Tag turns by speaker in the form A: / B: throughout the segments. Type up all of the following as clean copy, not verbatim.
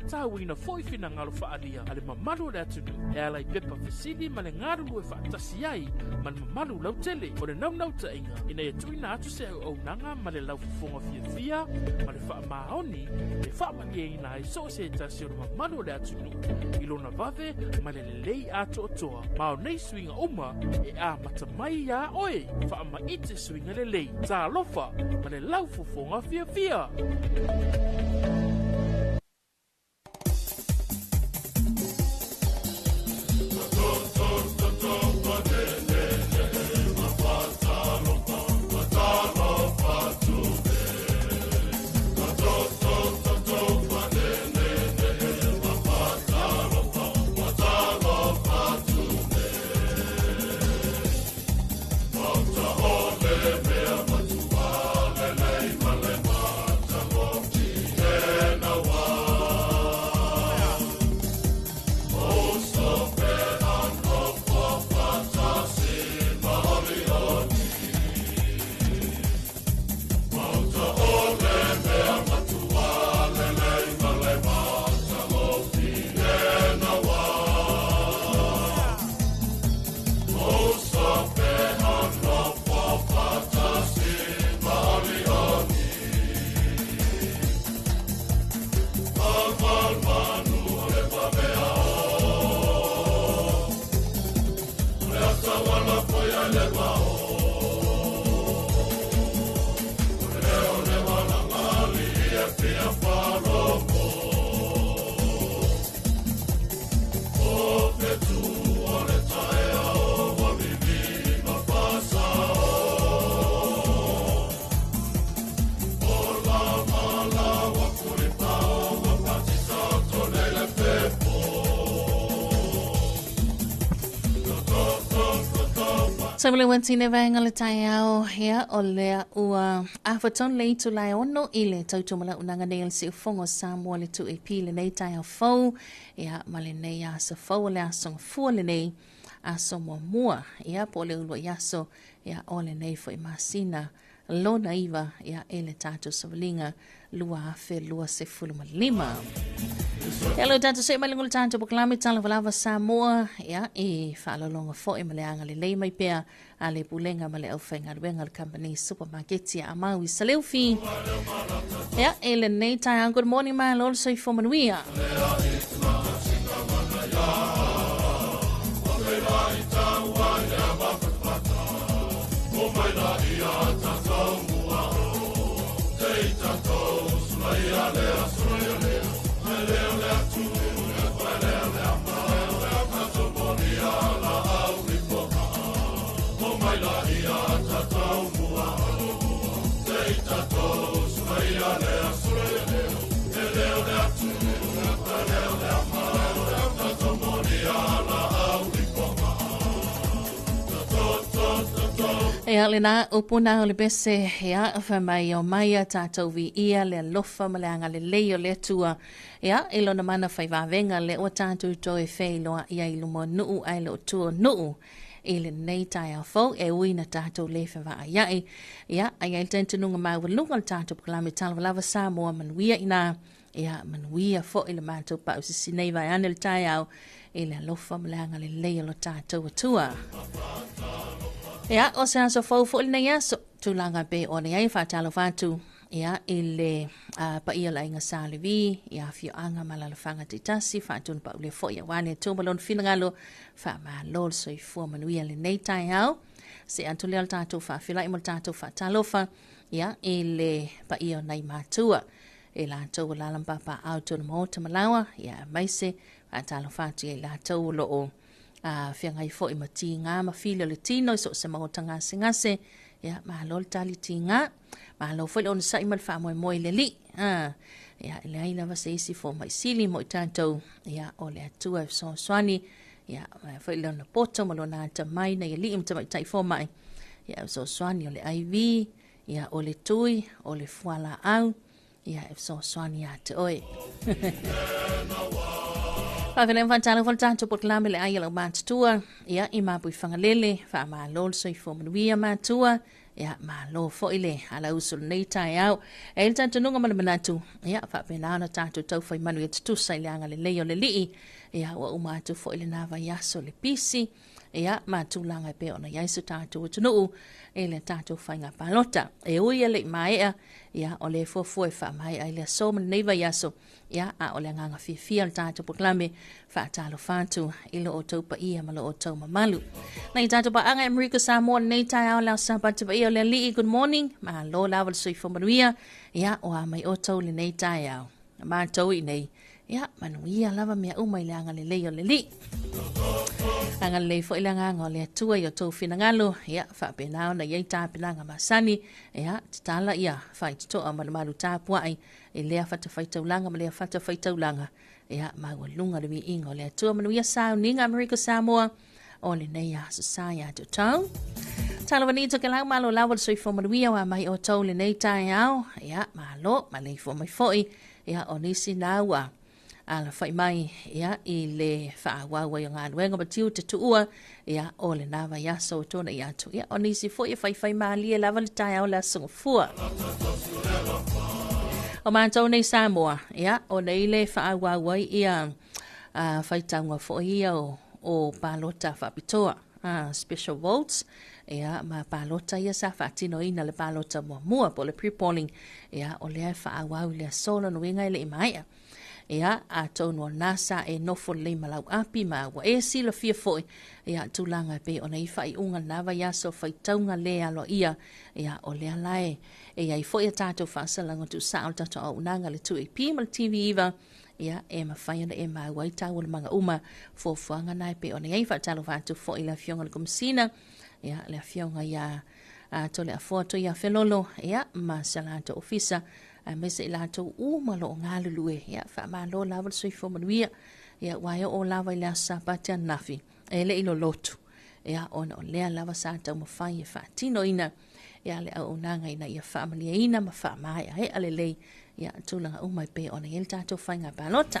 A: tawina foi fina ngalo faalia ale mamalu le atunu e ala pepa fesidi male ngaru e fatasi ai man mamalu lau tele o le nau tainga ina e tuina atu se au nanga male lau fufonga fia male fa maoni e fa manie ina e so se tasi o mamalu le atunu ilona vave male lei atu otoa mao nei swinga uma e a matamai ya oe fa ma ite swinga le lei Talofa male lau fufonga fia Sabele wanti ne vai ngale taiao hea o lea ua afaton le tu lai ono ile tautu mala unanga neil si ufongo Samoa le tu e pile nei taiao fau ea male nei asa fau le asong fua le nei aso mua ea po le ulua yaso ea ole nei fo imasina lona iwa ea ele tatu savalinga lua afe lua se fuluma lima. Hello tatu se malingul tatu poklami Talofa Samoa ya e whaalolonga fo e maleanga le lei mai pea a le pulenga male au whainga ruenga le company supermarket ya amaui sa leufi ya e le nei tai good morning ma lol so i fomanuia Ea le na upuna o le bese ea whamai o maia tātou vi ia le alofa ma le anga le leo le tua ea ilo na mana whai wawenga le o tātou to e whai loa ia ilu mo nuu ai le o tua nuu e le nei tai au fau e ui na tātou le whawa a iai ea ai ai tentununga mai walunga le tātou poklami Talofa Samoa manuia ina ea manuia fo i le mātou pa usisi nei vai ane le tai au e le alofa ma le anga le leo lo tātou atua. Ea, o se aso fau fo ilina ia, so tūlanga pe o ne ai whātalo whātu, ea, ile pa ia la inga sālevi, ea, fio anga malala whanga te tasi, whātuna pa ule fo ia wane, tūmalon whinangalo, wha lol so i fua manuia le nei tai au, se antulea le tātou whawhila i mo le tātou whātalofa, ea, ile pa ia nei mātua, e la tau lalampa pa au tūna mo te malawa, ea, maise, whātalo whātu e la tau lo o, whianga i fo i mati ngā mawhile le tino i so se mahotanga se ngase ia mahalo le tali ti ngā mahalo fo i ona sa i mal wha moe moe le li ia le aina wasa isi fo mai sili mo i tātou ia o le atua e so swani ia fo i leona poto ma lona ata mai na i li imta mai tai fo mai ia so swani o le aivi ia o le tui o le fuala au ia so swani ata oe Pavele mfantalo voltanto poklame le ayala matua ia ima bui fangalele fa ma lol so i fomuia matua ia malo fo ile ala usul nei tai au e tātou nunga mana manatu ia whapena ana tātou tau whai manu e tutu sai leanga le leo le lii ia wa umatu fo ile nava yaso le pisi ia mātūlanga pe ona iaisu tātou utunuu e le tātou whainga palota e uia le maea ia o le fuafua e wha mai ai le so mana neiva yaso ia a o le nganga fia le tātou poklame wha talo whātu ilo o taupa ia malo o tau mamalu nei tātou pa anga Amerika Samoa nei tai au lau sabatu pa ia o le lii good morning ma lo lawa le sui whamanuia ia o a mai o tau le nei tai au ma tau i nei ia manuia lava mea umai le anga le lei o le lii anga le fo ilanga ngole tua yo to fina ngalo ya fa pena na ye ta pinanga masani ya tala ya fa to amal malu ta puai e le fa te faita ulanga ma le fa te faita ulanga ya ma lunga le ingo le tua manu ya sa ninga America Samoa o le nei ya sa to town tala vani to kala malo lawal so fo manu ya mai o to le nei ta ya malo ma le fo mai foi ya onisi nawa ala fai mai ia I le whaawawa i ngā ruenga batiu te tuua ia o le nawa ia so tona ia tu ia o nisi fo ia fai maali e lava le tai au la sungafua o mātou nei Samoa ia o nei le whaawawa ia fai taunga fo ia o palota whapitoa special votes ia ma palota ia sa whaatino ina le palota mua po le pre-polling ia o le whaawawa le solo nuinga ile imaia ia a tono nasa e nofo le malau api ma wa e sila fia foi ia tulanga pe ona I fai unga nava ia so fai taunga le alo ia o le alae ia I foi tato fasalanga tu sao tato au nanga le tu e pimal TV iwa ia e ma fai ana e ma wai tau le manga uma fo fuanga nai pe ona ia fa talo fatu foi la fionga le kumsina ia le fionga ia to le afoto ia felolo ia ma salato ofisa me se la to malo ngalulue ya fa malo laval sui fo manuia ya waya o lava ila sapata nafi ele ilo lotu ya on le lava santa mo fai fa tino ina ya le o nanga ina ya family ina ma fa mai he alele ya tulanga o mai pe on el tato fanga balota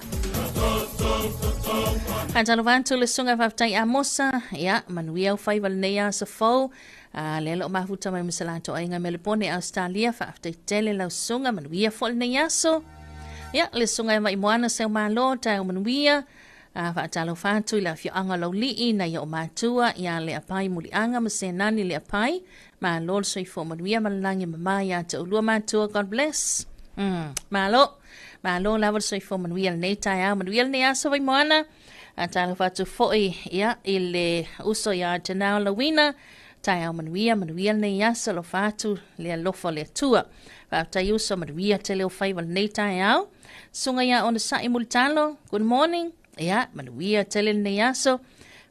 A: Antalo vantu le sunga faftai amosa ya manuia o fai valnea sa fo le lo mafuta mai misalato ainga Melbourne Australia faftai tele la sunga manuia fo le yaso ya le sunga mai moana se malo ta manuia fa talo fantu la fi anga lo li na yo matua ya le apai muli anga masenani le apai ma lol so fo manuia malangi mama ya to lu matua God bless malo lawa so fo manuia nei ta manuia ne aso vai moana talo fatu foi ya ile uso ya tena lawina tai manuia nei aso lo fatu le lofo le tua fa tai uso manuia tele o fai val nei tai sunga ya on sa multalo good morning ya manuia tele nei aso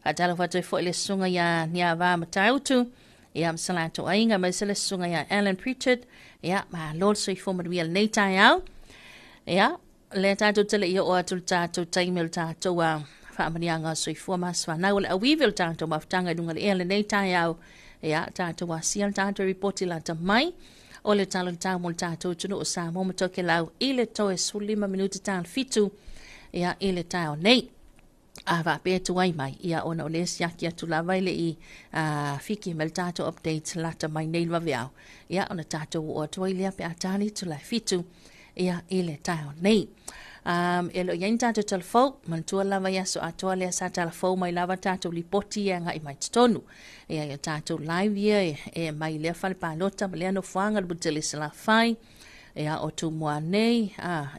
A: atalo fatu foi le sunga ya nia va matautu ya msalato ainga masele sunga ya Alan Pritchard ya ma lord so fo manuia nei tai ya le tato tele yo o atul tato taimel tato wa famanianga so fo maswa na wala awivil tato maftanga dunga le nei tai ya tato wa sial tato reporti la tamai o le talo tamol tato tunu sa mo toke lau ile to e sulima minuti tan fitu ya ile tao nei ava pe tu ai mai ia ona o les yakia tu la vai le I fiki mel tato update la tamai nei va viao ia ona tato o to ile pe atali tu la fitu ia ile tao nei elo yen tato telefo man tu lava ya so ato le sa telefo mai lava tato lipoti ya ngai mai tonu ia tato live ia e mai le fal palota le no fanga le buteli sala fai ia o tu moanei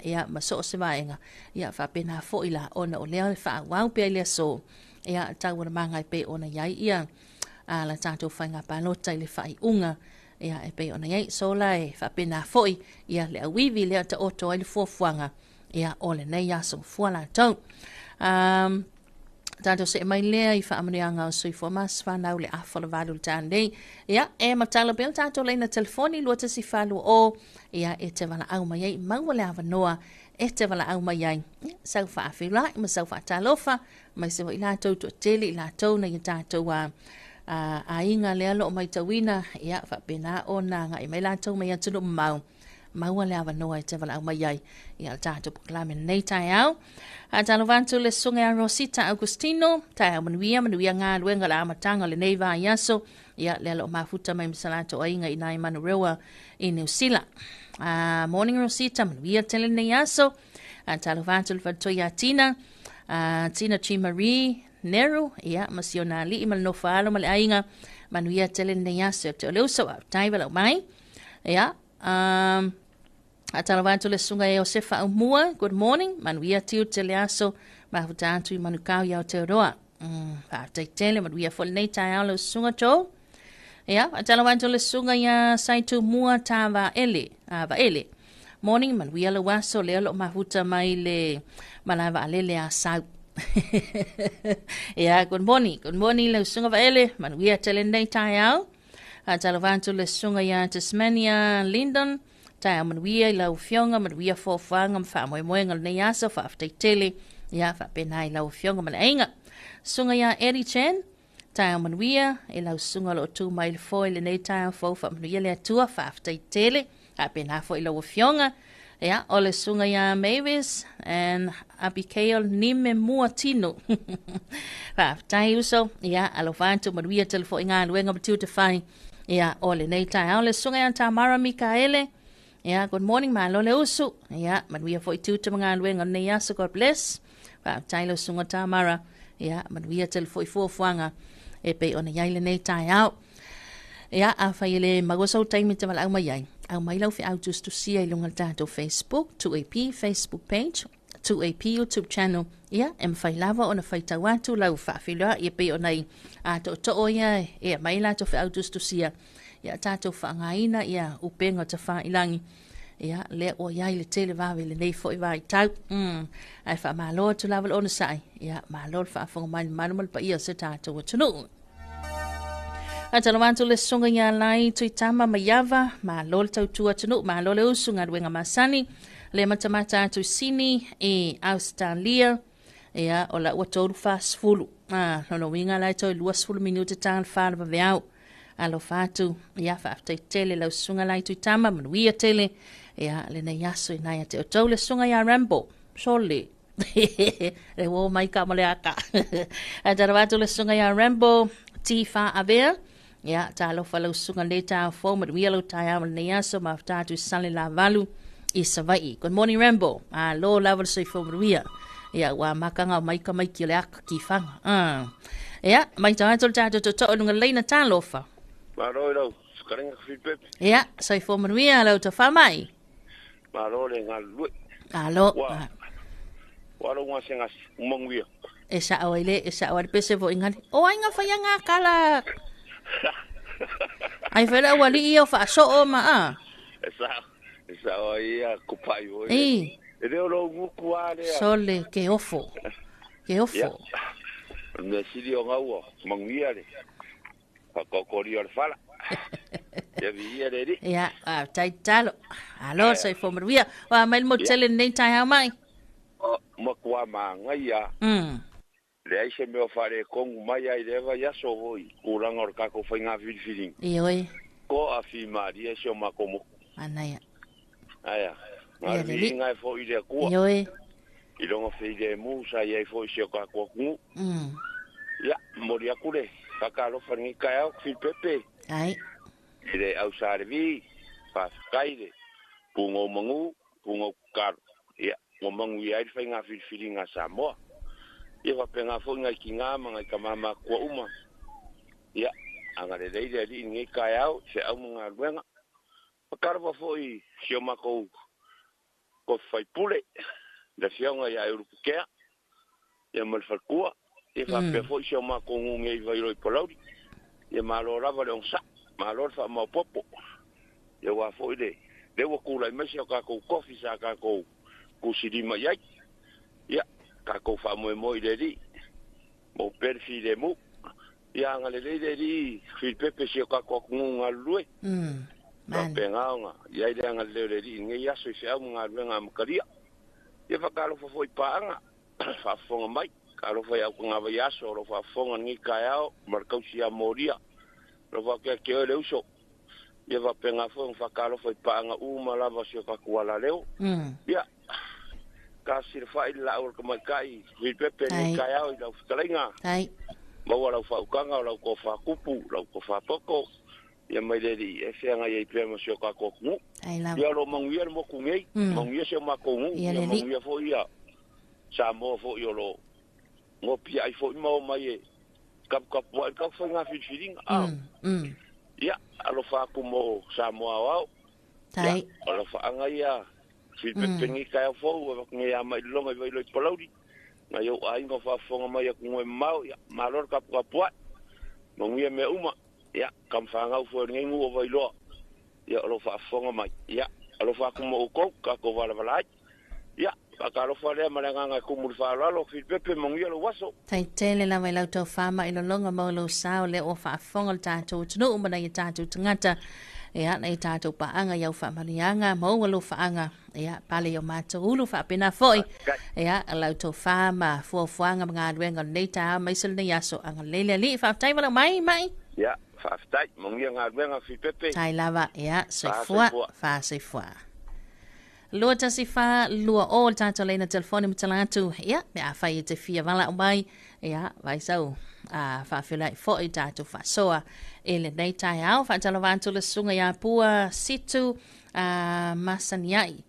A: ia maso se vaenga ia fa pena fo ila ona o le fa wa pe le so ia tau na mangai pe ona yai ia la tato fanga palota le fai unga ia e pe ona yai so lai fa pena fo ia le wivi le ta oto ile fo fuanga ia ole nei ya so fuala tau tanto se mai lea I fa amanianga so fo mas fa na le afola valu tande ia e matala bel tanto le na telefoni luata si falu o ia e te vala au mai mangole ava noa e te vala au mai sau fa afila ma sau fa talofa mai se ila to tele ila to na ya to wa ainga le lo mai tawina ia fa pena ona nga mai la to mai atu mau maua le ava noa te vala au mai ia tato proklame nei tai au talo vantu le sunga a Rosita Agustino tai manuia ngā luenga la amatanga le nei va yaso Ia le lo mafuta mai masalato ainga i nai Manurewa i New Zealand. Morning Rosita, manuia tele nei aso. Talofa atu le fatoia Tina. Tina Chi Marie Neru. Ia masiona li i malnofa alo male ainga. Manuia tele nei aso. Te o leo so au taiva lau mai. Ia. Talofa atu le sunga e o sefa au mua. Good morning. Manuia tiu tele aso. Mafuta atu i manukau iau te roa. Tele manuia fol nei tai au lo sunga tō. Ia, atalawa atu le sunga ia saitu mua tā va ele. Morning, man wia le waso leo lo mahuta mai le malawa alele a sau. Ia, good morning le sunga va ele, man wia tele nei tai au. Atalawa atu le sunga ia Tasmania, Lyndon, tai au man wia lau fionga, man wia fōwhanga, mwha moemoenga nei aso, wha aftai tele, ia, wha penai lau fionga man ainga. Sunga ia Eddie Chen, tai au manuia, e lau sunga lo tu mai le foi le nei tai au fau wha manuia le atua wha aftai tele, a pena fo i lau fionga, ea, o le sunga ia Mavis, and Abigail Nime Mua Tino. Wha aftai uso, ea, alo whantu manuia telefo inga luenga matiu te whai, ea, o le nei tai au le sunga ia Tamara Mikaele, ea, good morning malo le usu, ea, manuia fo i tiu te mga luenga nei aso, God bless, wha aftai lo sunga Tamara, ea, manuia telefo i fuafuanga, e pe ona yai le nei tai au. Ia, a whai le magosau taimi te wala au mai ai. Au mai lau fi au just to see ai lunga tātou Facebook, 2AP Facebook page, 2AP YouTube channel. Ia, e mwhai lava ona whai tau atu lau whawhilua, ia pe ona i a to o ia, ia mai la to fi au just to see a. Ia tātou whaangaina, ia upenga ta wha ilangi. Ia, le o iai le tele wawe le nei fo i wai tau. Ai wha māloa tu lava ona sai. Ia, māloa wha whanga mai manumal pa ia se tātou atunu. Atalawantu le sunga ia lai tui tama maiava, māloa le tautua atunu, māloa le usunga ruenga masani, le matamata atu sini e Australia, ia o la ua tolu whaasfulu. Nono winga lai toi luasfulu minuta tāna whaala waweau. Alo fatu, ia whaaftai tele lau sunga lai tui tama, manuia tele, ia le nei aso i nai ate o tau le sunga ia Rambo, sole. Le wo mai ka male aka. Atarawatu le sunga ia Rambo, ti wha avea, ia talofa lau sunga le tā fo, manuia lau tai amal nei aso, maftatu sale la valu, i savai. Good morning Rambo, lo laval soi fo manuia. Ia wa makanga mai ka mai ki le aka ki whanga. Ia, mai tātou tātou to nunga leina Talofa.
B: Maroi lau, skarenga whipepe.
A: Ia, sai fo manuia lau ta whamai.
B: Maroi ngā lue.
A: Alo.
B: Waro ngā sengas, umanguia.
A: E sa awai le pese fo ingani. O ainga whaianga kala. Ai whera wali ia wha so o ma a.
B: E sa awai ia kupai oi.
A: E
B: reo lau nguku a lea.
A: Sole, ke ofo. Ke ofo.
B: Me siri o ngau o, manguia le. Kakokori o le whala. Ia vi ia le ri.
A: Ia, tai talo. Alo, sai fo manuia. Wa mai mo tele nei tai hau mai.
B: Makua ma ngai a. Le aise me o whare kongu mai ai rewa yaso hoi. Kuranga o kako whainga whiriwhiring.
A: Ioi.
B: Ko a whi maari e seo makomo.
A: Anaia.
B: Aia. Ngā ri ngai fo i rea kua.
A: Ioi.
B: I ronga whi rea mūsa i ai fo i seo kako kungu. Ia, mori akure. Kakalo whangi kai au whi pepe.
A: Ai.
B: I re au sārevi. Whakaire. Pungo mangu. Pungo karo. Ia. Ngō mangu i airi whainga whiriwhiringa Samoa. Ia whapenga fo ngai ki ngā mga i ka mama kua uma. Ia, angare reire ri ngai kai au, se au mga ruenga. Pakarawa fo i sio mako ko whaipule. Da whionga ia Europukea. Ia malwhalkua. Ia whapea fo i sio mako ngunga i vairoi polauri. Ia malo rawa le ongsa. Malo wha mau popo. Ia wā fo i le. Lewa kūrai mesi o kako kofi sa kako kusirima iai. Ia, kako wha moe moi le ri. Mo perfi le mu. Ia ngale le ri. Whipepe si o kako ngunga lue. Whape ngaonga. Ia ile ngale le ri. Ngai aso i whiau mga ruenga makaria. Ia whakalo fo i paanga. Whafonga mai. Kalo whai au ngā yaso. Ro whafonga ngi kai au. Markausi a moria. Ro whakea ke o le uso. Ia whape ngā whakalo fo i paanga. Lava si o kako ala leo. Ia. Ka sir fai la or ka mai kai vi pepe ni kai au i lau whakalenga.
A: Ai.
B: Mau lau whaukanga, lau ko whakupu, lau ko whapoko. Ia mai reri, e whianga iei prema sio ka kokungu. Ia lo manguia mo kungei, manguia sio makongu, ia manguia fo ia. Samoa fo i lo. Ngopi ai fo i mau mai e. Kapu ai kau whainga whiwhiringa. Ia, alo whaku mo Samoa wau. Ia, alo whaanga ia. Whipengi kai fo, ngai ama i longa i wailo i palauri. Nga yo ai ngo whafonga mai a kungoe mau, ia, maror kapu ai. Manguia me uma. Ya, kam whangau fo ngai ngu o wailoa. Ya, alo whaafonga mai. Ya, alo whaku mo uko, kako wala. Ya, alo whalea maranganga kumuri whalalo, whipepe manguia lo waso.
A: Tai tele la wailau tau whama ilo longa mau lo sao le o whaafonga le tātou tunu umana i tātou tangata. Ya, na i tātou paanga iau whamarianga, maunga lo whaanga. Ya, pale o mātou ulu whaapena foi. Ya, alau tau whama, fuafuanga mga aduenga neita, maisal na yaso, anga lele li, whaatai wala mai.
B: Ya, whaatai, mangia ngā ruenga whipepe.
A: Tai lava, ya, soifua, soifua. Lua tasi wha, lua o tātou leina telefoni mutalatu. Ya, me a whai te fia wala o mai. Ya, vai sau. Whaawhila i fo i tātou whasoa. Ele nei tai au, whaatalo wāntu le sunga ia pua situ masaniai.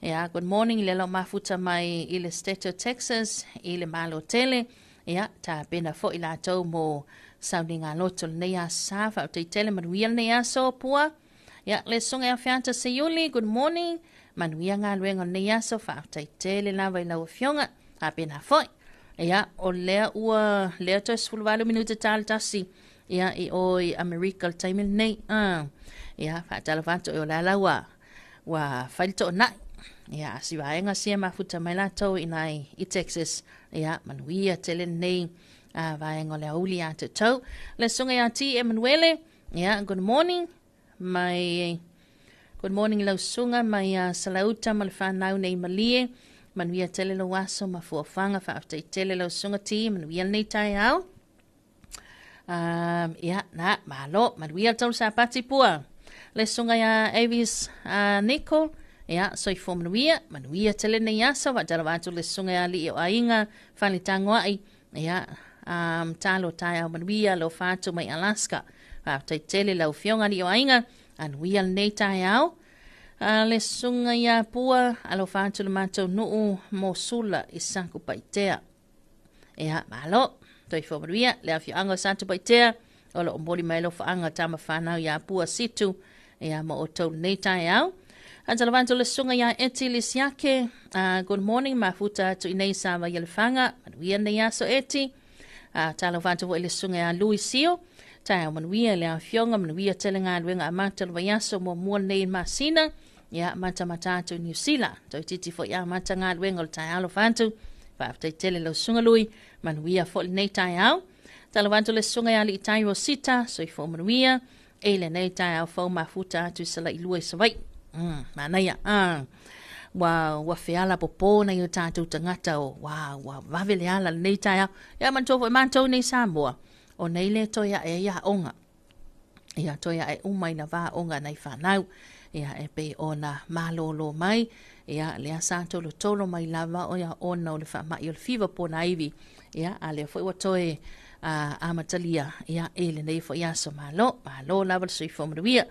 A: Ya, good morning, lelo mafuta mai i le Steto, Texas, i le malo tele. Ya, tā pena fo i lātou mo saudi ngā loto nei a sa, whao te tele manuia nei a so pua. Ya, le sunga ia whianta se yuli, good morning. Manuia ngā luenga nei a so, whao te tele la vai lau fionga, tā pena foi. Ya, o lea ua, lea toi sfuluwalu minuta tāle tasi. Ya, i oi America le taimil nei. Ya, whaatala whanto o la laua, wa whailito o nai. Ya, si waenga sia mafuta mai lato i nai i Texas. Ya, manuia tele nei. Vaenga le auli a te tau. Le sunga ia ti Emanuele. Yeah, good morning. Good morning lau sunga mai salauta ma le whanau nei malie. Manuia tele lo waso ma fuafanga whaaftai tele lau sunga ti. Manuia nei tai au. Na, malo. Manuia tau sa pati pua. Le sunga ia Avis Nicole. So i fo manuia tele nei asa. Wadala watu le sunga ia li o ainga. Whani tangoa ai. Talo tai au manuia lo fatu mai Alaska. Tai tele lau fionga li o ainga. Anuia nei tai au. Le sunga ia pua. Alo fatu le matou nuu mo sula i sanku paitea. Malo. Toi fo manuia. Le afio anga santu paitea. Olo omboli mai lo faanga tama whanau ia pua situ. Mo o tau nei tai au. Antalavanto le sunga ia eti lisiake. Good morning, mafuta tu inei sama yelfanga. Manuia nei aso eti. Talavanto vo le sunga ia Luisio. Tai manuia le afionga, manuia telenga luenga amata lo yaso mo mua nei masina. Ya mata matatu New Zealand. Toi titi fo ia mata ngā luenga lo tai alo fantu. Whaftai tele lo sunga lui. Manuia fo nei tai au. Talavanto le sunga ia li tai Rosita. So i fo manuia. Ele nei tai au fo mafuta tu sala i lua savai. Manaya, wa feala popo na yo tātou tangata o, wa wawele ala nei taia, ya mantou nei Samoa, o nei le toia e ia onga, ia toia e umai na wā onga nei whanau, ia e pe o na malolo mai, ia lea sātou lo tolo mai lava o ia ona o le whamai o le whiwa po na iwi, ia a lea fwoi watoe amatalia, ia e le nei fo ia so malo lava le sui fomruia,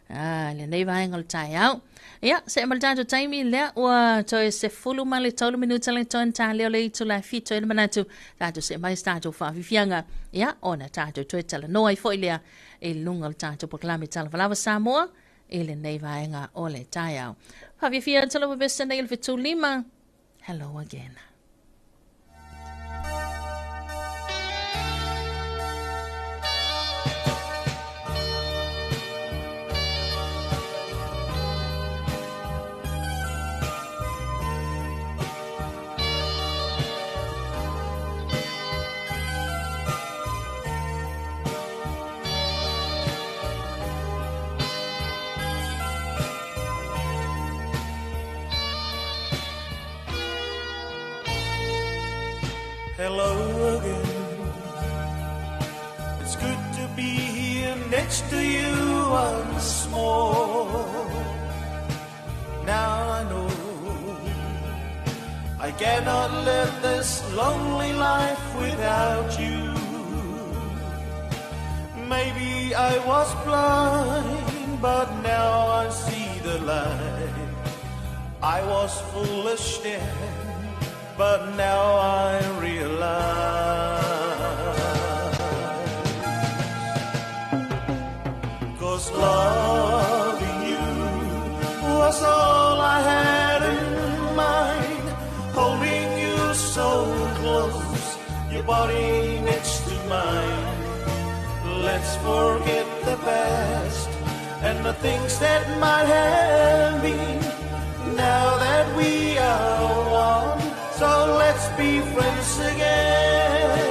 A: le nei vaenga le tai au. Ia, se emaltato taimi lea ua toe se fulu ma le tolu minuta le toan ta leo le itu la fito e manatu. Tato se mai stato whaafifianga. Ia, ona tato toe tala noa i foi lea e lunga le tato proklami Talofa Samoa e le nei vaenga o le tai au. Whaafifia tala wabesa nei le fitu lima. Hello again.
C: Hello again. It's good to be here next to you once more. Now I know I cannot live this lonely life without you. Maybe I was blind, but now I see the light. I was foolish then, but now I realize. 'Cause loving you was all I had in mind. Holding you so close, your body next to mine. Let's forget the past and the things that might have been. Now that we are one, so let's be friends again.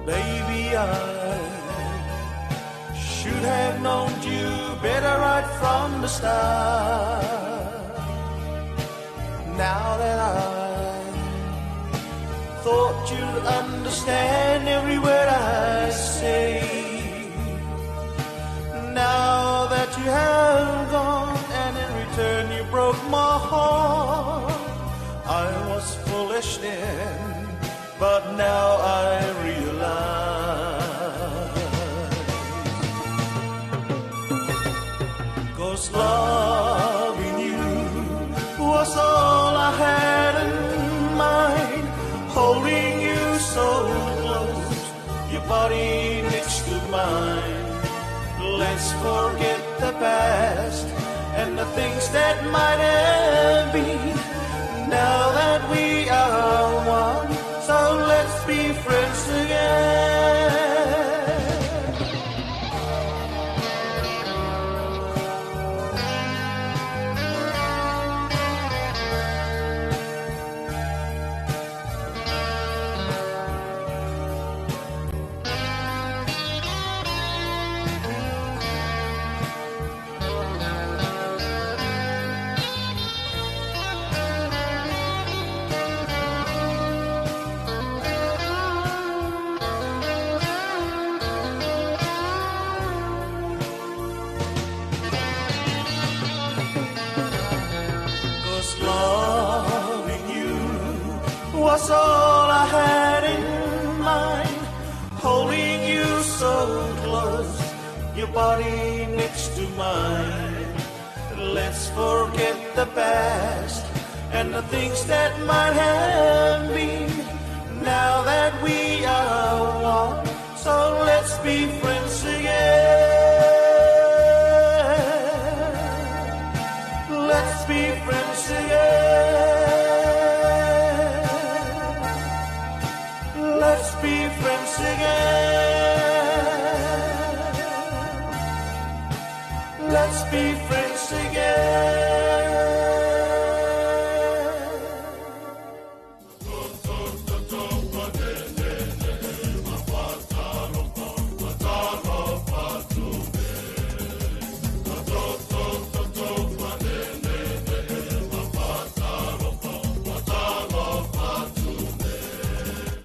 C: Baby, I should have known you better right from the start. Now that I thought you'd understand every word I say. Now that you have gone and in return you broke my heart. I was foolish then, but now I realize. 'Cause loving you was all I had in mind. Holding you so close, your body next to mine. Let's forget the past and the things that might have been. Now that we are one, so let's be friends again. Loving you was all I had in mind. Holding you so close, your body next to mine. Let's forget the past and the things that might have been. Now that we are one, so let's be friends again. Let's be friends again. Let's be friends again. Let's be friends again.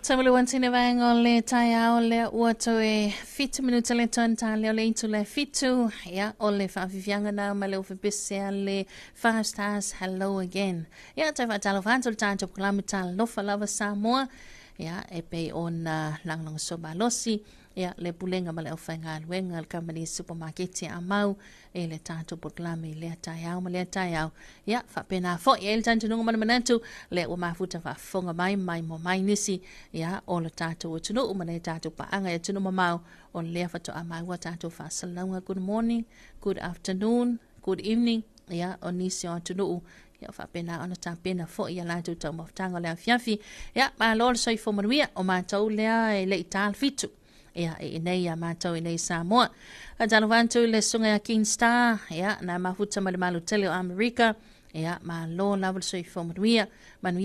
A: Tamale wantine vanga le taia ole wato e fitu minuta le ton tale ole into le fitu ya ole fa vivianga na male o febisse le 5 stars hello again ya tava Talofa tanto kilometer Talofa Samoa ya e pe on lang sobalosi ya le pulenga male o fanga wenga al company supermarket amau e le tanto proclame le taia male taia ya fa pena fo ya el tanto nunga manatu le o mafuta fa fonga mai mo mai nisi ya o le tato o tunu o mane tato pa anga ya tunu mamau on le fa to amau wa tato fa salama good morning good afternoon good evening ya on nisi o tunu ya fa pena ona ta pena fo ya la to mo tanga le fiafi ya ma lol soi fo manuia o ma tau le ital fitu ya e nei ya matau nei Samoa a Talofa le sunga ya King Star ya na mafuta malu tele o America ya ma lo level soi fo manuia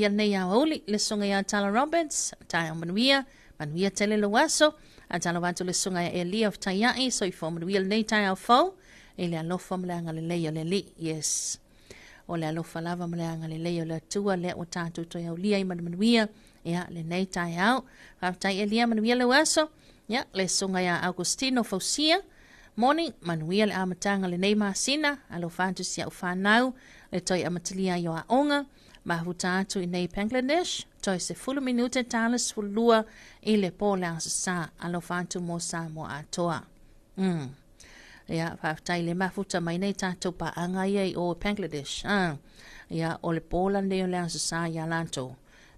A: nei ya oli le sunga ya Tala Roberts tai manuia tele lo waso a Talofa le sunga ya Elia of Taiai soi fo manuia nei tai au fo ele alo fo mlanga le le li yes o le alofa lava ma le anga le leo le tua le o tātou toi au lia i manuia, ia le nei tai au, whaftai e lia manuia le waso, ia le sunga ia Augustino Fausia, morning manuia le amatanga le nei masina, alo fantusi au whanau, le toi amatilia i o a onga, mahuta atu i nei Bangladesh, toi se 10 minute talas fulua i le po le asasa, alo fantu mo Samoa atoa. Ia, whaftai le mafuta mai nei tātou pa anga ia i o Bangladesh. Ia, o le pola nei o le asasa ia lanto.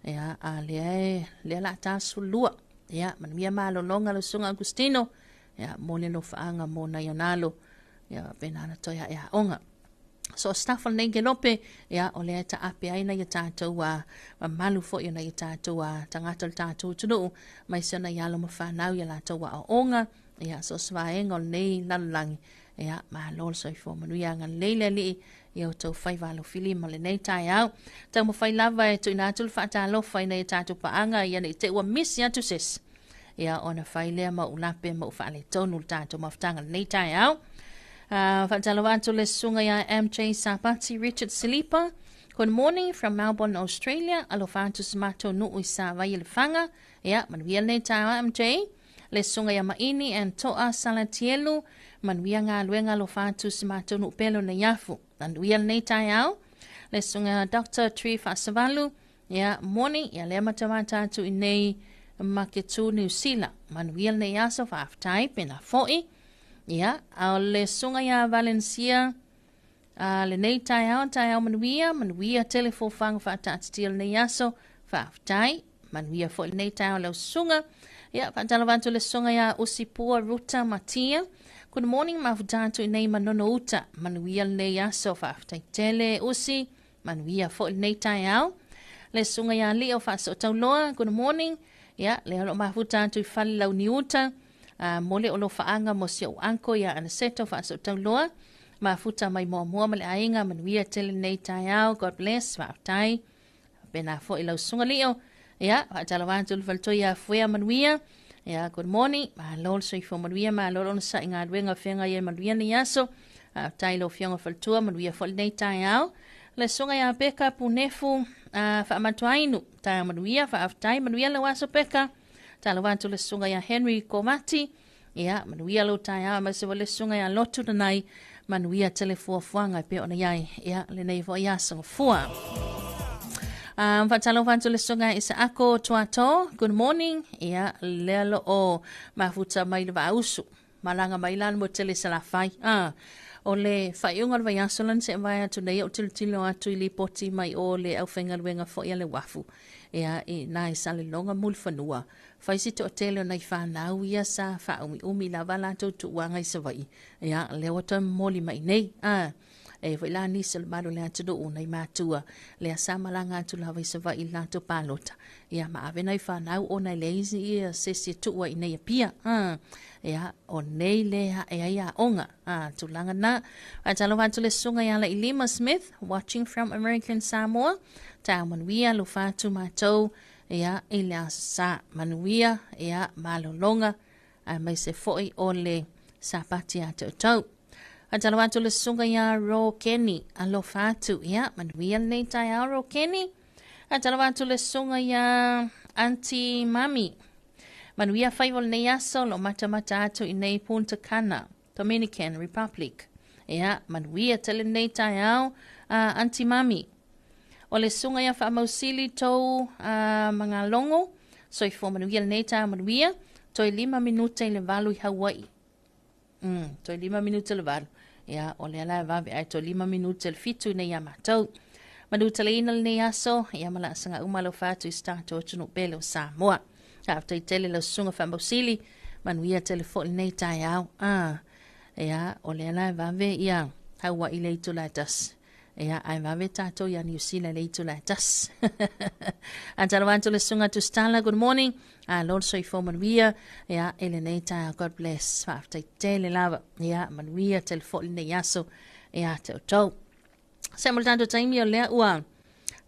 A: Ia, a le la tāsu lua. Ia, manuia malo longa lo sunga Agustino. Ia, mo le no whaanga mo na ionalo. Ia, venana toia ia onga. So stafa nei gelope, ia, o le ta ape aina ia tātou a malu fo ia ia tātou a tangata le tātou tunu. Mai sena ia lo mawhanau ia lātou a onga. Ia, so swaenga o nei lalangi. Ia, maa lol so i fo manuia ngan leile li ia o tau whaivalo fili ma le nei tai au. Tau mo whai lava e tu ina tulu whaata alofa i nei tātou paanga ia nei te ua misi atu ses. Ia, ona whai lea ma ulape ma ufale tonu tātou maftanga nei tai au. Whaata alofa atu le sunga ia MJ Sapati Richard Silipa. Good morning from Melbourne, Australia. Alofa atu samato nuu i sa vai le whanga. Ia, manuia nei tai au MJ. Le sunga ya maini and toa salatielu manuia ngā luenga lo whātu si mātonu pelo na yafu. Manuia nei tai au. Le sunga Dr. Tri Fasavalu. Ya morning ya lea matamata atu i nei maketu New Zealand. Manuia nei aso whaftai pena foi. Ya au le sunga ya Valencia. Le nei tai au manuia telefo whanga whaatatil nei aso whaftai. Manuia foi nei tai au lau sunga. Ia, whaatalawantu le songa ia Usipua Ruta Matia. Good morning, mawhutatu i nei manono uta. Manuia nei aso whaftai tele usi. Manuia fo nei tai au. Le songa ia Leo whaso tauloa. Good morning. Ia, le alo mawhutatu i whali lau ni uta. Mole olo whaanga mo si au anko ia anaseto whaso tauloa. Mawhuta mai mua male ainga. Manuia tele nei tai au. God bless. Whaftai. Bena fo i lau sunga Leo. Ya, whaatalawantu le ia fuea manuia. Ya, good morning. Malol so i fo manuia, malol on sa inga adwenga whenga ia manuia ni aso. Tailo fionga faltua, manuia fo nei tai au. Le songa ia peka punefu whaamatuainu. Tai manuia, whaaftai manuia le waso peka. Talawantu le songa ia Henry Komati. Ya, manuia lo tai au, masewa le songa ia lotu nanai. Manuia telefua fuanga pe ona iai. Ya, le nei fo ia sanga fua. Whatalofantu le sunga isa ako tuato. Good morning. Ia lelo o mafuta mai le vausu. Malanga mai lan mo tele sala fai. O le whaiunga le vaiasolan se vai atu nei o tiltilo atu i li poti mai o le au whenga luenga fo ia le wafu. Ia i nai sale longa mulfanua. Whaisi to tele o nei whanau ia sa umi la wala tu wanga i sa vai. Ia leo ta moli mai nei. E foi la ni sel malu le atu do nei matua le sama la ngatu la vai sa vai la to palota ia ma ave nei fa nau o nei lazy ia se tu wa nei pia ia o nei le ia onga tu langa na atalo vantu le sunga ia la Ilima Smith watching from American Samoa ta manuia lo fatu matou ia ila sa manuia ia malolonga mai se foi o le sapati atu Atalawantu le sunga ia Ro Kenny alo fatu ia manuia nei tai au Ro Kenny. Atalawantu le sunga ia Auntie Mami. Manuia faivol nei aso lo mata atu i nei Punta Cana, Dominican Republic. Ia manuia tele nei tai au Auntie Mami. O le sunga ia whaamausili tou mga longo. So i fo manuia nei tai manuia. Toi 5 minute le valu i Hawaii. Toi 5 minute le valu. Ia, o le ala vawe ai to 5 minute le fitu nei amatau. Manuta le ina le nei aso, ia mala sanga umalo fatu i start o tunu pele o Samoa. After i tele le sunga whamausili, manuia telefoni nei tai au. Ia, o le ala vawe ia, haua i le itu laitas. Ia, ai vawe tato ia New Zealand le itu laitas. Antalawantu le sunga tu stala, good morning. Lord so i fo manuia, ia, ele nei tai, God bless. After i tele lava, ia, manuia telefoni nei aso, ia, te o tau. Se mo tanto taimi o lea ua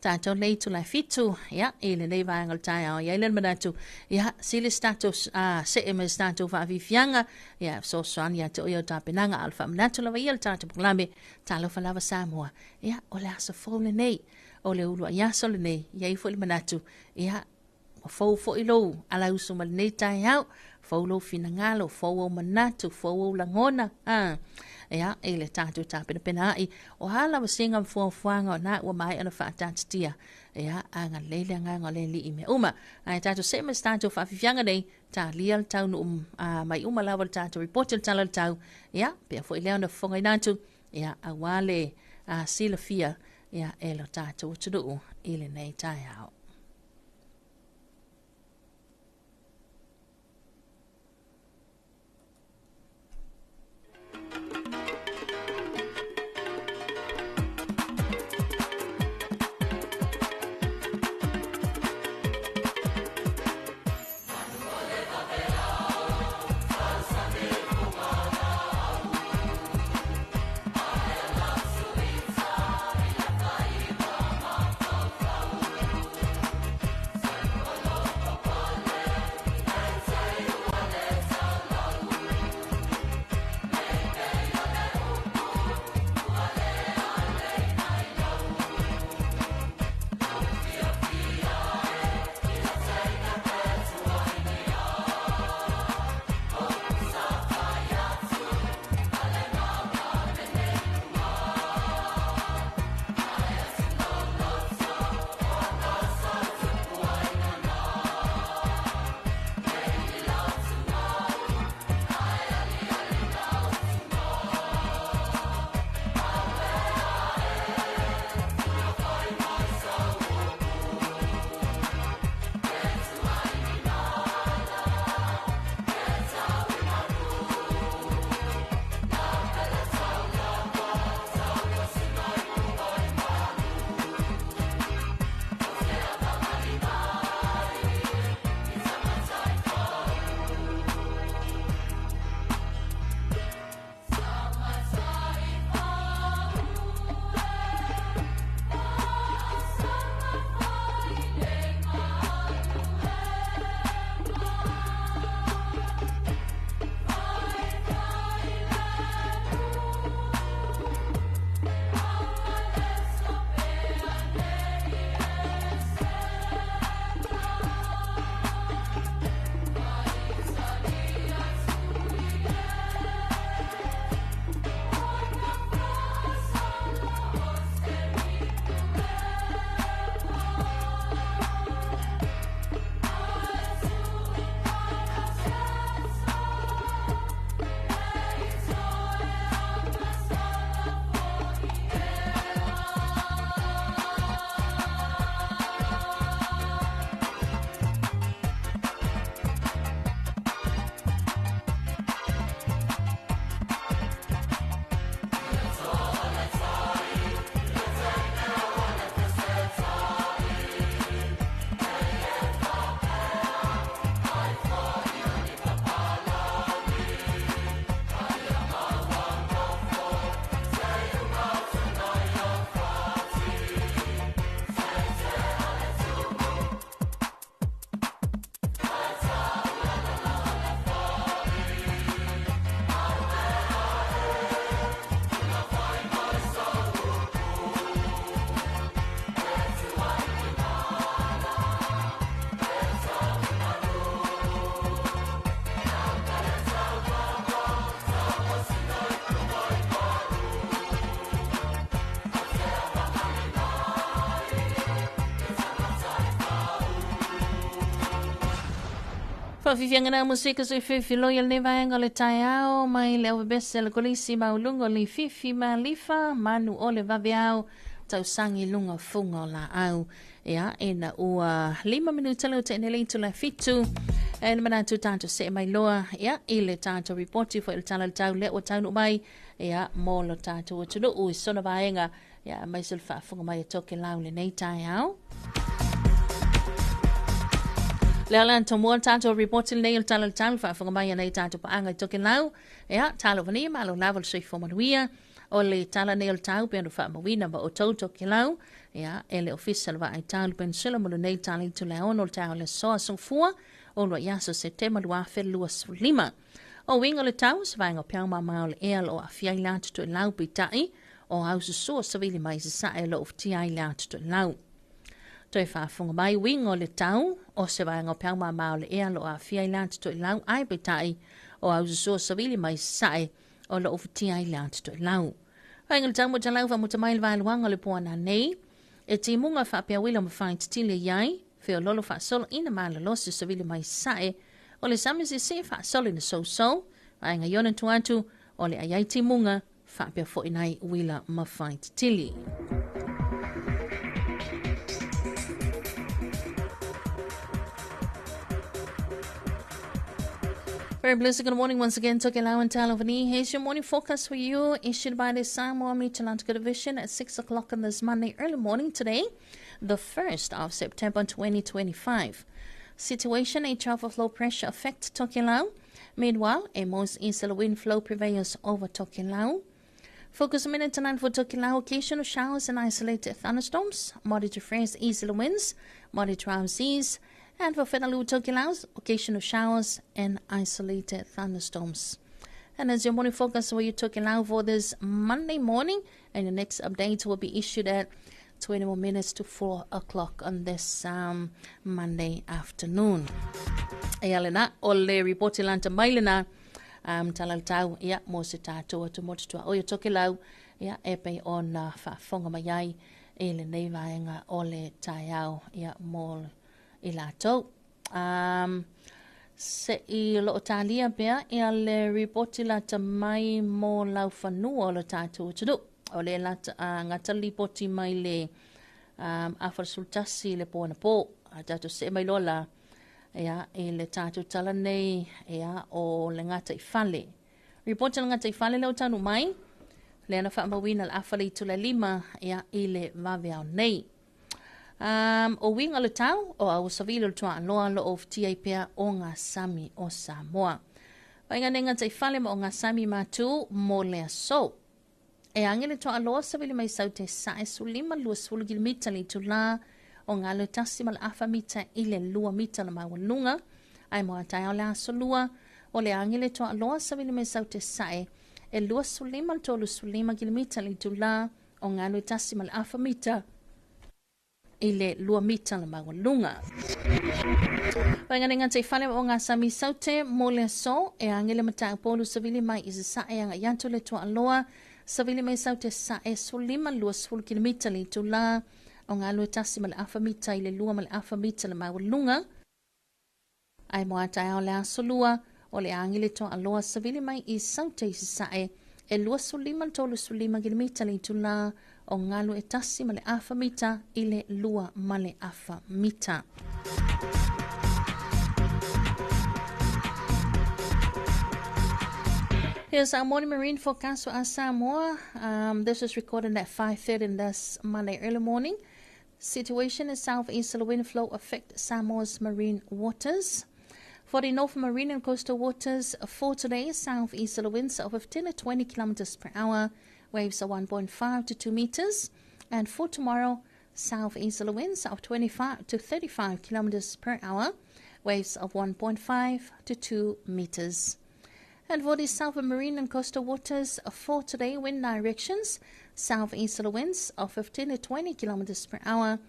A: tātou nei tu lai fitu, ia, ele nei vaenga le tai au, ia ilen manatu, ia, sile status, se e me status va vifianga, ia, so soan, ia, te oio tāpenanga, alfa manatu lava ia le tātou puklame, Talofa lava Samoa, ia, o le asa fau le nei, o le ulua iaso le nei, ia i fo le manatu, ia, fau fo i lou, ala usu ma le nei tai au, fau lou fina ngalo, fau o manatu, fau o langona, ia, e le tātou tāpena pena ai, o hala wa singa mfuanga o na ua mai ana whaatatatia, ia, anga leile anga le li ime uma, ai tātou se mas tātou whaafifianga nei, tā lia le tau nu mai uma lawa le tātou reporti le tala le tau, ia, pia fo i leo na whongai nātu, ia, awale, sila fia, ia, e lo tātou utunu i le nei tai au. Whawhiwhianga na musika sui whiwhi loyal ne vaenga le tai ao, mai le awa bese le kolisi maulungo le whiwhi ma lifa, manu o le vawe au, tau sangi lunga funga o la au. Ea, ena ua 5 minuta leo te enele itu la fitu. E le manatu tātou se mai loa, ea, i le tātou reporti fo il tala le tau le o tau nu mai, ea, mō lo tātou o tunu ui sona vaenga, ea, mai sil whaafunga mai e toke lau le nei tai au. Lealan tomo tātou reporti le nei il tala le tau, whaafunga mai e nei tātou paanga i toke lau, ea, talo vania malo laval sui fo manuia, o le tala nei o tau pe anu whaamawina ma o tau toki lau, ia, e le official wa ai tau pensula mo le nei tala i tu le ono le tau le soa songfua, o lo iaso se te malua whelua lima. O winga le tau, sa vainga piang mao le ea lo a fiai latu tu lau pitai, o hausu soa sa vili mai se sa e lo of tiai latu tu lau. Toi whaafunga mai winga le tau, o se vainga piang mao le ea lo a fiai latu tu lau ai pitai, o hausu soa sa vili mai se sa e o lo of tiai latu tu lau. Vainga le tau mo talau wa muta mai le vailuanga le puana nei, e ti munga whaapea wila ma whain titile iai, feo lolo whaasolo ina maa le losi sa vili mai se sa e, o le samisi se whaasolo ina so-so, ai nga yona tuatu o le ayai ti munga whaapea fo inai wila ma whain tili. Very blessed good morning once again, Toke Lau and Talofa. Here's your morning forecast for you, issued by the Samoa Meteorological Division at 6 o'clock on this Monday early morning today, the 1st of September 2025. Situation, a trough of low pressure affects Toke Lau. Meanwhile, a most easterly wind flow prevails over Toke Lau. Focus a minute tonight for Toke Lau. Occasional showers and isolated thunderstorms. Moderate to fresh easterly winds. Moderate to round seas. And for Whenalu Toke Lau, occasional showers and isolated thunderstorms. And as your morning focus where you Toke Lau for this Monday morning. And the next update will be issued at 20 more minutes to 4 o'clock on this Monday afternoon. Ayalena, ole reporti lanta mailena, talal tau, ia, mo se tātou atu mo tutua. Oyo Toke Lau, ia, epe on whafonga mayai, ele nei vaenga ole taiao, ia, mo i lātou. Se i lo talia bea, ia le reporti lanta mai mo lau whanua o le tātou atu. O le lata ngata lipoti mai le awharasultasi le pōna pō. A tātou se mai lola. Ea, e le tātou tala nei, ea, o le ngata I whale. Reporta le ngata I whale leo tanu mai, le ana whaamawina le awhale I tula lima, ea, I le waweao nei. O winga le tau, o au savilo le tua aloa lo of tia pea o ngā sami o Samoa. Wainga ne ngata I whale ma o ngā sami mātū mo le aso. E angele tua aloa savilo mai sau te sae sulima lua sulu kilomita li tula o ngā le tasi ma le afa mita I le lua mita le mawanunga, ai moa tai o le aso lua, o le angele toa aloa savile me sau te sae, e lua sulima le tolu sulima kilomita li tula o ngā le tasi ma le afa mita I le lua mita le mawanunga. Wainga te whale o ngā sami saute mo le so, e angele mata polu savile mai I se sae anga yanto le toa aloa, savile mai sau te sae sulima lua sulu kilomita li tula, o ngā lua tasi ma le afa mita I le lua ma le afa mita le mawanunga. Ai moa tai o le aso lua, o le angile toa aloa savile mai I saute I se sae, e lua sulima le tolu sulima kilomita le tula, o ngā lua tasi ma le afa mita I le lua ma le afa mita. Here's our morning marine forecast for our Samoa. This was recorded at 5:30 in this Monday early morning. Situation is southeasterly wind flow affect Samoa's marine waters. For the north marine and coastal waters, for today, southeasterly winds of 15 to 20 kilometers per hour, waves of 1.5 to 2 meters. And for tomorrow, southeasterly winds of 25 to 35 kilometers per hour, waves of 1.5 to 2 meters. And for the southern marine and coastal waters, for today, wind directions, southeasterly winds of 15 to 20 kilometers per hour,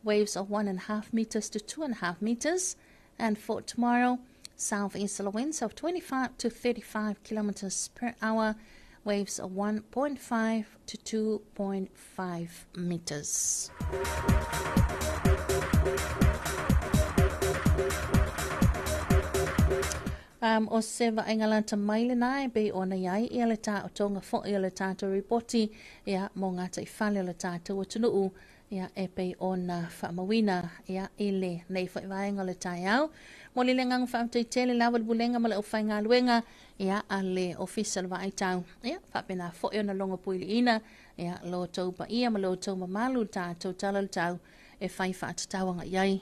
A: waves of 1.5 meters to 2.5 meters. And for tomorrow, southeasterly winds of 25 to 35 kilometers per hour, waves of 1.5 to 2.5 meters. O seva ingalanta maile nai be ona iai ia le tā o tonga fo ia le tātou reporti ia mō ngata I whale o le tātou o tunuu ia e pe ona whaamawina ia ile nei whaivaenga le tai au. Mo le ngang whaamtei tele lawa le bulenga ma le o whainga luenga ia a le official wa aitau ia whapena fo ia na longa puili ina ia lo tau pa ia ma lo tau ma malu tātou tala le tau e whai whaatatawanga iai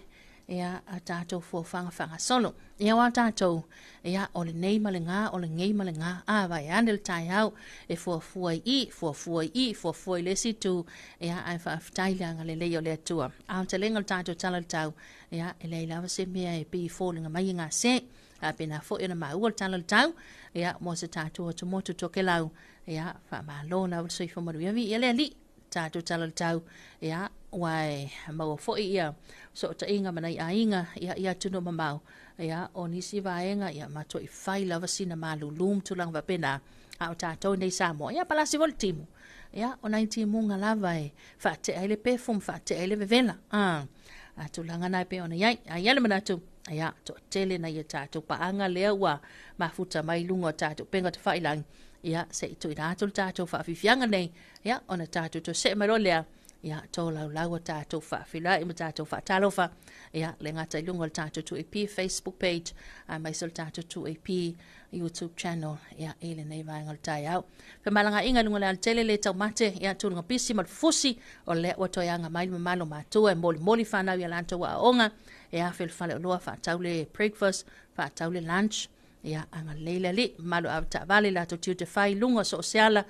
A: ia a tātou whanga solo. Ia wā tātou, ia o le nei malenga, o le ngei malenga, a vai ane le tai au, e fuafua i le situ, ia ai whaaftailianga le leo le atua. Au te lenga le tātou tala le tau, ia e lei lava se mea e pi fōlinga mai ngā se, a pena fo ina maua le tala le tau, ia mo se tātou atu motu toke lau, ia wha maa lo lau le soifa maruiavi, ia le ali, tātou tala le tau, ia wai maua fo ia, so ta inga manai a inga, ia tuno mamau, ia o nisi vaenga, ia mato i whai lava sina malu lum tulang vapena, a o tātou nei Samoa, ia palasi vol timu, ia o nai timu ngā lava e, wha te aile pefum, wha te aile vevela, a tulanga nai pe ona iai, a iale manatu, ia to tele na ia tātou paanga lea ua mafuta mai lunga tātou penga te whailang, ia se i tui rātou tātou whaafifianga nei, ia ona tātou to se maro lea, ia tō lau tātou whaafila i ma tātou whaatalofa, ia le ngata i lunga tātou tu EP Facebook page, a mai sol tātou tu EP YouTube channel, ia ele nei vaenga le tai au. Pe malanga inga lunga le al tele le tau mate, ia tu lunga pisi mal fusi, o le ua toi anga mai malo mātua, e moli whanau ia lanto wa aonga, ia whale o loa whaatau le breakfast, whaatau le lunch, ia anga leila li, malo au ta vale la tiu te whai lunga so osiala,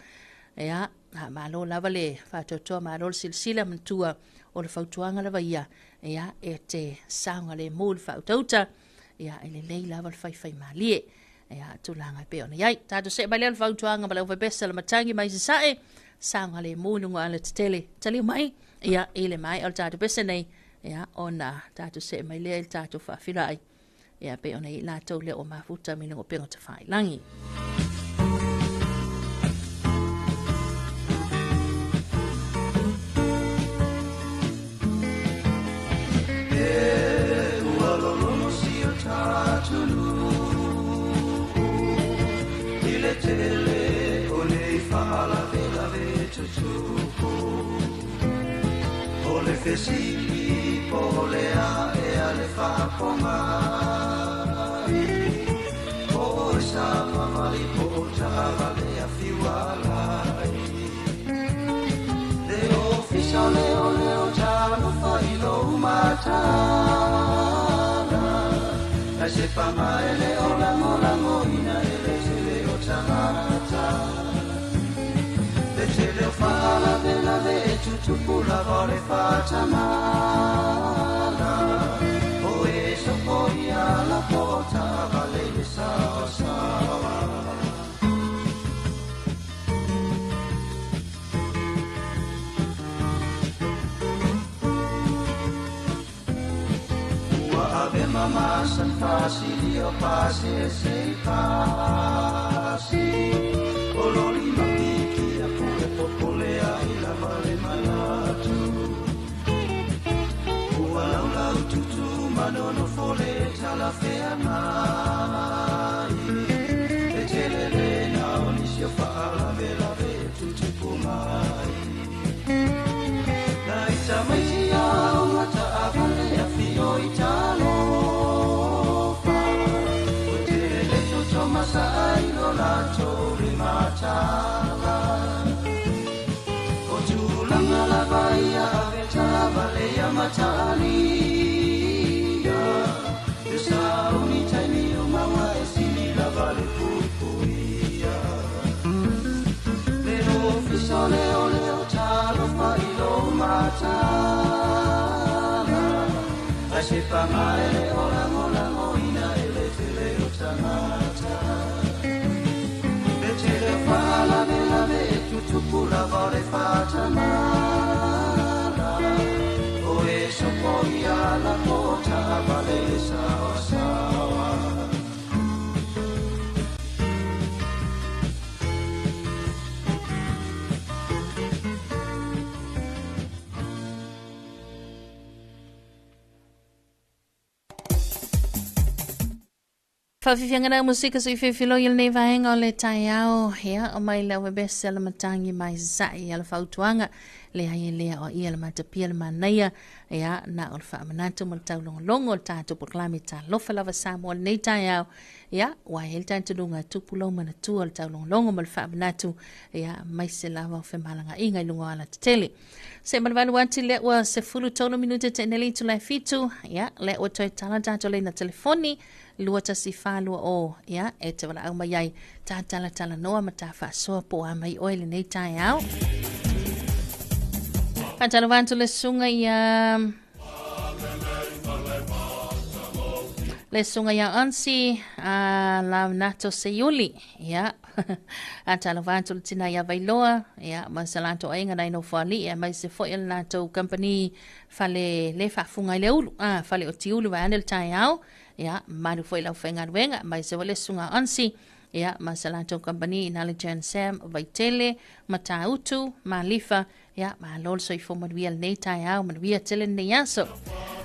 A: ia malo lava le whātotoa malo le silsila mantua o le whautuanga lava ia e te saunga le mūl whautauta ia e le lei lava le whai malie ia tūlanga pe ona iai tātou se mai le whautuanga ma le uwe besa le matangi mai se sae saunga le mūlunga ala te tali mai ia e le mai al tātou besa nei ia ona tātou se mai le tātou whawhirai ia pe ona i lātou le o mafuta minungo pengo te whai langi.
C: Tele o le fala vela ve tutuko o le fesili po le a e a le fa ponga o sa mamali po tava le a fiwala le officiale o le o tano fa ilo mata la se pa mai le o la mola ina le tele fala della vetutu pula vole fatamala o eso poi alla porta vale le sawa ave mamma san facili o passi e sei passi o loli mapiki a pure popolea i la vale malatu ua lau tutu manono fole tala fea mai e telele na onisio faala vela ve tutu pumai na ita maitia o ngata avale a fio i Talofa o tele tuto masai no lato rimatala o tulanga la vaia aveta valea matalia e sauni taimi o maua e sili la vale pupuia le officiale o leo Talofa i lo matala a se pa mai le ola ina e le tele o tanata le tele fala vela ve tutu pula vore fatamala o eso poi alla porta vale sawa sawa.
A: Whawhiwhianga na musika so i whiwhilo i nei vahenga o le tai au, hea o mai lewe bese ala matangi mai zai ala whautuanga, le ai le o ia le matapia le manaia ia na o le whaamanatu mo le taulongolongo le tātou proklami Talofa lava Samoa nei tai au ia wa ele tātou dunga tupulo mana tua le taulongolongo mo le whaamanatu ia mai se lava o whemalanga inga i lungo ala te tele. Se malwalu ati le ua se fulu tolo minute te neli tu lai fitu ia le ua toi tala tātou le na telefoni lua tasi whālua o ia e te wala au mai ai tā tala noa ma tā whaasoa po a mai oile nei tai au. Whātala wantu le sunga ia ansi la nato se yuli ia atala wantu le tina ia vailoa ia masalato ainga nai no fali ia mai se fo il nato company fale le whaafunga i le ulu fale o ti ulu wa anel tai au ia maru fo ilau whenga ruenga mai se wale sunga ansi ia masalato company inale Jan Sam vaitele mata utu malifa ia ma lol so i fo maruia nei tai au maruia tele nei aso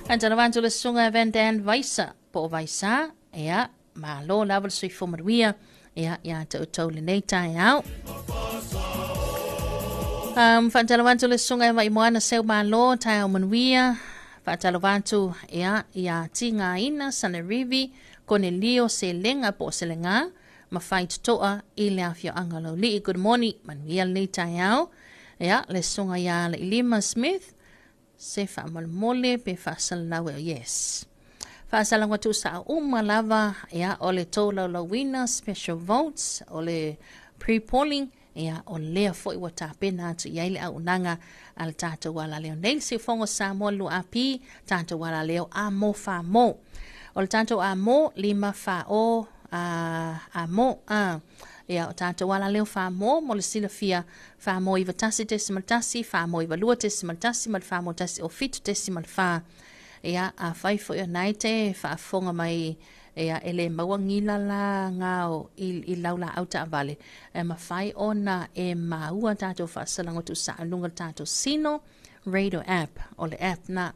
A: atala wantu le sunga Van Dan Vaisa po vaisa ia ma lo level so i fo maruia ia te utole nei tai au whaatala wantu le sunga wa i moana seu ma lo tai au manuia whaatala wantu ia tinga ina sanerivi kone lio se lenga po se lenga ma whait toa i le afio angalo li good morning manuia nei tai au ia le sunga ia le Ilima Smith se whaamalmole pe whaasalawe yes Whaasala watu sa lava ia o le tōlau lawina special votes o le pre-polling ia o lea fo i wata pena atu iai le au nanga al tātou wala leo nei si fongo Samoa lu api tātou wala leo a mo wha mo o le tātou a mo lima wha o a mo ia o tātou wala leo wha mo mo le sila fia wha mo iwa tasi tesimal tasi wha mo iwa lua tesimal tasi mal wha mo tasi o fitu tesimal wha ia a fai fo ia naite fa fonga mai ia ele mawangila la ngao i laula auta vale e ma fai ona e maua tato fa salango tu sa lunga tato sino radio app o le app na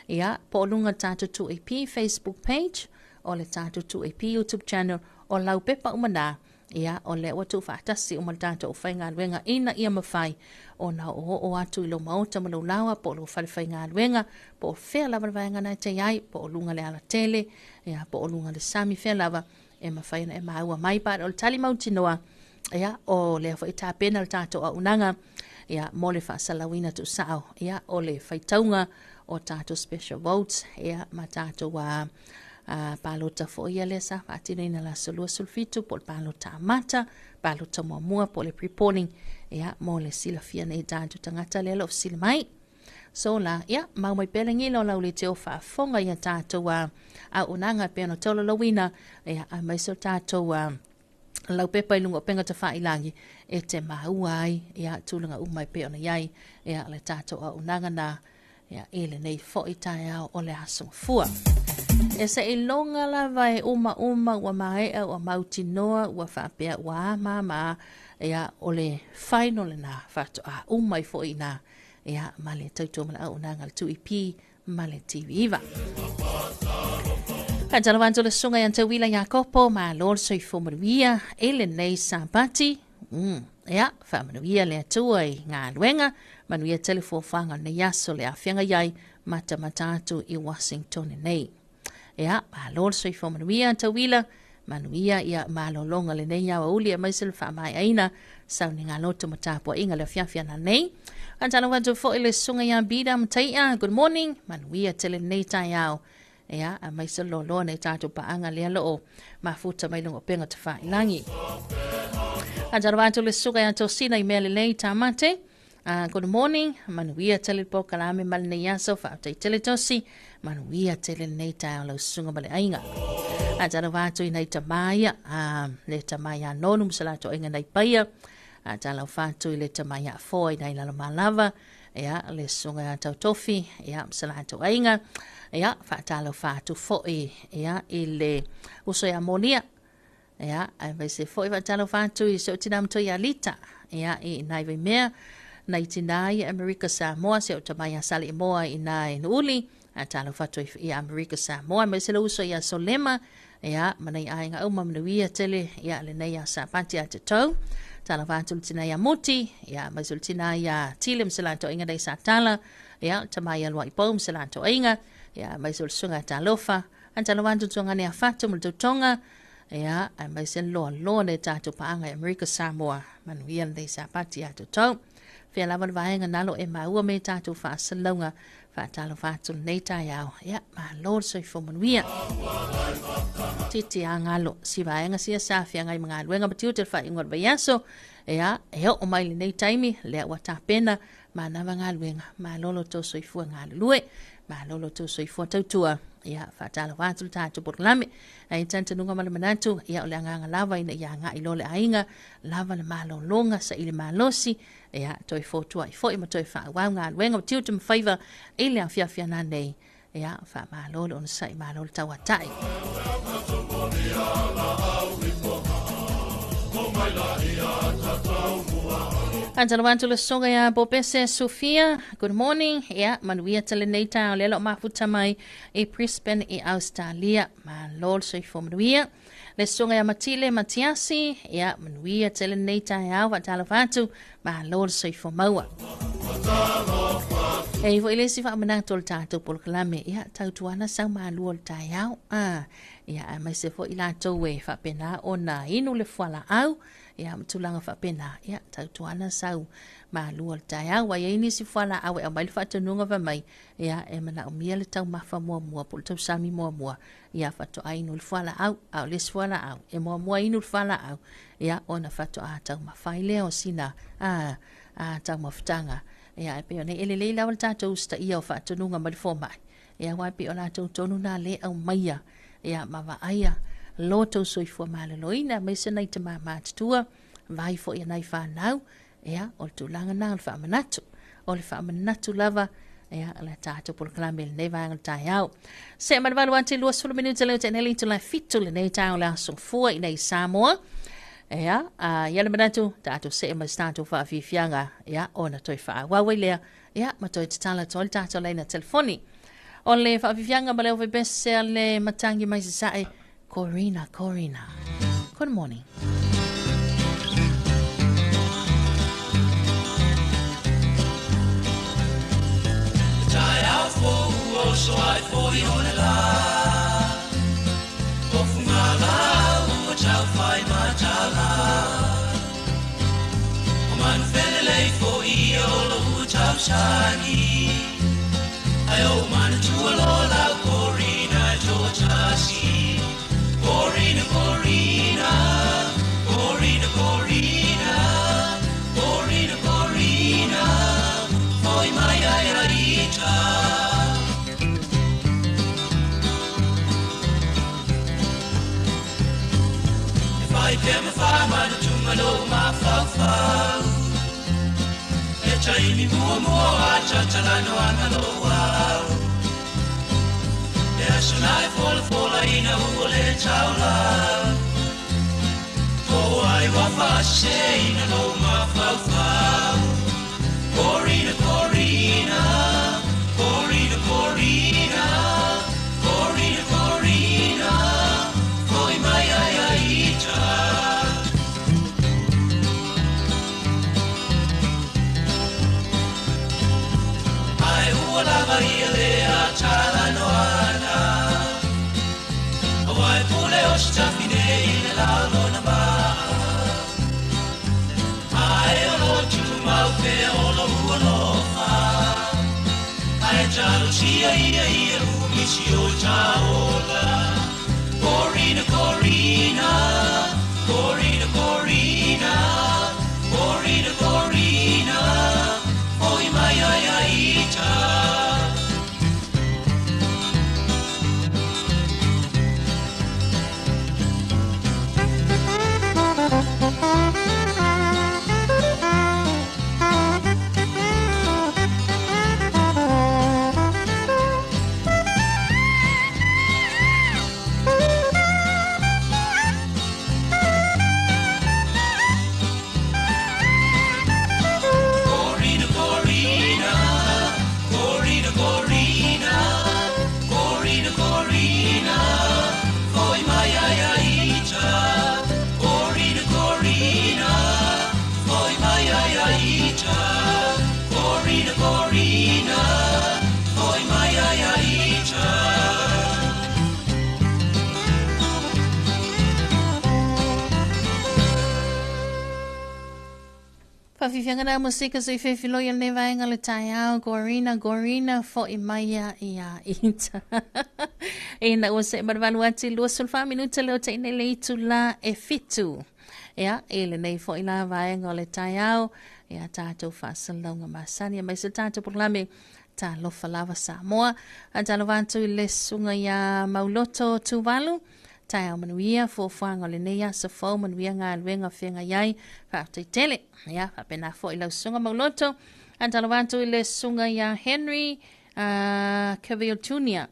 A: ia po lunga tato tu AP Facebook page o le tato tu AP YouTube channel o lau pepa umana ia o le watu fatasi o maltato o whainga alwenga ina ia mawhai o na o atu ilo maota malo lawa po lo whainga alwenga po o whea lava vaenga nai te iai po o lunga le ala tele ia po o lunga le sami whea lava e mawhai na e maua mai pa o le tali mauti noa ia o le whai tā pena le tato a unanga ia mo le whaasalawina tu sao ia o le whaitaunga o tato special votes ia ma tato wa palota fo ia le sa fatino ina la solua sulfitu po palota mata palota mua po le pre-polling ia mo le sila fia nei tātou tangata le lo sila mai so la ia mau mai pelengi lo lau le teo whaafonga ia tātou a unanga peano tolo lawina ia a mai so tātou lau pepa i lungo penga ta whailangi e te maua ai ia tūlanga umai peona iai ia le tātou a unanga na ia ele nei fo i tai au o le asong fua e se i longa la vai uma ua maea ua mauti noa ua whapea ua mama ia o le whaino le na whato a umai fo i na ia ma le tautua mala au nanga le tuipi ma le TV iwa. Kantala wanto le sunga yanta wila ya kopo ma lor soi fomaruia ele nei sabati ia whamaruia le atua i ngā luenga manuia telefo whanga na yaso le awhianga iai mata matatu i Washington nei. Ia, malor soi fo manuia tawila, manuia ia malolonga le nei awa uli a maisel wha mai aina, sau ni ngā loto matapua inga le whiawhia na nei. Antana wanto fo ile sunga ia bida mtaia, good morning, manuia tele nei tai au. Ia, a maisel lolo nei tātou paanga lea loo, mafuta mailungo penga te whailangi. Antana wanto le sunga ia tosina i mea le nei tamate, good morning, manuia tele po kalame mal nei aso, whautai tele tosi, manuia tele nei tai lau sunga male ainga. Atara wātu i nei tamaya, le tamaya nonu msalato inga nei paia, atala wātu i le tamaya fōi nei lalo malava, ia le sunga tau tofi, ia msalato inga, ia whātalo wātu fōi, ia i le uso ia molia, ia ai vaise fōi whātalo wātu i so tinam to ia lita, ia i nai vai mea, nei tinai America Samoa, se o tamaya sali moa i nai uli, atalo whātu i America Samoa, mai se le uso ia solema, ia manai ainga au mamnuia tele ia le nei a sapati a te tau Talofa sultina ia muti, ia mai sultina ia tilim selanto inga dei satala, ia tamaya lua ipom selanto inga, ia mai sulsunga talofa, an talofa tutunga ni afatu multutonga, ia mai sen loa ne tatu paanga America Samoa, manuian dei sapati atu tau. Fia lawan vaenga nalo e maua me tatu fa salonga, fa talofa tul neita yao, ia ma lor soi fomanuia. Titi angalo si vaenga sia safia ngai mga luenga batiutel fa ingot bayaso ea eo o mai nei taimi le wata pena ma na nga luenga ma lolo to soifua nga lue ma lolo to soifua tautua ea fa tala watu tatu porlame ai tante nunga mala manatu ea ole nga lava ina ia nga ilole ainga lava le malo longa sa ile malosi ea toi fotua i foi ma toi fa wa nga luenga batiutel mfaiva ile afia na nei ea fa ma lolo on sai ma lolo tawatai. Antalawan tula songa ya Bopese Sofia. Good morning. Ya manuia teleneita lelo mafuta mai e Brisbane e Australia. Ma lol so ifo manuia. Le songa ya Matile Matiasi. Ya manuia teleneita ya watalafatu. Ma lol so ifo maua. E ivo ilesi fa menang tol tato pol kalame. Ya tautuana sang ma lol tayau. Ya mai se fo ilato we fa pena ona inu le fala au. Ya mtulanga fa pena ya tautuana sau ma luol taya wa ye ni si fala awe a mai fa tununga va mai ya e mana o miele tau mafa mo pul tau sami mo ya fa to ai nul fala au les fala au e mo inu fala au ya ona fa to a tau mafa ile o sina a tau maftanga ya e pe ne ele le la volta to sta ia fa tununga mal fo mai ya wa pe ona to tonu na le au mai ya ma va aya loto soifua malaloina mai se nei te mamatua vai fo ia nai whanau ea o le tūlanga nā o le whamanatu o le whamanatu lava ea le tātou polo kalame le nei vāngal tai au se manawalu ante lua sulu minuta leo te neli tu lai fitu le nei tāo le asong fua i nei Samoa ea ia le manatu tātou se mas tātou whaafifianga ea o na toi whaawawai lea ea ma toi te tala toi tātou leina telefoni o le whaafifianga ma leo vibese le matangi mai se sae Corina. Good morning.
D: Tai au fo so ai fo I ona la. O fungala o tau fai matala. O man fele fo I o lo tau sani. Ai o man tu lo la Corina to tasi. Corina, Corina, Corina, Corina, Corina, Corina, foi mai airita. If I came a farmer to my low, my fau, e chaimi mua, chatalano analoa. Sonai fola ina ule taula Ko ai wafa se ina lo mafau Corina, Corina, Corina, Corina, Corina, Corina Foi mai aiaita Ai ua lava ia lea tala noana Ai pule o stafine in la lona ba Ai o lo tu mau pe o lo fa Ai jalo sia ia mi si o taola Corina, Corina, Corina, Corina, Corina, Corina Oi mai aiaita
A: whawhiwhianga na musika so I whewhilo I le vaenga le tai au Gorina fo I maia ia ita. E na ua se marawalu ati lua sulfa minuta leo te ine le itu la e fitu. Ia, e le nei fo I la vaenga le tai au. Ia tātou whaasalau ngā masani. Mai se tātou proklame Talofa Samoa. A talofantu I le sunga ia mauloto tuvalu. Tai au manuia fuafuanga le neia sa fau manuia ngā luenga whenga iai whaatei tele. Ia, whapena fo I lau sunga mauloto. A talofantu I le sunga ia Henry Caviotunia.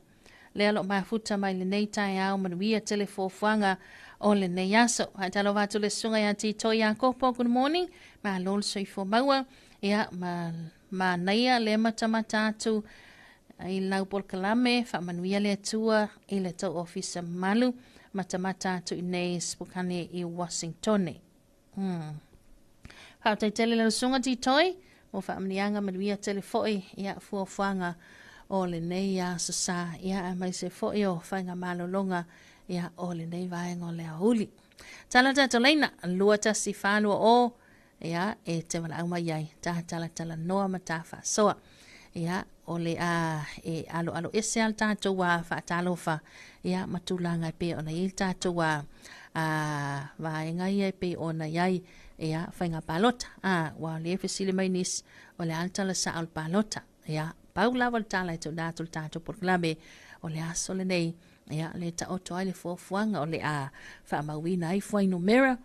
A: Le alo mai futa mai le nei tai au manuia tele fuafuanga o le neia so. A talofantu le sunga ia tito ia kopo. Good morning. Ma lol soi fo maua. Ia, ma naia le matamata atu I lau polkalame whamanuia le atua I le tau ofisa malu. Matamata atu I nei spukane I Washington. Hautai tele le sunga ti toi. Mo whamanianga manuia tele foi. Ia fuafuanga o le nei a sasa. Ia mai se foi o whainga malolonga. Ia o le nei vaenga o le ahuli. Tala tato leina. Lua tasi whanua o. Ia e te wala au mai iai. Tala noa matafa. Soa. Ia o le a e alo ese al tato wa whaatalofa. Ia matulanga pe ona I tato wa vaenga iai pe ona iai. Ia whainga palota. Wa le fesile mai nis o le altala sa al palota. Ia paulawa le tala e tu datul tato porklabe o le aso le nei. Ia le ta oto ai le fuafuanga o le a whaamawina ai fuainu mera.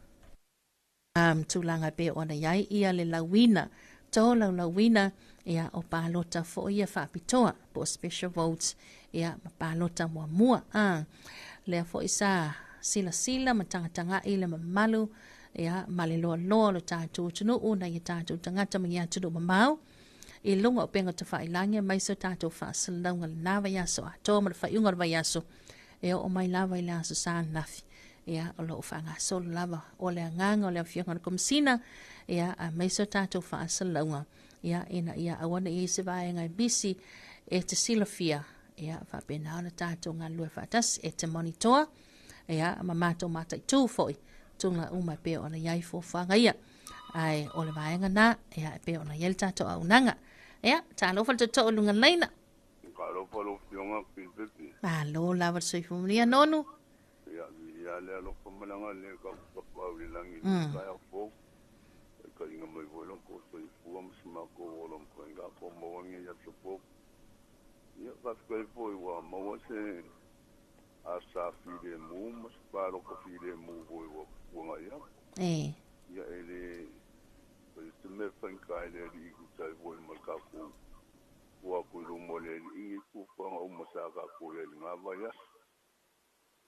A: Tulanga pe ona iai ia le lawina. Tō lawina ia o palota fo ia whaapitoa po special votes ia ma palota mua. Lea fo isa sila ma tanga I le mamalu ia male loa lo tātou tunu una I tātou tangata ma ia tunu mamau. I lunga o penga te whailangia mai so tātou whaasalaunga le nawa yaso a tō ma le whaiunga le yaso e o mai lawa I le aso sa nafi. Ia o lo whanga solo lava o le nganga o le whionga na komisina ia a mai so tātou whaasalaunga. Ia ina ia awana I se vaenga bisi e te silafia. Ia whapena ana tātou ngā lue whaatas e te monitor. Ia mamato matai tū foi. Tunga umai pe ona iai fuafuanga ia. Ai o le vaenga nā. Ia pe ona iel tātou au nanga. Ia tālofa te tō lunga leina.
B: Kālofa lo whionga pipepi.
A: Lo lava soifumaria nonu.
B: Ia le alofa malanga le kapau I langi. Kaya fō. Ka inga mai voilong ko soifua msimako wolong ko inga ko mawangi ya sopo. Ia kaskoi fo iwa mawa se asa fide mu masparo ko fide mu voi wa kuanga ia. Ia ele te me whankai le ri iku tai voi malkaku ua kuru mo le ri iku whanga umasaka ko le ngā vaias.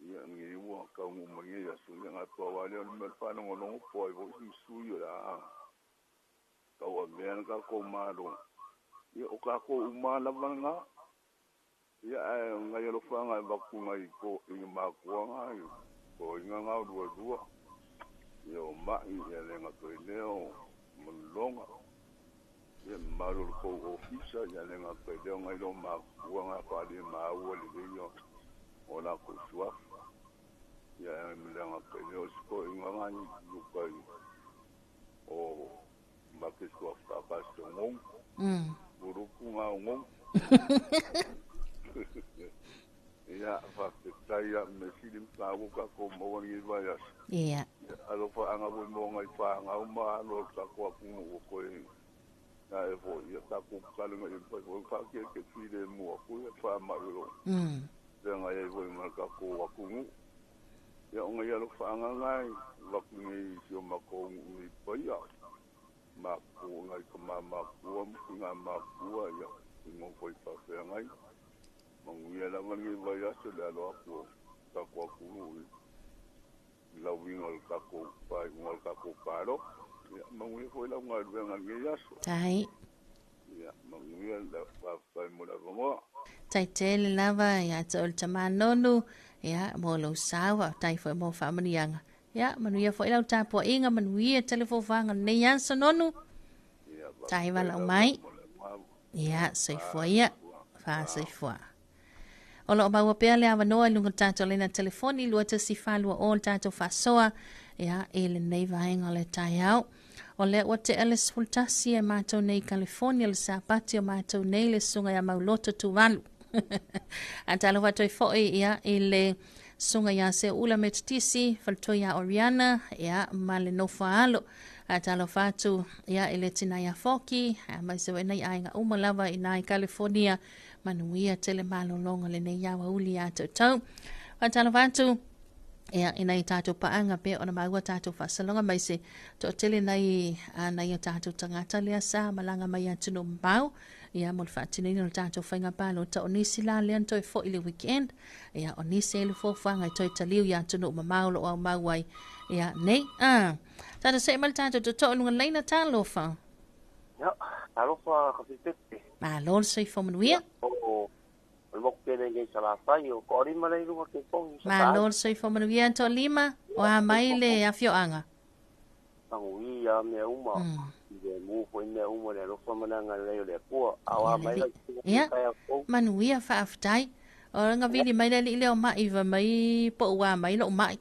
B: Ia ngi ua kaungu mangi yasu ia ngā tuawale o me whanongo nongo po ai vo I sui o la kaua mea ka ko maro. Ia o ka ko umala vanga. Ia ngai alo whanga wakunga I ko I makuanga ko inga ngau dua. Ia o mai ia lenga toi leo manlonga. Ia maro ko ofisa ia lenga toi leo ngai lo makuanga pade maua li leo. Ona ko suaf. Ia lenga toi leo sko inga ngai lukai. O make suaf tapas to ngong. Buruku nga ngong. Ia whaketaya me silim kāwu ka ko mawangi vaias.
A: Ia.
B: Alo whaanga voi mo ngai whaanga uma alo ka kua kungu o koe. Ia e vo ia ka ku kalunga I pai voi whake ke whire mua koe wha mauro. Ia ngai e voi ngai ka kua kungu. Ia o ngai alo whaanga ngai wakungi sio mako ngai pai au. Mako ngai ka mamakua mkunga makua ia. Ingo koi whawhea ngai. Manguia la mangi vai aso le alo ako kako aku la wingo al kako pai ngol kako paro manguia foi la ngal venga ngi aso
A: tai
B: ya manguia la pai mo la vongo
A: tai tele lava ya tol tamanonu ya mo lo sawa tai foi mo famanianga ya manuia foi la tapo inga manuia telefo vanga ne yansa nonu tai wala mai ya sei foi ya fa sei foi. Ola o maua pea le awa noa lunga tātou lena telefoni lua te si whalua o tātou whasoa ia e le nei vahenga le tai au O le o te eles fultasi e mātou nei California le sapati o mātou nei le sunga ia mauloto tuvalu. A talofa toi fo'i ia i le sunga ia se ula me titisi, faltoi ia Oriana, ia ma le nofa alo. A talofa atu ia i le tina ia foki, a mai se wenei ainga umalava i nai California, manuia tele malolonga le nei iawa uli a tau. A talofa atu ia ina i tātou paanga pe ona maua tātou whasalonga mai se to tele nei o tātou tangata lea sa malanga mai atu no mbau ia mo whaatini no tātou whainga pālo ta onisi la lean toi fo ili weekend ia onisi ele fo whanga i toi taliu ia atu no mamaulo o mauai ia nei tātou se mal tātou to onunga leina Talofa
E: ia Talofa kapitete
A: lol soi fo manuia
E: Mokene ngai sala fai o ko rima nei runga ke pong
A: ma lol soi fo manuia to lima o a mai le afio anga
E: Tangu ia me uma de mu ko me uma le lo fa mananga le le ko awa mai la
A: ia manuia fa aftai o nga vili mai le le o mai va mai po wa mai lo mai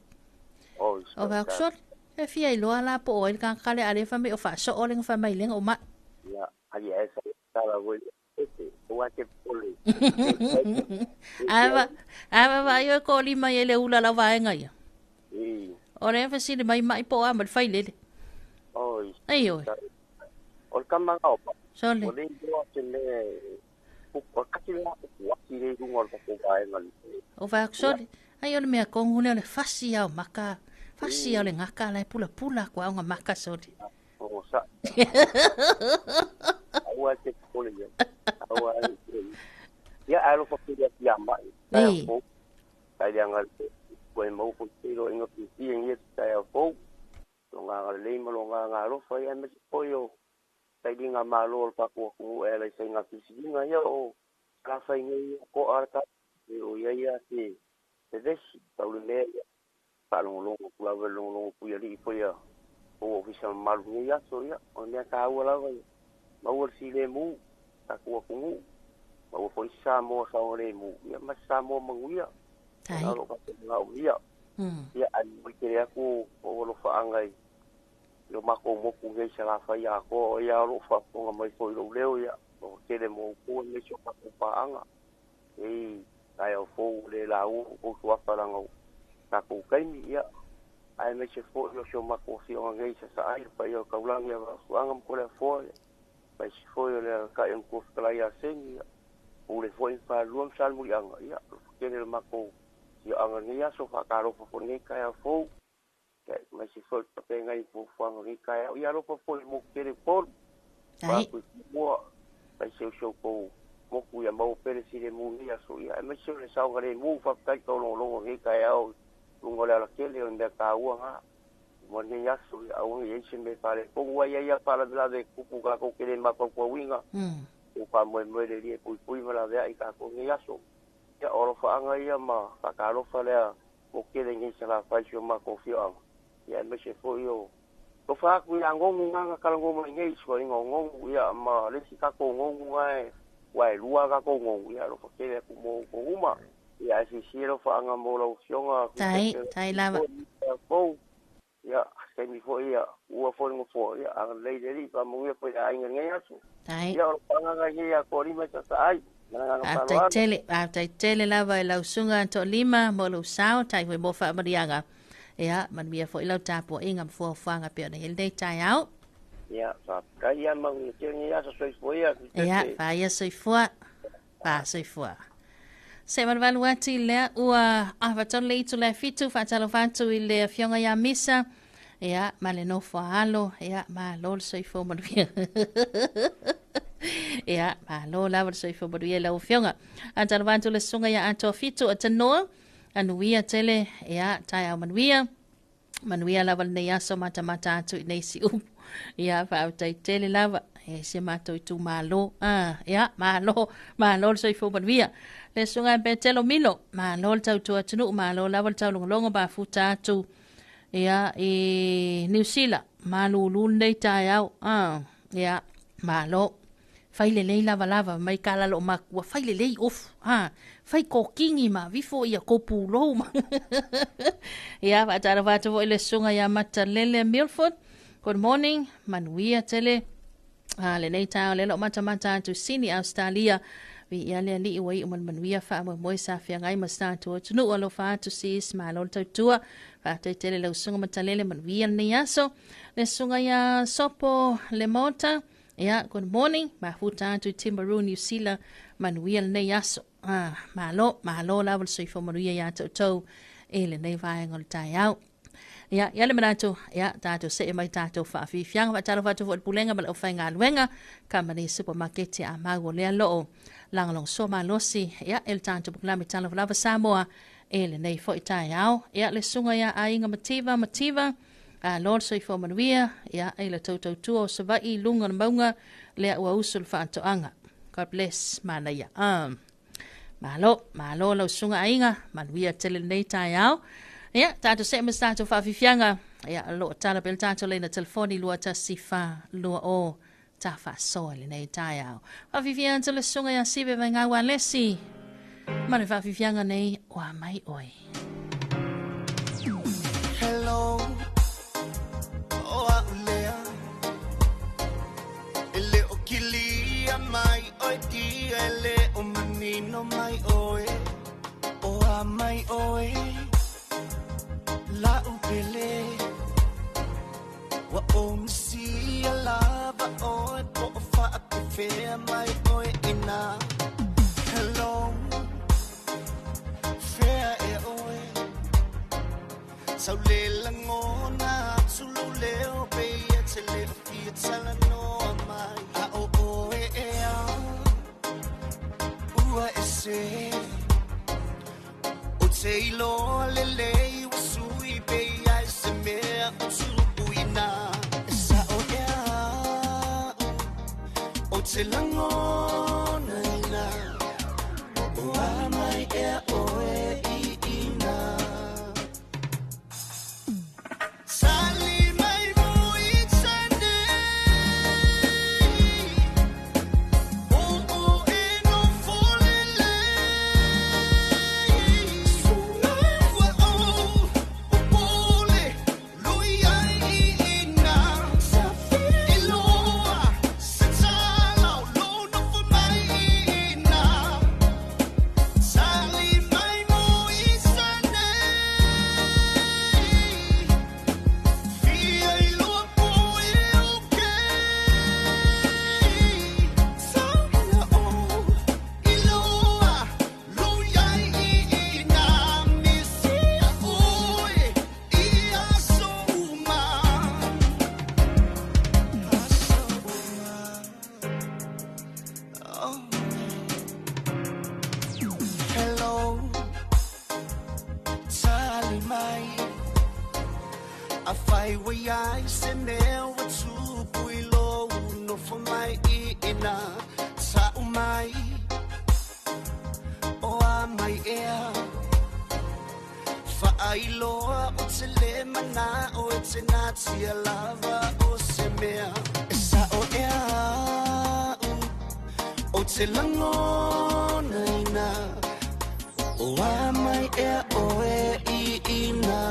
A: o va sot e fia i lo ala po o il kan kale ale fa me o fa so o le fa mai le o mai
E: ia ai esa sala wo Wake pole.
A: Ava vai o ko lima ele ula la vai ngai. Ora fa si mai mai po am fai le.
E: Oi.
A: Ai oi.
E: Ol kama ngau.
A: Sole.
E: Ole do tele. Ko katila wa ki le ngol ko vai ngai.
A: O va sole. Ai ole me ko ngune le fasi au maka. Fasi au le ngaka la pula pula ko nga maka sole.
E: O sa. Wake pole. Ya alo ko pia yamba. Ai ko. Ai yang ko mo ko tiro ingo pisi ngi tai ko. Longa le mo longa lo fa ya me ko yo. Tai dinga malo pa ko ku ele sai nga pisi dinga yo. Ka fa ngi ko arta o ya si. Des tau le pa lo ku la lo ku ya li po ya. O official mal ni ya so ya. On ya ka wala wa. Mau si le mu. Ta ku ku Mau foi Samoa sa ore mu. Ia mas Samoa manguia.
A: Tai.
E: Alo ka ngau ia. Ia an mikire aku o lo fa angai. Yo mako mo ku ngai sala fa ia ko ia lo fa ko mai foi lo leo ia. O kele mo ku me so ka pa anga. Ai o fo le la u o so fa la ngau. Ta ku kai mi ia. Ai me se fo yo so mako si o ngai sa ai pa yo ka ulang ia so angam ko le fo. Pai si fo yo le ka en ku kala ia sen ia. Ule foi fa luam salmu anga ia kene mako ia anga nia so fa karo fo ni ka fo ke mai si fo pe ngai fo fa ni ka ia ro fo mo kere por ai mo ai se so ko mo ku ia mo pere si le mu ia so ia mai se le sa ngare mu fa ka to lo ni ka ia lungo la kele on de ka ua mo ni ia so ia o ia se me pare ko wa ia para de la de ku ka ko kere mako ko winga o pa mo le ri pui mala vea I ka ko ngi aso ya oro fa anga ia ma ka ka ro fa le o ke de ngi sala fa sio ma ko fio ya me se fo yo ko fa ku ya ngongu nga ka ngongu ngi so ngongu ya ma le si ka ko ngongu ai wai lua ka ko ngongu ya ro fa ke ku mo ko uma ya si ro fa anga mo lo sio nga
A: tai lava
E: ko ya se mi fo ya u fo ngo fo ya ang le de pa mo ya fo ya ngi aso
A: Tai.
E: Ya panga ya ko rima sa ai.
A: Tai tele lava I lau sunga to lima mo lo sao tai foi mo fa marianga. Ya man mia foi lau tapo inga fo fanga pe na helde tai au.
E: Ya sa kai ya mang ni ya so foi ya.
A: Ya fa ya soi fo. Pa soi fo. Se man valuati le ua avaton le tu le fitu fa talo fantu I le fionga ya misa. Ya male no fo alo ya ma lol soi fo mo ya ma lo la soi fo mo la fionga anta vantu le sunga ya ato fitu atano anuia tele ya tai manuia la ne ya so mata atu nei si ya fa tai tele lava e se mato tu malo ya ma lo soi fo mo le sunga be telo milo ma lo tau tu atano ma lo la tau longo ba futa tu ya New Zealand malulu nei tai au ya malo fai le lava mai kala lo ma wa fai le off fai ko kingi ma vifo ia ko pulo ma ya va tara va to le sunga ya mata lele Milford Good morning, manuia tele. Le nei tau le lo mata tu sini Australia. Vi ia le li iwai manuia fa mo sa fia ngai masta tu tunu alo fa tu sis ma lo tua. Fa te tele le sunga matalele manuia ni aso. Le sunga ya sopo le mota. Ya, good morning. Mafuta tu Timaru New Zealand manuia ni aso. Malo la vol soi fo manuia ya to ele nei vai ngol tai au. Ya le manato ya tato se mai tato fa fi fiang va talo fa tu fo pulenga mal ofenga luenga kamani supermarket a mago le lo langlong so malosi ya el tanto buklami Talofa Samoa ele nei fo tai au ya le sunga ya ainga mativa Lord soi fo manuia ya ele toto tuo se vai lunga maunga le wa usul fa anga. God bless manaya. Malo lo sunga ainga manuia tele nei tai au. Ya, tato se mas tato fa fifianga. Ya, lo tala bel tato le na telefoni lua ta sifa lua o ta fa so le nei tai au. Fa fifianga tele sunga ya sibe venga wan lesi. Mane fa fifianga nei wa mai oi.
C: Hello, oh Lea, ele o kilia mai oi dia ele o menino mai oi, oh mai oi. La upele wa si alaba oi po fa ape mai oi ina hello fair e oi saule langona sulu leo pe tele fietsala no mai a o e a ua ese o teilo lele Selangona ina wa mai e oe ina sali mai moi sande o e no folele suna wa o pole lui ai ina safi iloa Afai wai ai se mea wa tupu ilo no for mai ina sa umai o a mai ea fa ai loa o te le mana o e te nati a lava o se mea e sa o ea o te langona ina o a mai ea o e ina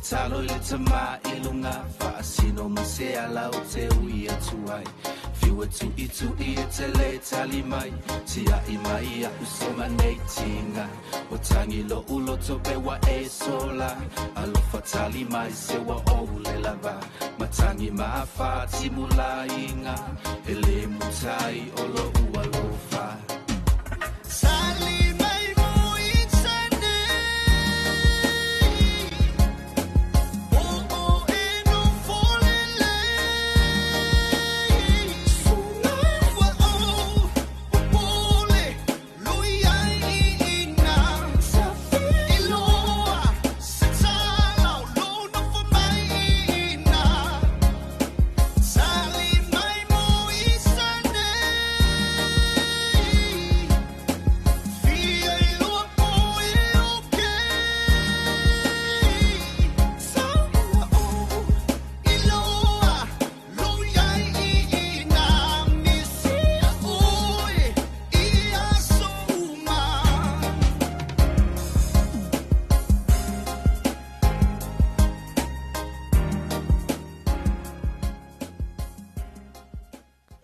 C: Talo le tama ilunga fa sino masea lau te ui atuai
D: Fiwa tu e te le tali mai tia I mai a usema nei tinga o tangi lo ulo to be wa e sola alofa tali mai se wa o le lava matangi mafa timula inga ele mutai o lo ualofa Sali mai mo insane oh e no folele sunawa oh pole lui ai ina safiloa sala lo no for mai ina Sali mai mo insane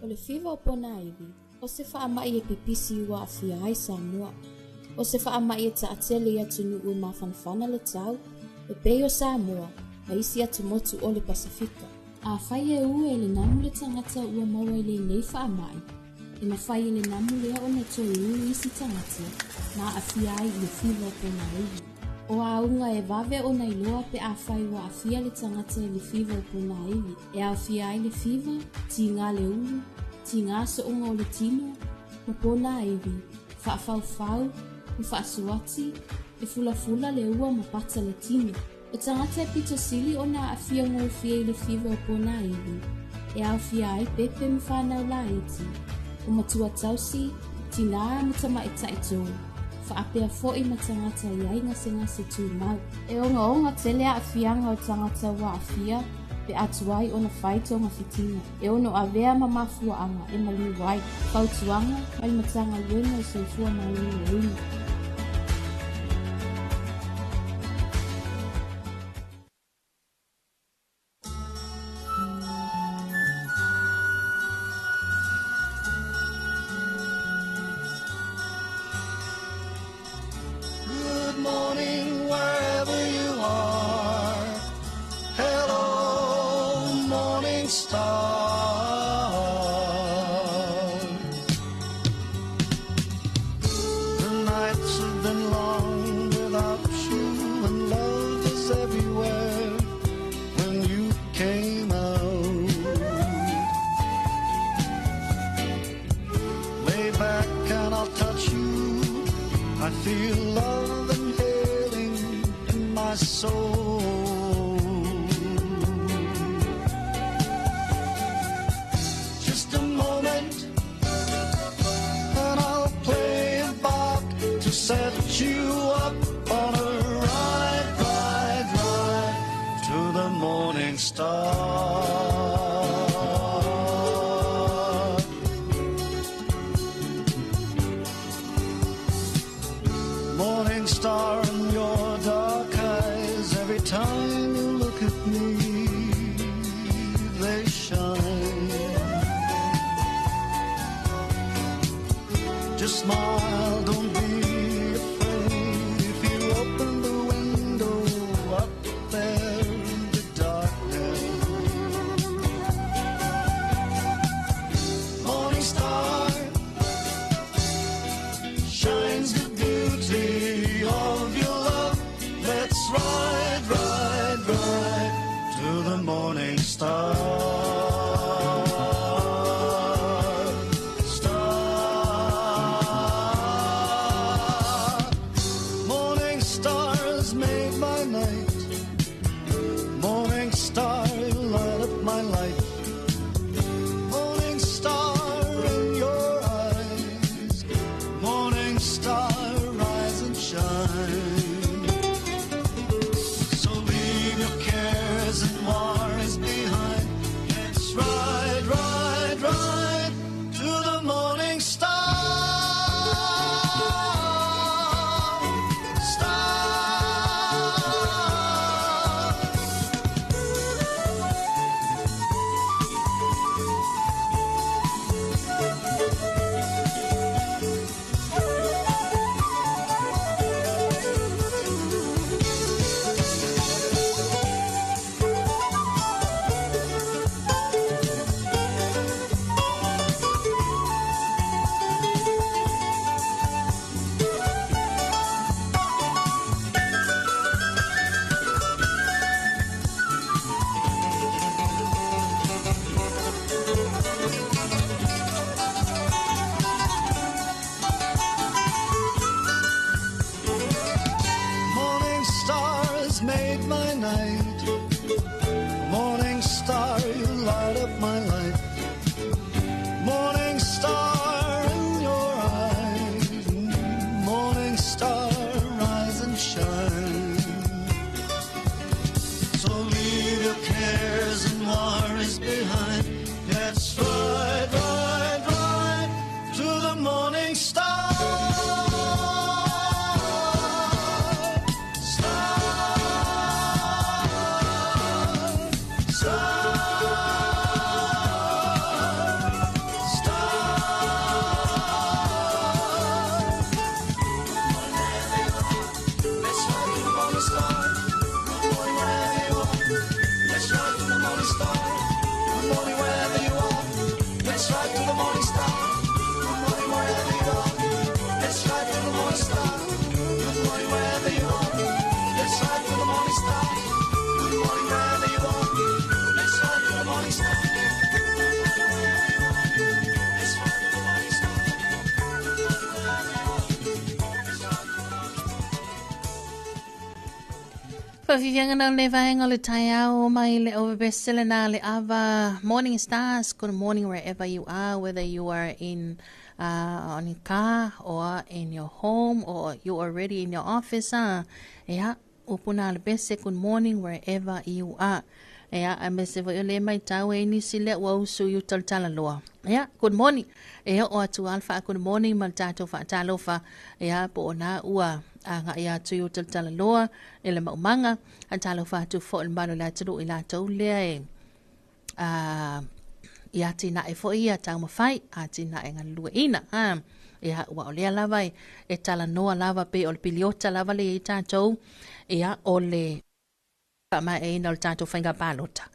F: O le fiva o pona iwi, o se whaamai e pipisi ua a fia ai Samoa. O se whaamai e taatele atu nu ua mawhanawhana le tau, e pei o Samoa, a isi atu motu o le Pasifika. A whai e ue e le namu le tangata ua maua i le nei whaamai. E na whai e le namu lea o na toi ue isi tangata, na a fia ai le fiva o pona iwi. O a unga e vave o na iloa pe a whai wa a fia le tangata e le fiva o pona iwi. E a fia ai le fiva, ti ngā le ulu, ti ngā so unga o le tino, o pona iwi, whaafau-fau, o whaasuati, e fula-fula le ua ma pata le tino. O tangata e pito sili o na a fia ngau fia i le fiva o pona iwi. E a fia ai pepe mi whanau la iti, o matua tausi, ti ngā matama e taitou. Whaapea fo I matangata I ai ngase tū mau. E onga tele a fianga o tangata wa a fia, pe atuai o na whaito ngā fitina. E ono a vea ma mafua anga e malini wai. Whautuanga, mai matanga luena o seifua na luena.
A: Pa vivianga na le vaenga le taiao mai le overbestele na le ava morning stars. Good morning wherever you are, whether you are in on your car or in your home or you are already in your office. Yeah, upuna le bese. Good morning wherever you are. Yeah, I miss it. Le mai tau e ni sile wa usu yu taltala loa. Yeah, good morning. Yeah, o atu alfa good morning mal tato fa talofa. Yeah, po na ua nga ia tu yu taltala loa ele maumanga an talofa tu fo mbalo la tu ila tau le ia tina e fo ia tau mafai a tina e ngalua ina ia wa o lea lava e tala noa lava pe o le piliota lava le i tātou ia o le ma e ina o le tātou whainga pālota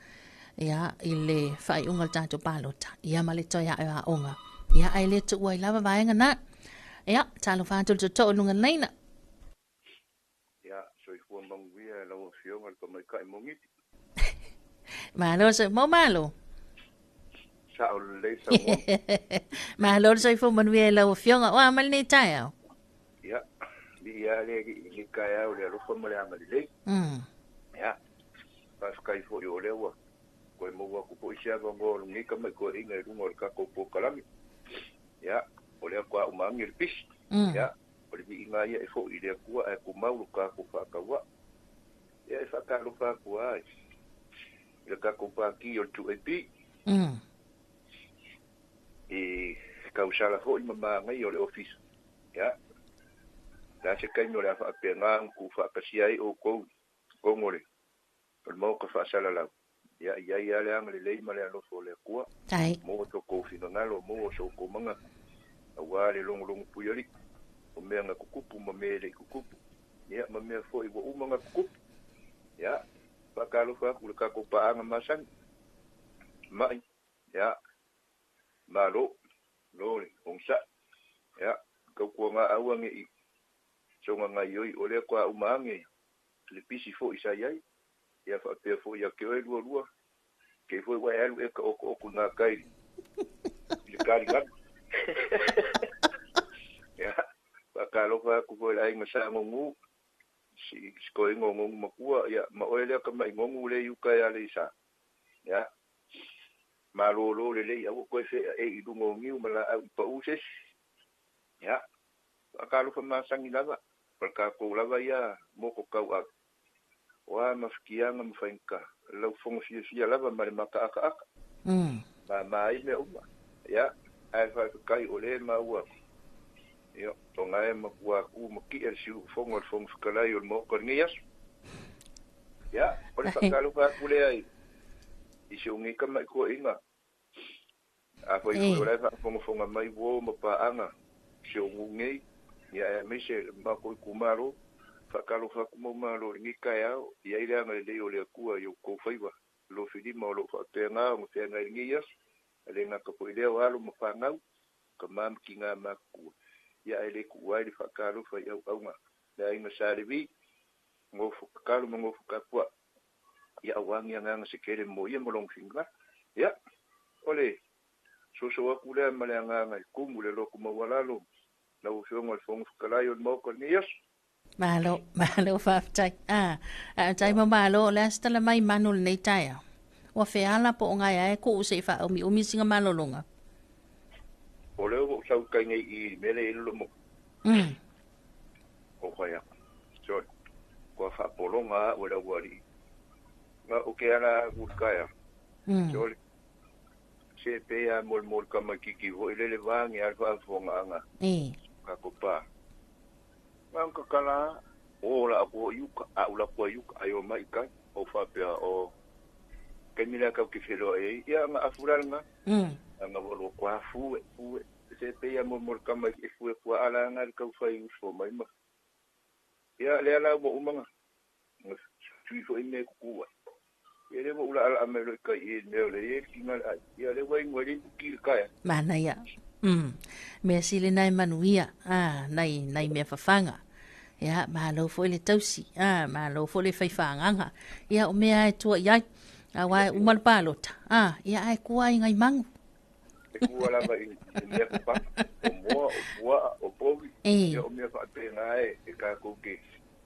A: ia i le whai unga le tātou pālota ia ma le toia e a onga ia ai le tu ua i lava vaenga na ia talo whātou tu tō lunga leina
B: ia so i fua manguia e lau fionga le kamai kai mongiti
A: malo so mo malo
B: sa o le Samoa
A: malo so i fua manguia e lau fionga o amal ni taia
B: ia ia le kai au le rofa mo le amal le ia pas kai fo yo le wa ko mo wa ku po sia go go ni ka mai ko inga rungo ka ko po kalami ia o le kwa umangi le pis ia o le inga ia e fo i le ku e ku mau ka ko fa ka wa ia e fa ka lu fa ku ai le ka ko pa ki o tu e pi e ka usala fo i mama ngai o le office ia da se kai no le fa pe ngang ku fa ka sia i o ko ngore o mo ka fa sala la ia le ang le ma le no fo le ku
A: ai
B: mo to ko fino ngalo mo so ko manga wa le long puyori o me nga kukupu ma me le kukupu ia ma me fo i wo manga kukupu ia pa ka lo fa ku ka ko pa nga masan mai ia malo lo on sa ia ko ko nga awange i so nga yoi o le kwa umange le pisi fo isa yai ia fa pe fo ia ke o lua ke fo wa elu e ko ku na kai le kari ngat ya pa ka lo fa ku ko lai ma sa ngu si ko ngu ma ku ya ma o le ka mai ngu le yu ka ya le sa ya ma lo le ya ko fe e i dungo ngi ma la pa u ses ya pa ka lo fa ma sangi lava pa ka ko lava ya mo ko ka wa mafikianga mfainka lo fongo fia lava mare maka aka ma i me uma ya ai fa kai ole ma wa yo tonga e ma wa ku ma ki er siu fongo skala yo mo ko ngias ya por fa kalu ka kule ai i se ungi ka mai ko inga a foi ko le fa fongo mai wo ma pa anga se ungi ya me se ma ko kumaro fakalo fa kuma malo ni kaya ya ile nga le yo le ku yo ko faiwa lo fidi mo lo fa tenga mo tenga ngias ale nga ko ile walo mo fanga ka mam kinga maku ya ile ku wa ile fakalo fa ya au nga la ina saribi ngo fakalo mo ka kwa ya wangi nga se kere mo ye mo long finga ya ole so ku le male nga ku mo le lo ku mo wala lo na u fo mo fakala yo mo ko ngias
A: malo faftai tai malo lasta la mai manul nei taia wa fe ala po nga ya ko se fa umi singa malo longa
B: o le o sau kai nei i mele lo mo o kaya so ko fa polonga o la wari nga o ke ala ku kaya so se pe ya mol kama kiki o le vangi alfa fonga nga ka ko pa mang kakala o la ko yuka a ula ko yuka ayo mai kai o fa pe o kemila ka ki felo e ya nga afura nga nga lo kwa fu se pe ya mo kama ki fu kwa ala nga ka fa yu fo mai ma ya le ala mo umanga tu fo ine ku wa ya le mo ula ala amerika e me le e kinga ya le wa ngori ki kai
A: mana ya me sile nai manuia nai me fafanga ya malo fo le tausi malo fo le faifanga ya o me ai tu ya wa umal palota ya ai kuai ngai mangu
B: ku ala ba me pa o mo o povi ya o me fa pe ngai e ka ko ke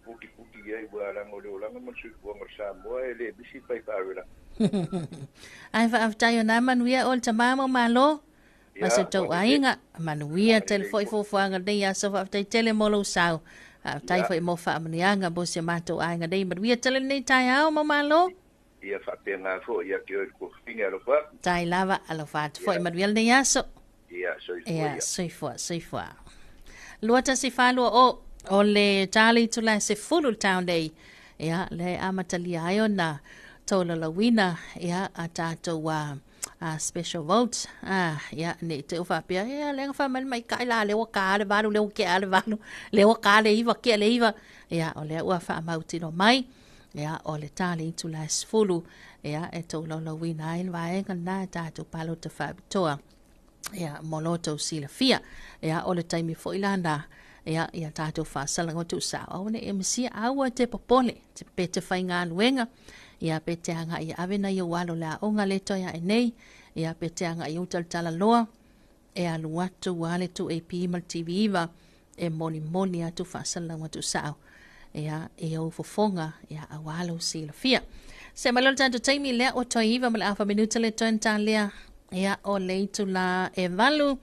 G: puki ai wala ngole ola masu ko Samoa ele bisi pai parela.
A: Ai fa aftayo na manuia ol tamamo malo. Maso tau ainga manuia tel foi fofuanga dei aso fa aftai tele molo sao. Tai foi mo fa amnianga bo se mato ainga dei manuia tele nei tai ao mo malo.
G: Ia fa pena fo ia ke ko finga lo fa.
A: Tai lava alo fa foi manuia nei aso.
G: Ia
A: soifua. Luata si falua o le tali tula se fulu town day. Ia le amatali ayo na tola lawina ia atato wa special votes. Ia ne te ufa pia ia le fa mal mai kai la le waka le valu le ke ale valu le waka le iwa ke le iwa. Ia o le ua fa mauti no mai. Ia o le tali tula se fulu ia e tola lawina il vaenga na tato palo te fa toa. Ia moloto sila fia ia o le taimi fo ilanda ia tato fa salango tu sa o ne MC awa te popole te pete fainga luenga ia pete anga ia ave na yo walo la onga leto ia nei ia pete anga i utal tala loa e alu atu wale tu AP mal TV va e moni atu fa salango tu sa ia e o fofonga ia awalo sila fia se malol tanto taimi le o toiva mal afa minuta le tonta lea ia o leitu la e valu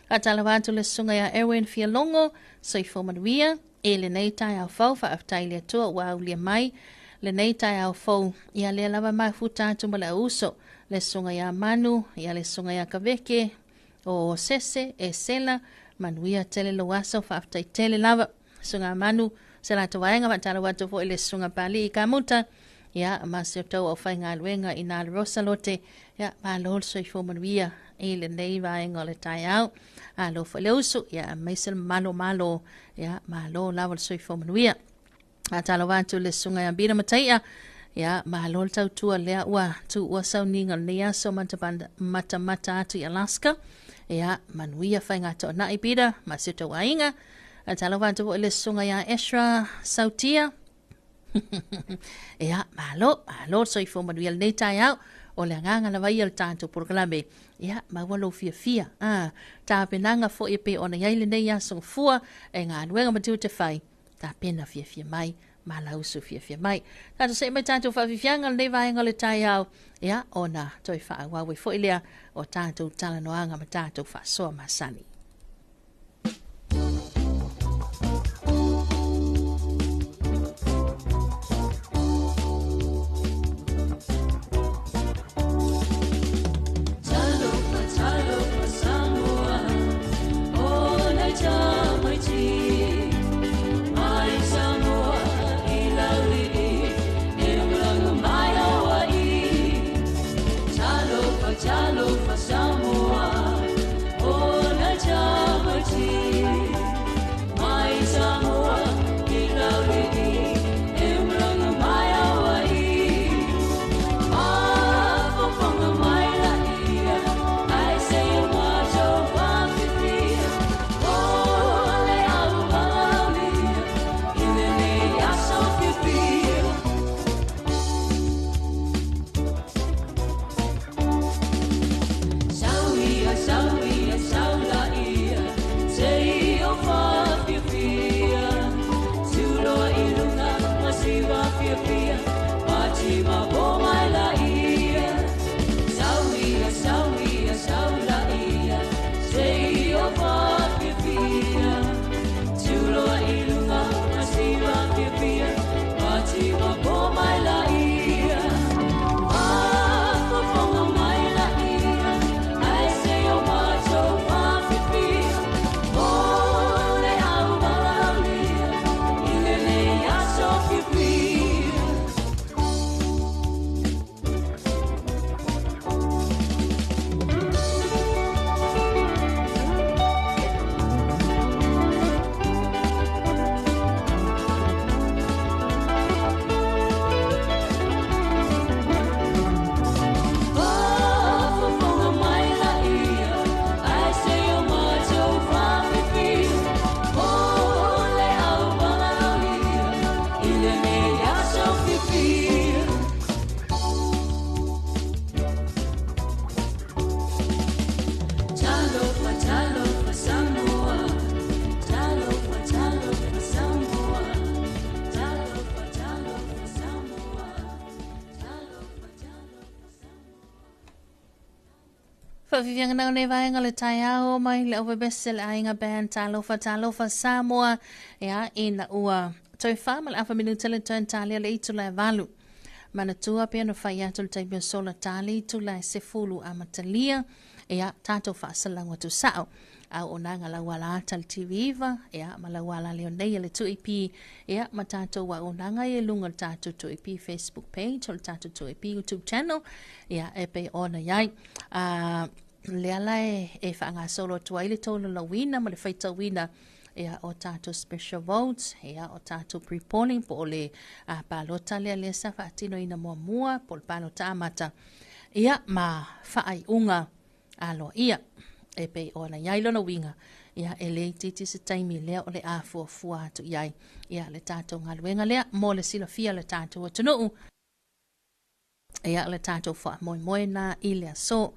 A: atalawatu le sunga ya Erwin Fialongo soifo manuia e le neitai au fau fa aftai le tua wa ulia mai le neitai au fau ia le lava mai futatu ma le uso le sunga ya Manu ia le sunga ya Kaveke o Sese e Sela manuia tele lo waso fa aftai tele lava sunga Manu sela tuwaenga matalawatu fo ile sunga pali i kamuta ia masio tau au whainga luenga i nā Rosalote ia malol soifo manuia e le nei vaenga le tai au lo le usu ia maisel malo ia malo lawal soifo manuia talo watu le sunga ya bira mataia ia malol tau tua lea ua tu ua sau ninga lea so mata atu i Alaska ia manuia whainga to na i bira masio tau ainga talo watu le sunga ya Esra Sautia ia malo soifo manuia le nei tai au o le nganga la vai al tanto programe ia mawalo fia ta penanga fo e pe ona yaile nei aso fua e nga luenga matu te fai ta pena fia mai malau su fia mai ta se me tanto fa fianga nei vai ngale tai au ia ona toi fa wa we fo ilea o tanto tala noanga matato fa so masani Talofa Samoa, oh, Whawhiwhianga nau nei vaenga le tai ao mai le owe bese le ainga band Talofa Samoa. Ea ina ua toi whama le afa minu tele toi talia le itu lai valu. Mana tua pia no whai atu le taipia sola tali itu lai se fulu a matalia. Ea tato whaasalango tu sao. Au o nanga la wala ata le TV iwa. Ea ma la wala leo nei le tu ipi. Ea ma tato wa o nanga e lunga le tato tu ipi Facebook page. O le tato tu ipi YouTube channel. Ea e pe ona yai. Lea lai e whaanga solo tua ili tolo la wina. Ma le whaita wina. Ea o tato special votes. Ea o tato pre-polling. Po o le palota lea lea sa whaatino ina mua. Po le palota amata. Ea ma whaai unga. Alo ia e pe ona yai lona winga ia e le titi se taimi lea o le a fua atu yai ia le tatou ngaluenga lea mo le sila fia le tatou atunuu ia le tatou wha moe na i le aso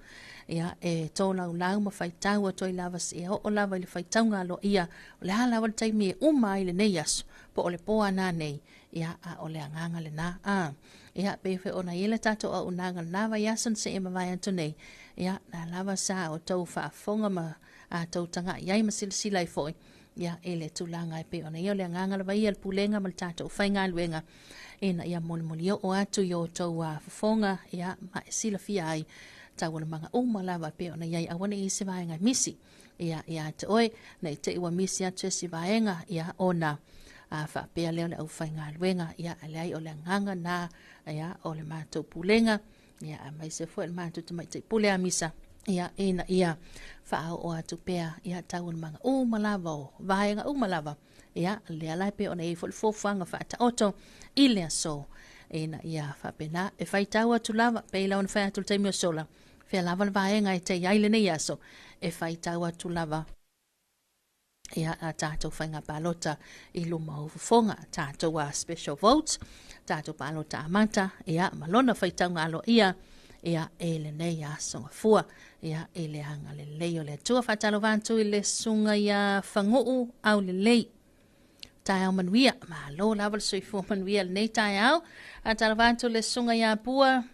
A: ia e tō lau ma whaitau a toi lava si e o lava i le whaitau ngalo ia o le hala wale taimi e uma i le nei aso po o le poa nā nei ia a o le anganga le nā ia pewe ona i le tatou a unanga le nāwa iasan se e mawai atu nei ia na lava sa o tau whaafonga ma a tau tanga iai ma sila i foi ia e le tūlanga e pe ona i o le anganga le vai al pulenga ma le tatou whainga luenga ina ia moli o atu i o tau whafonga ia ma sila fia ai tau wana manga lava pe ona iai awane i se vaenga misi ia te oe na i te iwa misi atu e si vaenga ia ona whapea leo le au whainga luenga ia alai o le anganga na ia o le mātou pulenga ia mai se foi le mātou te mai te pule a misa ia ina ia whaao o atu pea ia tau manga lava o vaenga lava ia le alai pe ona i fo le fofanga whaata oto i le aso ina ia whapena e whaitau atu lava pe ila ona whai atu le taimi o sola whea lava le vaenga i te iaile nei aso e whaitau atu lava ia a tātou whainga palota i luma o fonga tātou a special votes tātou palota amata ia malona whaitau ngalo ia e le nei a songa fua ia e le hanga le lei o le tua whatalo vantu i le sunga ia whanguu au le lei tai au manuia ma lo lava le soifua manuia le nei tai au a talo vantu le sunga ia pua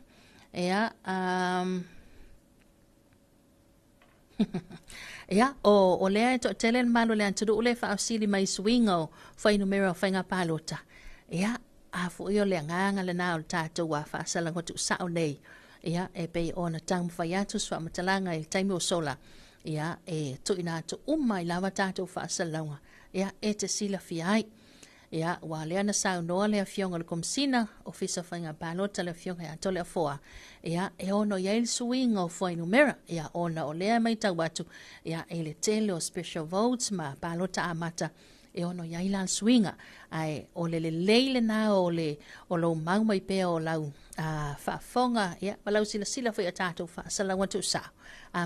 A: ia ia o lea e to tele malo le anturu ule fa asili mai swingo fa numero fa nga palota ia a fu yo le nganga le na o tato wa fa sala ngotu sa nei ia e pe ona tang fa ya tu swa matalanga i taimi o sola ia e to ina to umai lava tato fa sala ia e te sila fiai ia wa le ana sa no le afionga le komsina ofisa fa nga palota le afionga ya to le foa ia e ono ya il swing o foi numera ia ona o le mai tau watu ia e le tele o special votes ma palota amata e ono ya ilan swinga ai o le leile na o lo mau mai pe o lau fa fonga ia malau sila foi atato fa sala watu sa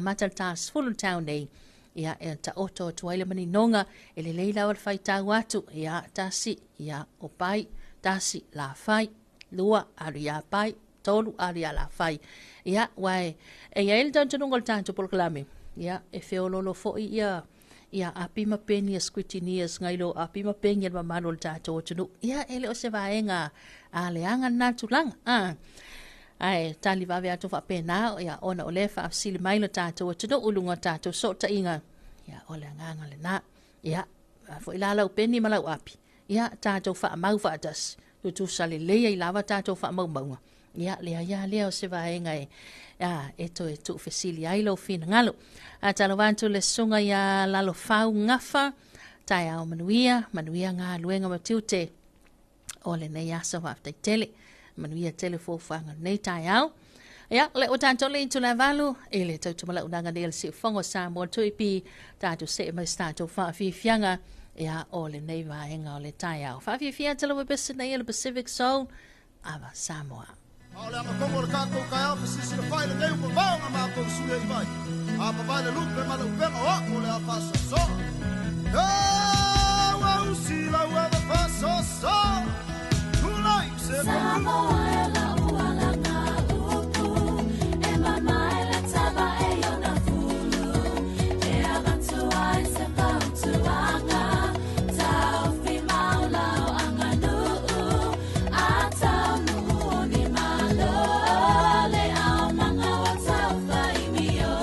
A: mata tas full town nei ia e ta oto tuaile mani nonga e le leila o le whaita watu ia tasi ia o pai tasi la fai lua aria pai tolu aria la fai ia wai e ia il tanto nungol tanto pol klame ia e feololo fo ia api mapeni a squitinias ngailo api mapeni ma manol tato tunu ia ele o se vaenga a le anga natulanga ai tali va vea to fa pena ia ona o le fa sili mai le tato tunu ulunga tato so ta inga ia o le nganga le na ia fo ila la peni mala api ia tato fa mau fa das tu sale le ia lava tato fa mau ia le o se vaenga e tu fesili ai lo fina ngalo a talo vantu le sunga ia lalo fau ngafa tai au manuia ngā luenga matiute o le nei asa waftai tele manuia tele fofanga nei tai au ia le o tanto le intu la valu e le tau tumala unanga ne le si fongo Samoa tuipi tatu se mai stato fa fianga ia o le nei vaenga o le tai au fa fia talo bese nei le Pacific Zone ava Samoa.
H: Ole ama kongo le kātou kai au pasisi le whai le teu pa vaonga mātou sui ei mai. A pa vai le lupe ma le upenga o le a whasa so. Au au si lau a le whasa so. Tulai se
I: Samoa e la ua la ngā upu. E mama e le taba e ona fulu. E avantu ai se pautuanga. Tau fi maulau anga nuu. A tau nuu ni malo. Le au manga wa tau whai mio.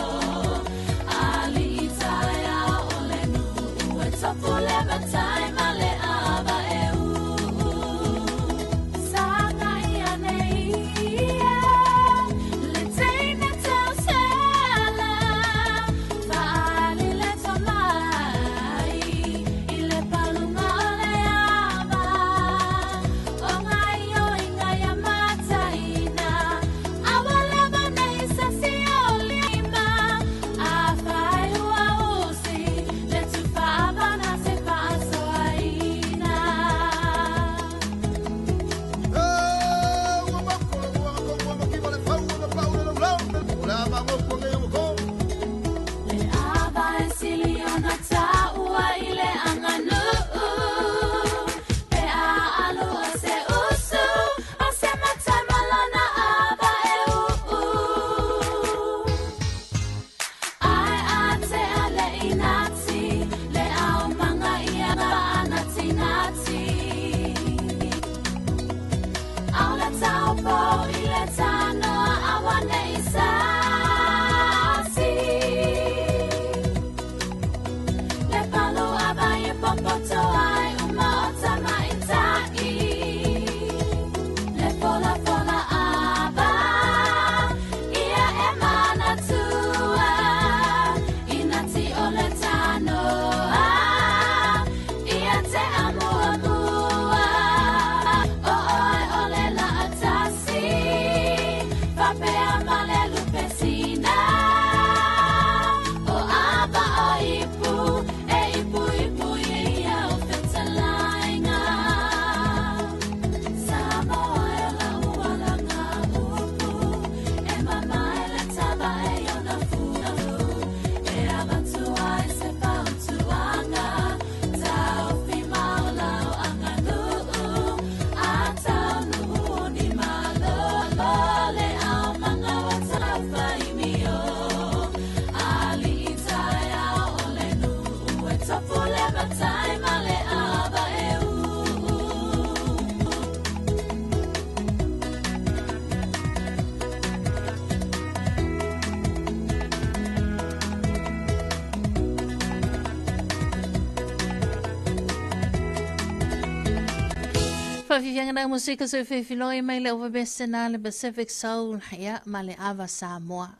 A: Whawhiwhianga musika so whewhiloi mai le over bese na le Pacific Soul ia ma le Ava Samoa.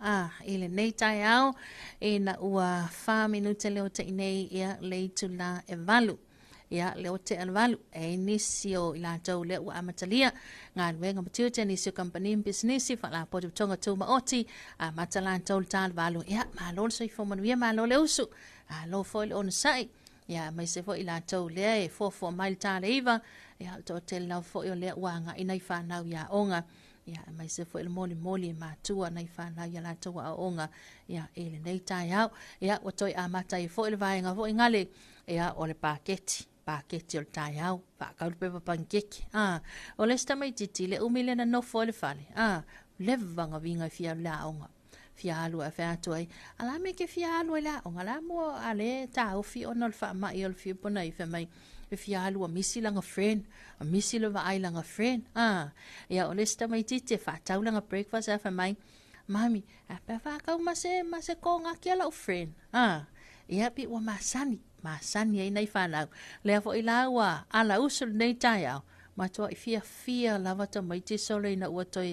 A: Ile nei tai au e na ua 5 minute leo te inei ia le tu la e valu. Ia leo te valu e nisio ila tau le ua amatalia ngā wenga matiu te nisio company business fa la potu tonga tu maoti matala tau tal valu ia ma lol so i fomanuia ma lol usu lo foi on sai. Ia mai se fo ila tau le e fo mai ta leiva ia to tel na fo le wanga ina fa na ia onga ia mai se fo le moli ma tua na fa na ia la tau onga ia ele nei tai au ia o toi amata i fo le vainga fo ngale ia o le paketi o le tai au pa ka le pepa pankeki o le sta mai titi le umile na no fo le fale le vanga vinga fia la onga fialu a fatu ai ala me ke fialu la o ngala mo ale ta o fi onol fa ma i ol fi pona i fe mai fialu a misi langa friend a misi lo va ai langa friend ya olesta mai tite fa tau langa breakfast a fe mai mami a pa fa ka ma se ko nga ke la friend ya pi wa masani ai nei fa la le fo ila wa ala usul nei tai au ma to i fia lava to mai te sole na o to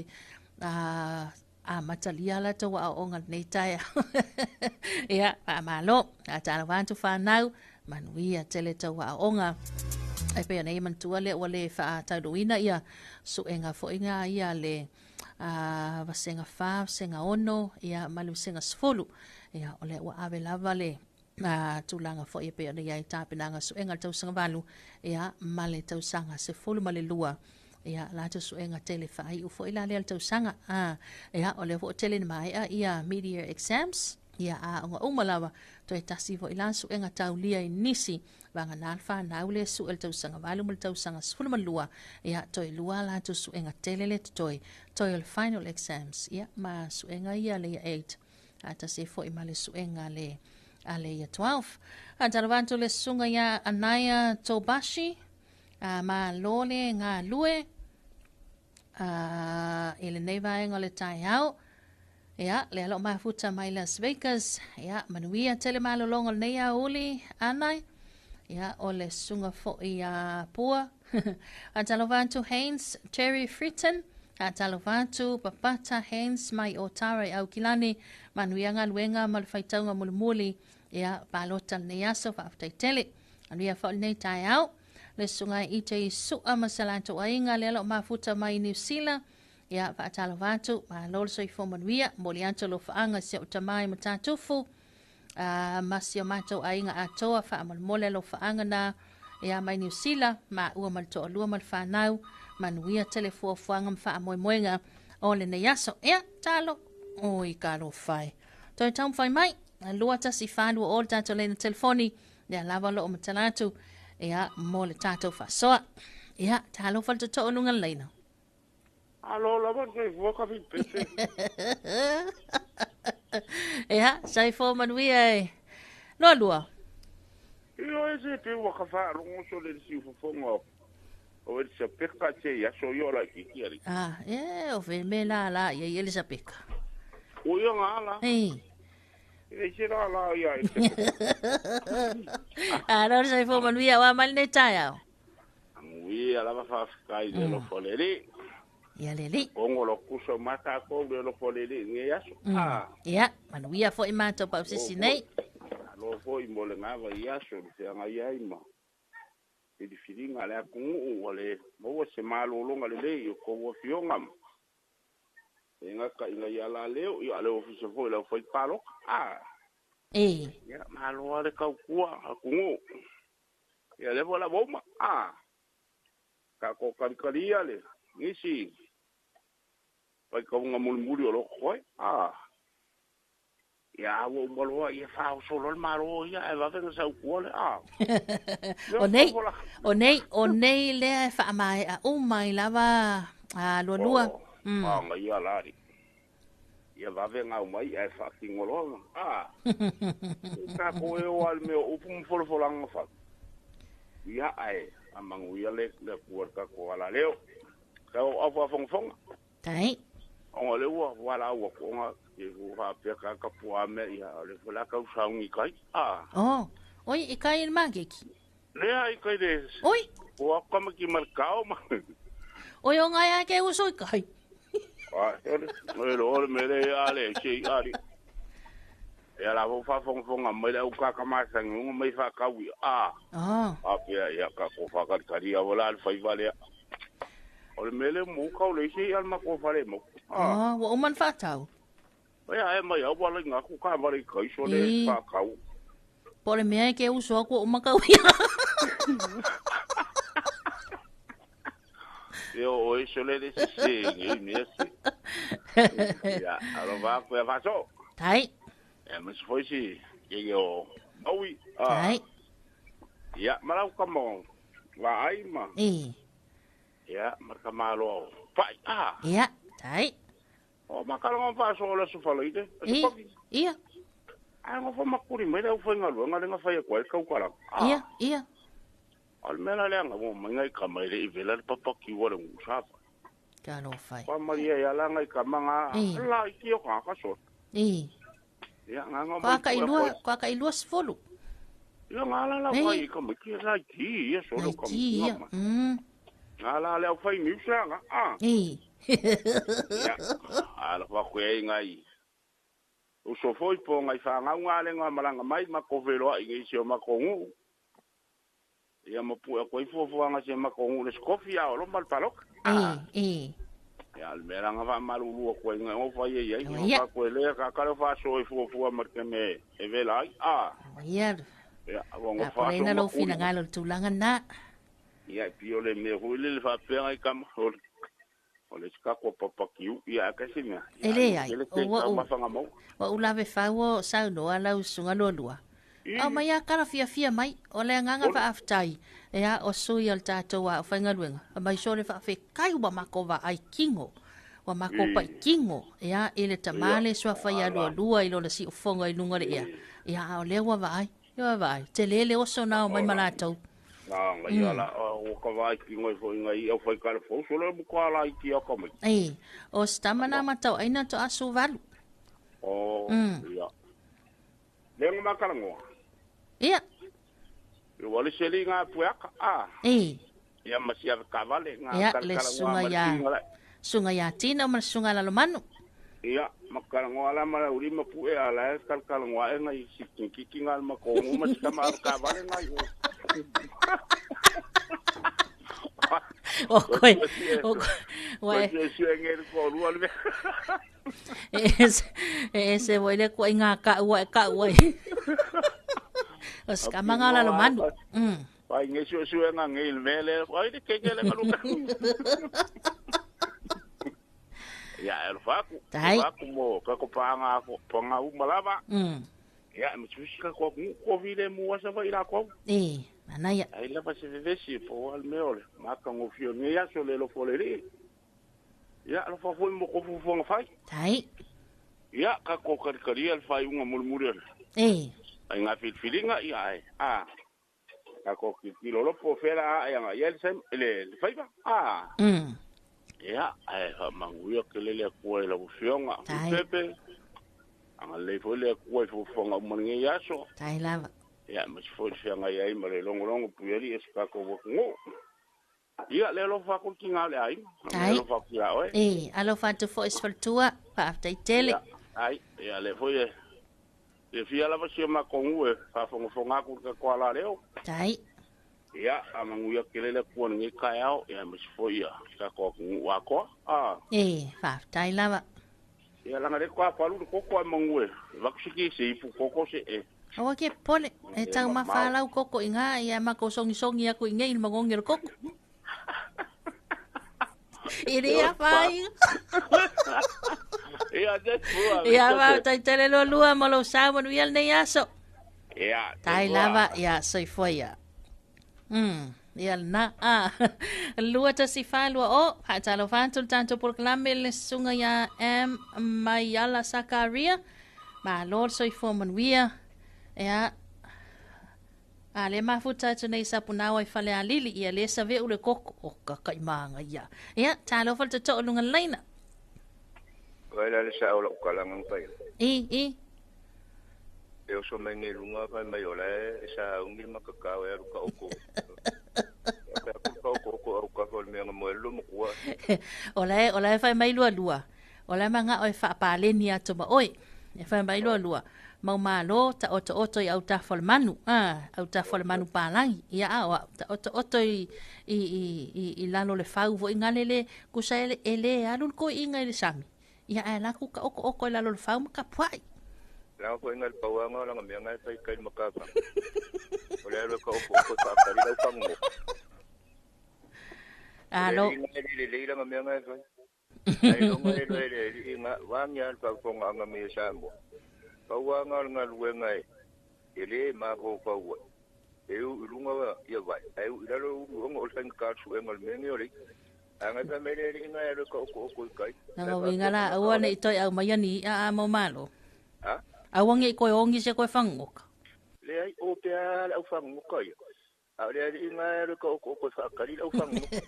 A: matalia la to wa o ngal nei tai ia malo a tala vantu fa nau manuia tele to wa onga ai pe nei man tua le wale fa ta doina ia so enga fo inga ia le vasenga fa senga ono ia malu senga sfolu ia ole wa ave lava le tulanga fo ia pe nei ai tapinanga so enga tau sanga valu ia male tau sanga se folu male lua ia la to so enga tele fa ai ufo ila le tau sanga ia ole fo tele mai ia media exams ia nga umalawa to tasi fo ila so enga tau lia nisi vanga nalfa na ule su el tau sanga valu mul tau sanga sfulu lua ia to lua la to so enga tele le to el final exams ia ma so enga ia le 8 ata se fo imale so enga le ale ia 12 antaravanto le sunga ia anaya tobashi ma lole nga lue ele nei vai ngole tai au ia le alo mafuta mai Las Vegas ia manuia tele malo longo nei uli anai ia ole sunga fo ia pua Talofa Haynes Terry Fritton Talofa Papata Haynes mai otara au kilani manuia nga luenga mal faitaunga mulmuli ia palota nei aso fa tele anuia fo nei tai au le sunga i te sua masalato ainga le alo mafuta mai New Zealand ia fa Talofa ma lol so i fomanuia molianto lo faanga se o tamai matatufu masio mato ainga atoa fa mole lo faanga na ia mai New Zealand ma ua mal to lua mal fanau manuia telefo fuanga fa moenga ole ne yaso ia talo oi kalo fai to tam fai mai lua ta si falu o tato le telefoni ia lava lo matalatu ia mole tato fa so ia talo fa to lunga leina
B: alo la va ke voka vi pese
A: ia sai fo manuia lo lua
B: io ese pe waka fa lo so le si fo ngo o e se peka che ya so yo la ki ki
A: o ve me la ia ele sa peka
B: o yo ngala e se la ya
A: no sai fo manuia wa mal ne taya
B: ui ala va fa kai de lo foleri
A: ia leli
B: ongo lo kuso mata ko de lo foleri nge yaso
A: ia manuia fo i mato pa sisi nei
B: lo fo i mole ngava yaso se nga ia ima e di filinga le ku ole mo se malo longa le yo ko wo fionga Inga ka inga ia la leo, ia leo ofisa foi la foi palo. Ia malo ale kau kua kungu. Ia le vola boma. Ka ko kalikalia le. Nisi. Pai ka unga mulmuli o lo koi. Ia wo malo ia fa solo malo ia e va venga sa kua le.
A: O nei le fa mai a mai lava a lua.
B: Ma ia lari. Ia va venga mai e fa kingolo. Ka ko e o al me o pum folanga fa. Ia ai amangu ia le kua ka ko ala leo. Ka o afa fong.
A: Tai.
B: O le wa wala wa ko nga e va pe ka pua me ia le fola ka usaungi kai.
A: Oi e kai mageki.
B: Le ai kai de.
A: Oi.
B: O kama ki marcao ma.
A: Oi o ngai ke uso kai.
B: Ole mere ale che ari. Ya la vo fa fong mai la ka ka ma sang un mai fa ka wi. Ya ka ko fa ka karia vola al fai vale. Ole mele mu ka le che al ma ko fa le mo.
A: Wa man fa tau.
B: Ya e mai au wala nga ku ka vale kai so le fa ka.
A: Pole me ke uso ko ma ka wi.
B: Yo hoy solo le sí, ya, alo va pues pasó.
A: Tai.
B: Mas foi si, que yo, oi,
A: Tai.
B: Ya, malau como va ai ma. Ya, marca malo. Pai,
A: Ya, tai.
B: O makalo pa so la su faloide.
A: Ia.
B: Ngo fa makuri me da fa ngalo, nga fa ya kwa ka ukala.
A: Ia.
B: Al mena le nga mo ngai ka mai le vela papa ki wala ngusapa.
A: Ka no fai.
B: Pa Maria ya la ngai ka manga la ki o ka so. Ya nga
A: kwa ka ilua sfolu.
B: Ya nga la vai ka me ki la ki ya so lo ka. Nga la le fai mi sa nga. Ya. Ala wa ko ngai. O so foi po ngai fa nga le nga malanga mai ma ko velo ai ngi si o ma ko ngu. Ia mo pu ko ifo nga se ma ko le skofia o lo mal palok. Ya al mera nga va mal u ko nga o fa ye nga ko le ka lo fa so ifo mar ke me e vela
A: Ya.
B: Ya o nga fa
A: so. Ina lo fina ngalo tulangan na.
B: Ya pio le me hu le fa pe ai kam hol. O le ska ko papa kiu ya ka se me.
A: Ele ai. Wa ulave fa wo sa no ala usunga lo lua. Mai a kara fia mai o le nganga fa aftai o sui al tatou a whainga ruenga mai so le fa fe kai wa mako wa ai kingo wa mako pa kingo ele tamale so fa ya lua ilo le si ufonga i lunga le o le wa vai te lele o so na mai malatou
B: ya la o ka vai kingo fo ngai o fa kala fo so le ko ala i ki o ko mai
A: o stamana matau aina to asu valu
B: ya le makala ngo.
A: Ia.
B: Wale seli nga puaka. Ia masih kavale nga
A: le sunga ya tina ma sunga la manu.
B: Ia makala ngoala ma uri ma pu ala kal ngoa nga kiki ngal ma ko mo mas kama kavale nga yo.
A: Ese voy le ko nga ka wa. Os kamangala lo manu.
B: Pai ngesu nga ngil mele, pai de kengele ngaluka. Ya el faku. Faku mo ka ko panga ko panga umalaba. Ya misusi ka ko vile mu wasa va ila ko.
A: Anaya.
B: Ai la pa se vesi po al meole, maka ngo fio ne ya so le lo foleri. Ya lo fa mo ko fu fai.
A: Tai.
B: Ya ka ko kari al fai un murmurial. Ai nga filinga ia ka ko ki lo po fera ai nga yel sem le faiba ya ai manguia ke le ko le busionga pepe anga le fo le ko fo fonga monge yaso
A: tai lava
B: ya mas fo fianga ai mare longo pueri eska ko ngo ia le lo fa ko kinga le ai lo fa kia oi
A: alo fa to fo esfaltua pa tai tele
B: ai ya le fo e fia lava se ma kongu e fa fonga ku ka ko ala leo
A: tai
B: ya amanguia kelele ko ngi kayao ya mas foi ya ka ko wa ko
A: fa tai lava
B: Ia langa le kwa palu ko ko mangwe. Vaksiki se fu koko se e.
A: O ke pole e tau mawhalau koko i ngā ia mako songi aku i ngei mangongi o koko. I rea whai.
B: Ia that's fua.
A: Ia wau tai tele lua malo sawan wial nei aso.
B: Ia.
A: Tai lava ia soi foia. Ia na lua ta si whalua o Talofa Fantul tanto proklame le sunga ia mai ala Sakaria. Ma lor soi foman wia. Ia le mafuta tu nei sapunawa i whale a lili ia le sa veu le koko o kakai maanga ia. Ia Talofa te to lunga leina.
G: Waila le sa ola ukalangang pai.
A: I.
G: E o so mai ngai lunga pai mai ola e sa ungi makakao e ruka oko.
A: Ola e whai mai lua. Ola manga o e whaapaleni atu ma oi. E whai mai lua. Mau malo ta oto i au ta whalemanu. Au ta whalemanu pālangi. Ia awa. Ta oto i lalo le whau vo ingalele kusa ele alun ko inga i le sami. Ia e laku ka oko i lalo le whau maka puai.
G: Lang ko ingal pawanga lang ang mga tay kay makaka. Wala ro ka oko sa kali daw pango.
A: Alo.
G: Lili lang ang mga kay. Ay lo nga wang yan pag kung ang mga sambo. Pawanga nga luwengay. Ile mako pawa. Eu lunga ya vai. Eu lalo ang olsan ka suengal mengi ang ata mere nga ro ka oko kai.
A: Ngawingala awan ito au mayani mo malo.
G: Ha?
A: Awang i koe ongi se koe whangoka.
G: Le ai o pia au whangoka ia. Au le ai inga ero ka o koe whakari au whangoka.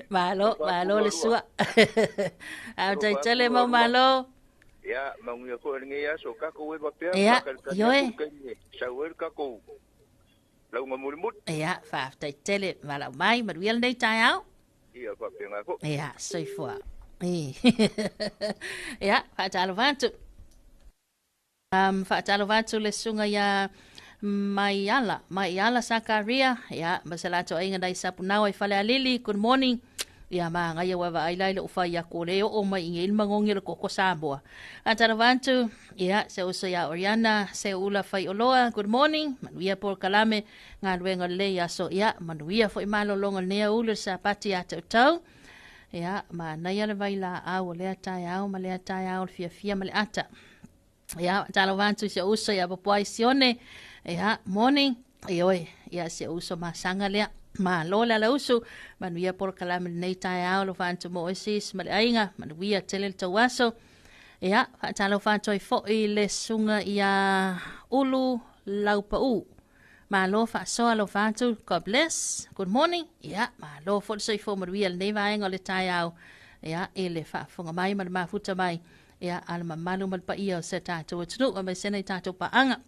A: Malo le sua. Au tai tele mau malo.
G: Ia, maungi a koe ringi ia so kako ue papea.
A: Ia, yoe.
G: Sau ero kako. Lau nga murimut.
A: Ia, whaaf tai tele malau mai, maruial nei tai au.
G: Ia, papea nga ko.
A: Ia, soifua. Ia, Talofa Fantul. Talofa Fantul le sunga ia mai ala Sakaria. Ia, masalato ainga dai sapunawa i whale a lili. Good morning. Ia maa ngai wawa ai lai le ufa ia kōreo o mai inge ilma ngongi le koko Samoa. Talofa Fantul. Ia, se uso ia Oriana, se ula whai oloa. Good morning. Manuia por kalame ngā luenga le ia so ia. Manuia fo i malolonga nea ulu sa pati a tau. Ia, ma nai ale vai la au lea tai au, ma lea tai au fia ma le ata. Ia, Talofa Fantul se uso ia papuai sione. Ia, morning. Ioi, ia se uso ma sanga lea. Ma lola la usu, manuia por kalame nei tai au, lo Fantul mo oisis, ma le ainga, manuia tele le tau aso. Ia, Talofa Fantul i fo i le sunga ia ulu laupa u. Ma lo fa so lo Fantul, God bless. Good morning. Ia, ma lo fo so i fo manuia le nei vaenga le tai au. Ia, e le fa fonga mai, ma le mafuta mai. Ia, ala ma malu mal pa ia o se tātou atunu, ma mai sena i tātou pa anga.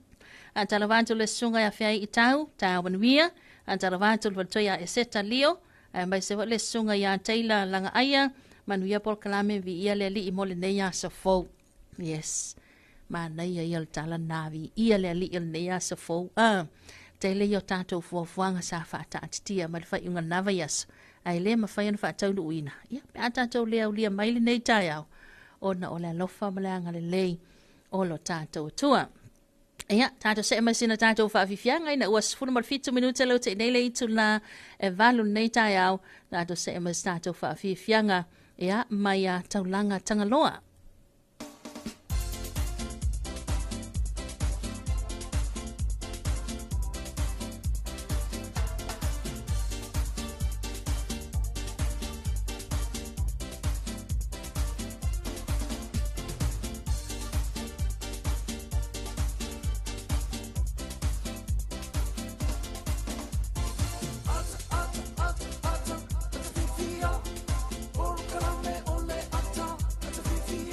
A: Talofa Fantul le sunga ia fiai i tau manuia. Talofa Fantul vantoia e seta lio. Mai se le sunga ia teila langa aia. Manuia por kalame vi ia le li i mole neia sa fau. Yes. Ma neia ia le tala navi. Ia le li il neia sa fau. Teile i o tātou fuafuanga sa whaata atitia. Ma le whai unga nava yaso. Ai le ma whai anu whaatau lu uina. Ia, pia tātou lea ulia maili nei tai au. Ona o le alofa ma le anga le lei. O lo tātou tua. Ia, tātou se mai sina tātou whaafifianga ina ua 15 minuta lau te nei le itu la e valu nei tai au. Tātou se mai tātou whaafifianga. Ia, mai a taulanga tangaloa.
C: Por kalame ole ata, ata fifia.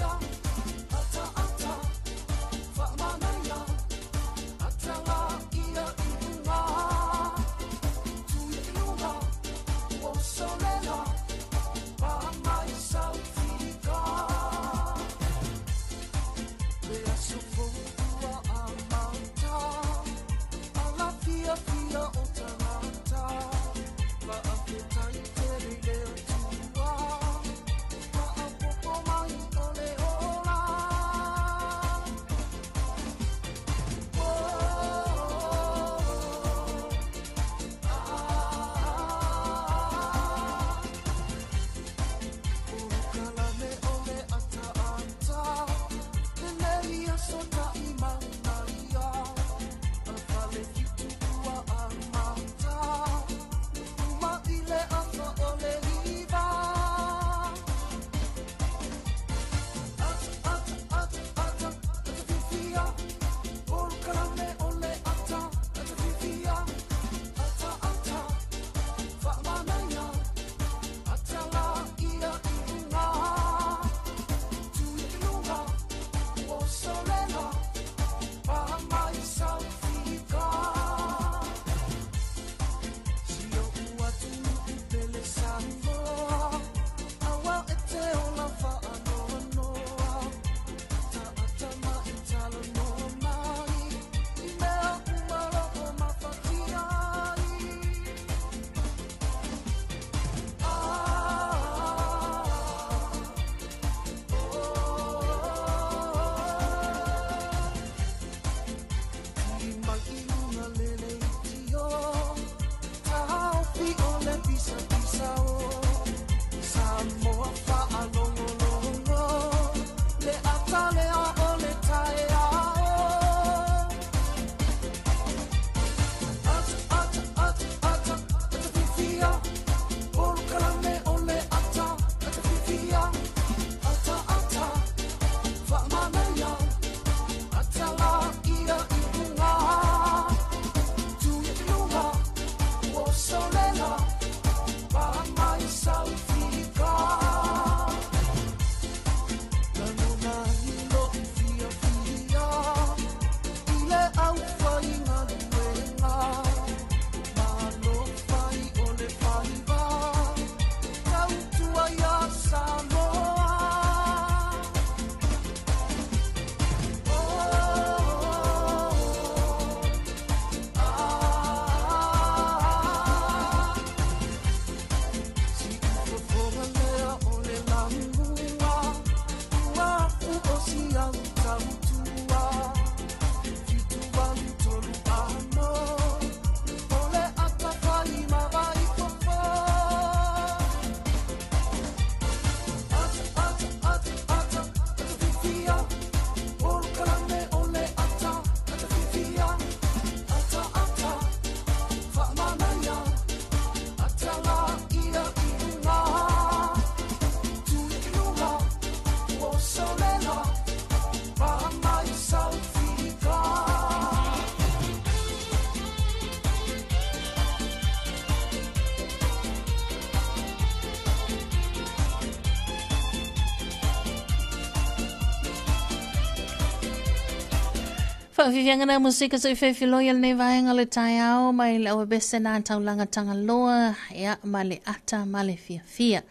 A: Whaawiwianga na musika so i whewhiloia le vaenga le tai ao mai le awa bese nā taulanga tangaloa ia ma le ata ma le fia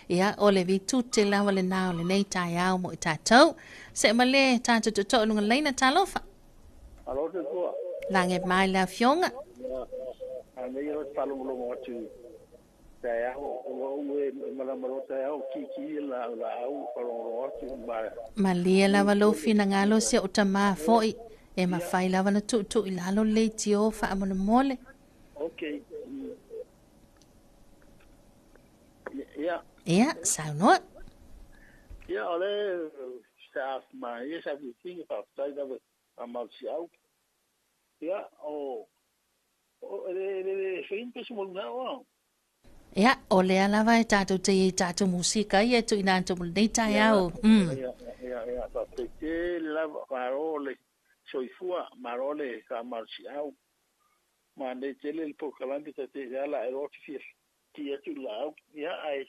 A: ia o le vitu te lawa le nao le nei tai ao mo i tātou se ma le tātou tuto lunga leina talofa
J: Alo te kua.
A: lange mai la fionga
J: Ane iro talomolomo atu. Tai ao, ue malamaro tai ao kiki la au palomolomo atu mbara.
A: ma lia lawa lofi na ngalo se o tamā foi e ma whai lawa na tu i lalo le tio wha amona mole
J: Okay. Ja.
A: ia saunoa
J: Ja, ole staff maar je hebt die dingen van tijd dat we allemaal zelf. Ja, de vriend is wel nou.
A: ia o lea lawa e tātou te i tātou musika ia tu i nā tu nei tai ao
J: Ja, dat te la parole soifua marole ka marcial. Maar de tele el pokalante te ya la erotifir. Tia tu la ja ai.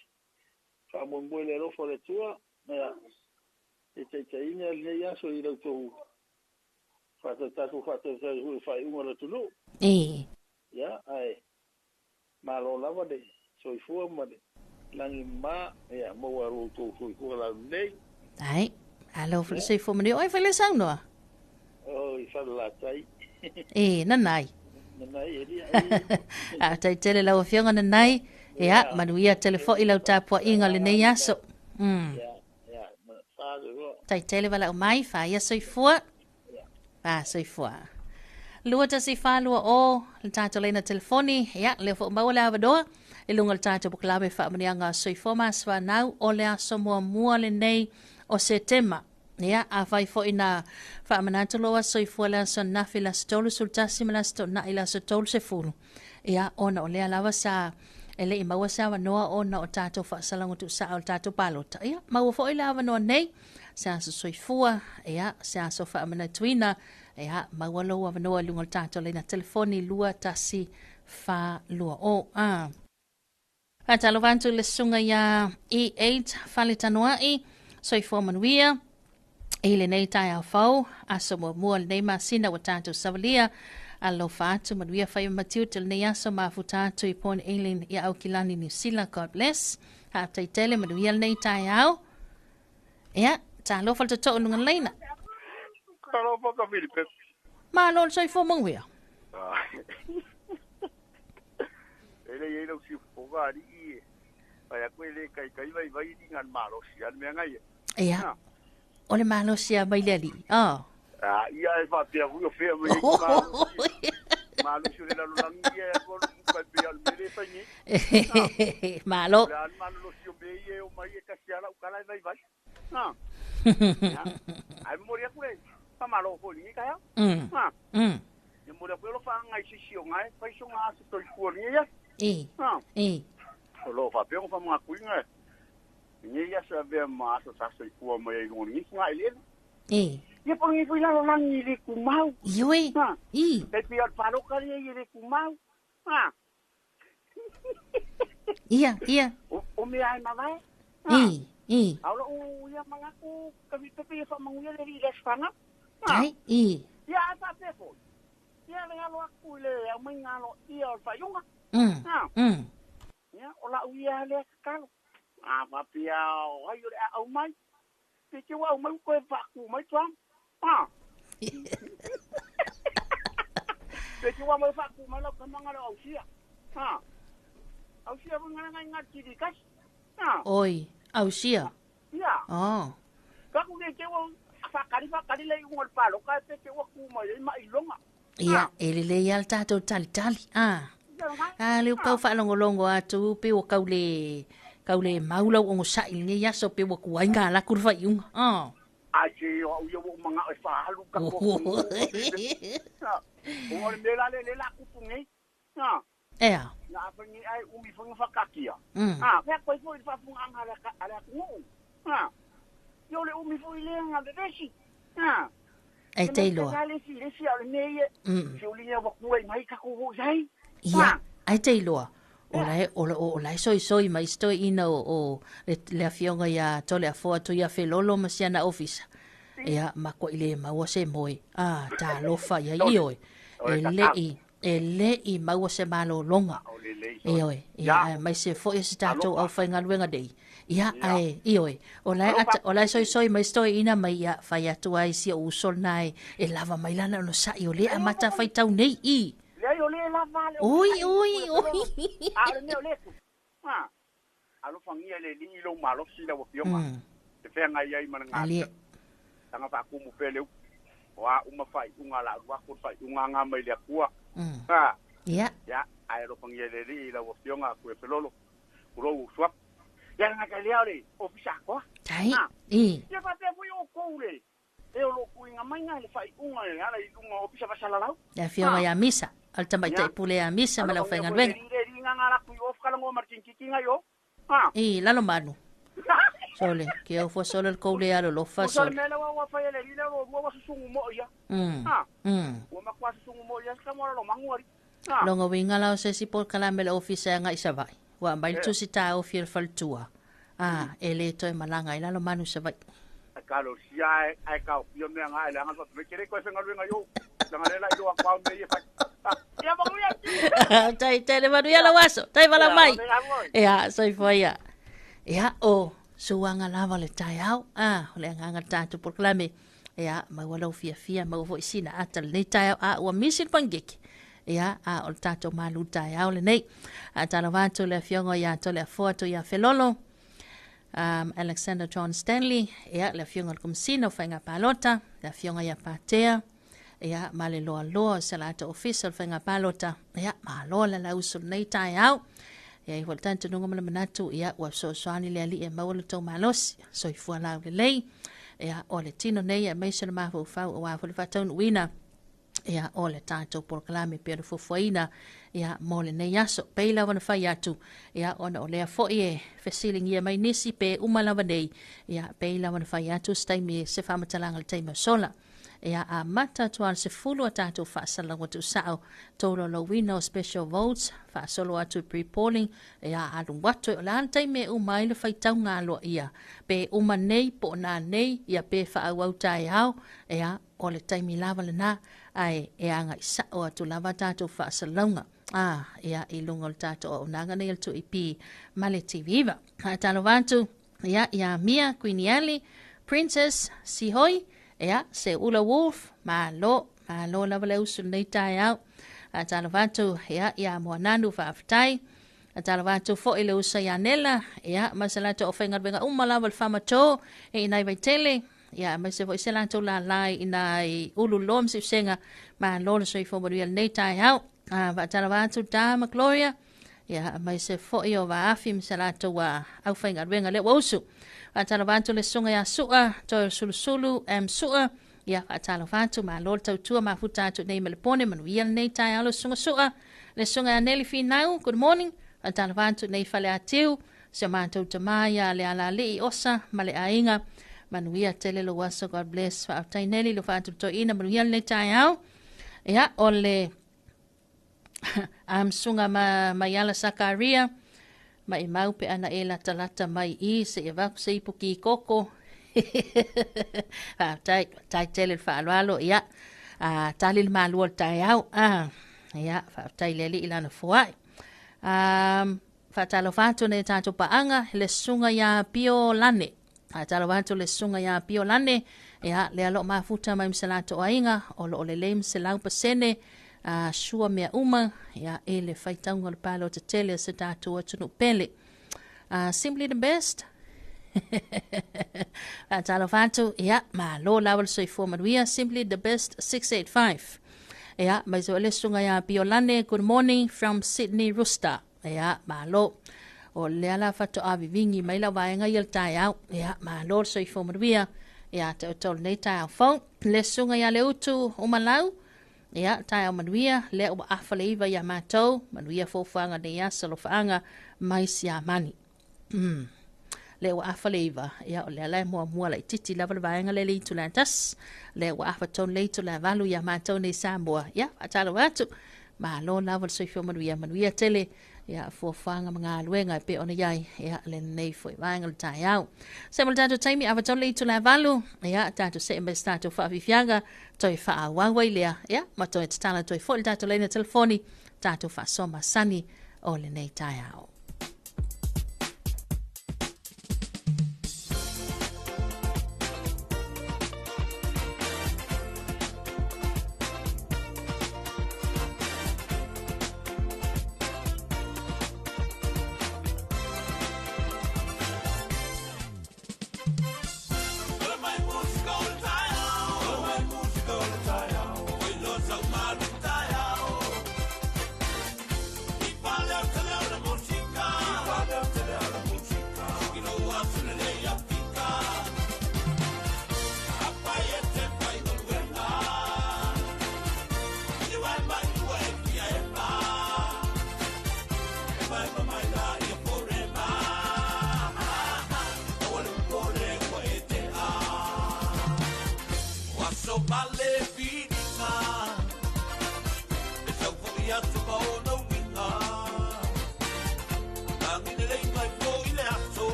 J: Fa mon buele lo fore tua. Ja. Te ina le ya so ira tu. Fa fa una tu no. Ja, ai. Malo lava de soifua ma de. Langi ma ja mo waru tu fu la nei.
A: ai alo fo se fo mani oi fele saunoa
J: Oh, fa la tai.
A: na nai
J: Nei,
A: a tai tele lau fionga na nai ia manuia telefo i lau tāpua inga le nei aso
J: ja, fa de
A: tai tele wala o mai fa ia soifua soifua lua ta si fa lua o le tātou leina telefoni ia le fo maua le avadoa e lunga le tātou buklawe wha amanianga soifua maswa nau o le aso mua le nei o setema ia a vai fo ina fa amanatu loa soifua le aso nafi la stolu sultasi ma la sto na ila stolu se fulu ia ona o lea lava sa ele i maua sa wanoa ona o tātou fa salangu tu sa o tātou palota ia maua fo ila wanoa nei sa aso soifua ia sa aso fa amanatuina ia maua loa wanoa lunga le tātou leina telefoni lua tasi fa lua o Talo vantu le sunga ya E8 fale tanuai soifua manuia ile nei tai au fau aso mua le nei masina wa tātou savalia alo fatu manuia fai matiu tel nei aso mafutatu i pon eileen ia au kilani New Zealand God bless hata itele manuia le nei tai au ia talo falta to nunga leina
J: Talofa ka Filipe.
A: ma lo soifua manuia
J: Ele ilo si fogari i. Ai ko ele kai vai di ngan malo si an me ngai.
A: ia ole malo sia mai le ali
J: Ia e fa pia vu fe mo i malo si le la langi e ko pa pia al mele fa ni.
A: malo
J: Malo si o be e o mai e ka sia la kala vai.
K: ai mo ria kule pa malo ko ni ka ya ni mo ria ko lo fa ngai si o ngai fa so nga so ko ni ya lo fa pe fa ma ku ngai ni ya sa ve ma so sa so ko mo ye ni ngai le ye po ni fu la lo ngi li ku mau
A: yoi
K: te pi al fa lo ka ye li ku mau
A: Iya.
K: O me ai ma vai Aulo uya mangaku kapi fa manguya le ri fana.
A: Ai.
K: Ya sa pe fo. Ya le alo aku le au mai ngalo ia fa yunga. Ya ola uya le kalo. Pa pia ayo au mai. Pe ke wa mai ko fa ku mai twam. Pe ke wa mai fa ku mai lo kamanga lo au sia. Au sia ngana ngati di kas.
A: Oi. Ausia.
K: Ya. Kaku ke wo fakari le ngol palo ka te ke wo ku mai longa.
A: Ia, ele le al tato tali. Le kau fa longo atu pe wo kau le maula o sa ile ya so pe wo ku ainga la kurva yung.
K: Aje o yo manga e fa halu ka ko. O le le la ku pungi. Na pengi ai umi funga fakakia. Pe ko foi fa funga ala ku. Yo le umi foi le nga de desi.
A: Ai te loa.
K: Le si ala nei. Si o linha wa ku mai ka ko sai.
A: Ia, ai te loa. O lai soi mai stoi ina o le afionga ya tole a foa tu ya felolo masiana office. Ia mako ile maua se moi. Talofa ya ioi. Ele maua se malo longa. Ioi. Ia mai se fo isi tato au whainga luenga dei. Ia ai ioi. O lai soi mai stoi ina mai ia whai atu ai si o usol nai e lava mai lana no sa i o le amata whai tau nei i. Oi.
K: Ale ne ole ku. Alo fangia le li lo malo si la wo fioma. Te fenga ia I mana ngata. Tanga fa ku mu pele. Wa uma fai unga la wa ku fai unga nga mai le ku.
A: Ya.
K: Ya, ai lo fangia le li la wo fioma ku e pelolo. Uro swap. Ya nga ka le ole ofisa ko.
A: Tai.
K: Ya fa te fu yo ko le. E lo ku nga mai nga le fai unga le ala I unga ofisa fa sala lau.
A: Ya fioma ya misa. Alta mai te pule a misa ma lau whainga luenga. Lalo manu. Sole, ke au fua sole kou le alo lofa sole. Longa winga lau se si por kalame la ofisa nga isa vai. Wa mai tu si ta o fiel faltua. Ele to e malanga lalo manu sa vai.
K: Kalo sia ai kau yo me nga ile nga so me kere ko fenga luenga yo. Nga le la yo akwa me ye fa. Ya banguya.
A: Tai le manu ya la waso. Tai vala mai. Ya, soi foi ya. Ya suanga lava le tai au. Le nganga tatu por klame. Ya, mai wala fia mai vo isina atal le tai au wa misil pangeki. Ya, o tatu malu tai au le nei. Atalavanto le fiongo ya to le foto ya felolo. Alexander John Stanley, le fionga kumsino fainga palota, le fionga ya patea. Male loa salata official whainga palota. Malola la usul nei tai au. I voltanto nunga mana manatu. Wa soani le ali maula tau malosi. So I fua lau le lei. O le tino nei meisa na mahu fau. Wa fuli fatau wina. O le tato por kalame pero fufuaina. Mo le nei aso. Peila wana whai atu. Ona o lea foi fesiling mai nisi pe umalawa nei. Peila wana whai atu. Staimi se whamatalanga le teima sola. A mata tuan se fulu atatu whaasala watu sao toro lo wino special votes whaasolo atu pre-polling alung watu o lan taime umai le whaitau ngā loa ia pe uma nei po nā nei ia pe whaawau tai au o le taimi lava le nā ai anga isa o atu lava tatu whaasalaunga I lungo le tatu o nanga nei tu ipi male tiviva talo vantu ia Mia Queen Ali Princess Sihoi se ula wolf malo lava le usul nei tai au talavatu ia moananu faaftai talavatu fo ile usa ya nela masalatu o fenga benga lava le famato nai vai tele mai se fo iselato la lai inai ulu lom se senga malo le soi fo nei tai au talavatu dama Gloria Ia mai se fo'i o waafi misalato wa au whainga ruenga le wausu. Whatalo vantu le sunga ya sua, toi sulusulu, sua. Ia whatalo vantu ma lol tautua ma futa atu nei melepone manu ia nei tai alo sunga sua. Le sunga ya Nelly Finau, good morning. Whatalo vantu nei fale atiu. Se mātou tamaya le ala li osa ma le ainga. Manuia tele lo wasa, God bless. Whaatai Nelly lo whaatu to ina manuia le tai au. Ia o le sunga ma yala Sakaria. Ma i mau pe ana e la talata mai I se e waku se ipuki I koko. Tai tele whaalualo. Ia tali le malua le tai au. Ia whaatai leli ilana fuai. Whatalo whātu ne tātou paanga le sunga ya pio lane. Whatalo whātu le sunga ya pio lane. Ea le alo mafuta mai msalato o inga. Olo o le leim se lau pasene. Shua mea uma. Ea e le whaitaunga le palo te tele se tātou atunu pele. Simply the best. Whatalo whātu. Ea ma lo lawal soifua manuia. Simply the best 685. Ea mai so le sunga ya pio lane. Good morning from Sydney Rooster. Ea, malo. O lea la fato avi vingi mai la vaenga i al tai au. Ea, malo so I fomaruia. Ea, te o tol nei tai au fong. Le sunga ya le utu o malau. Ea, tai au manuia. Le o afale iwa ya matou. Manuia fofanga ne ya salofaanga mai si a mani. Le o afale iwa. Ea, o lea lai mua la ititi lava la vaenga le tu la tas. Le o afaton le tu la valu ya matou ne Samoa. Ea, atalo watu. Malo lava so I manuia tele. Ia fuafanga mga luenga pe ona yai ia le nei foi vanga le tai au. Se mo tato taimi avaton le tu la valu ia tato se me stato fa vifianga toi fa wawa ilea ia ma toi tala toi fo tato le na telefoni tato fa soma sani o le nei tai au.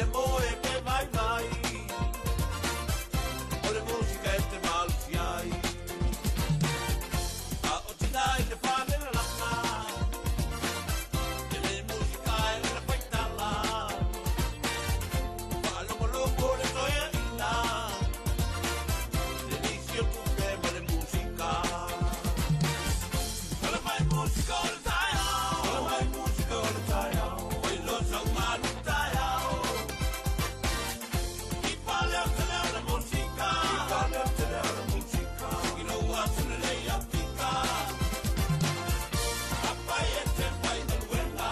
C: e moe pe vai vai. O le musica e te malusi ai. A o tinai te whane na langa. E le musica e le whaitala. Whalongo loko le toia ina. Le nisi o tupe ma le musica. Kala mai musica o le tai au. Kala mai musica o le tai au. Oi lo sau malu tai au. I pale au te leo le musica. I pale au te leo le musica. I lo atu le lei au tika. Apai e te whai na luenga.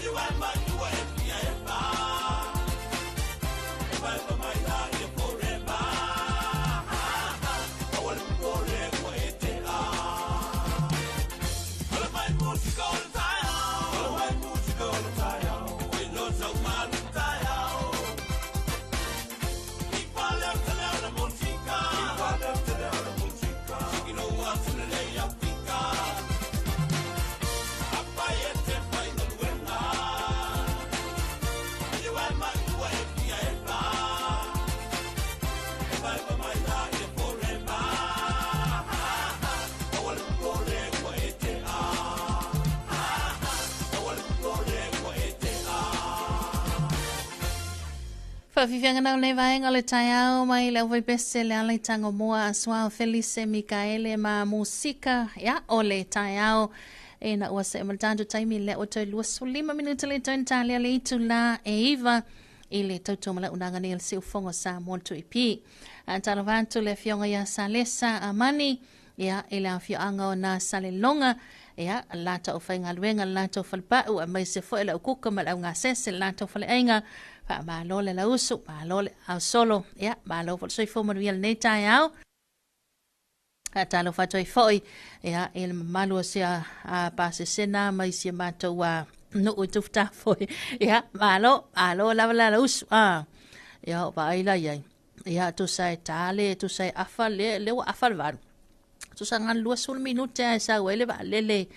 C: I wai mai ua e pia e pa. E mai pa mai la i e porema. Awa le pore ua e te a. Kala mai musica o le tai au. Kala mai musica o le tai au. Oi lo sau malu tai au. I pale au te leo le musica. I pale au te leo le musica. I lo atu le lei au tika. Apai e te whai na luenga. I wai mai ua e pia e pa. E mai pa mai la i e porema. Awa le pore ua e te a. Awa le pore ua e te a.
A: Whawhiwhianga nau nei vaenga le tai au mai le uvai bese le alai tango moa aswao Felice Mikaele ma musika ya o le tai au e na ua se maltandu taimi le o toi lua sulima minuta le toi ntalia le itu la e iwa i le tautua mala unanga ni le si ufongo sa montu ipi. Antalo vantu le fionga ya salesa amani ya i le awhioanga o na salelonga ya lata o whainga luenga lata o whalpau a mai se fo e la ukuka ma lau ngā sese lata o whale ainga pa malo le lausu, malo le au solo ya malo fo soi fo manuia le nei tai au talo fatoi foi ya il malu sia a pase sena mai sia matou a no utufta foi ya malo lava la lausu ya ba ila ya tu sai tale tu sai afa le afa van tu sangan 2 minute sa wele ba lele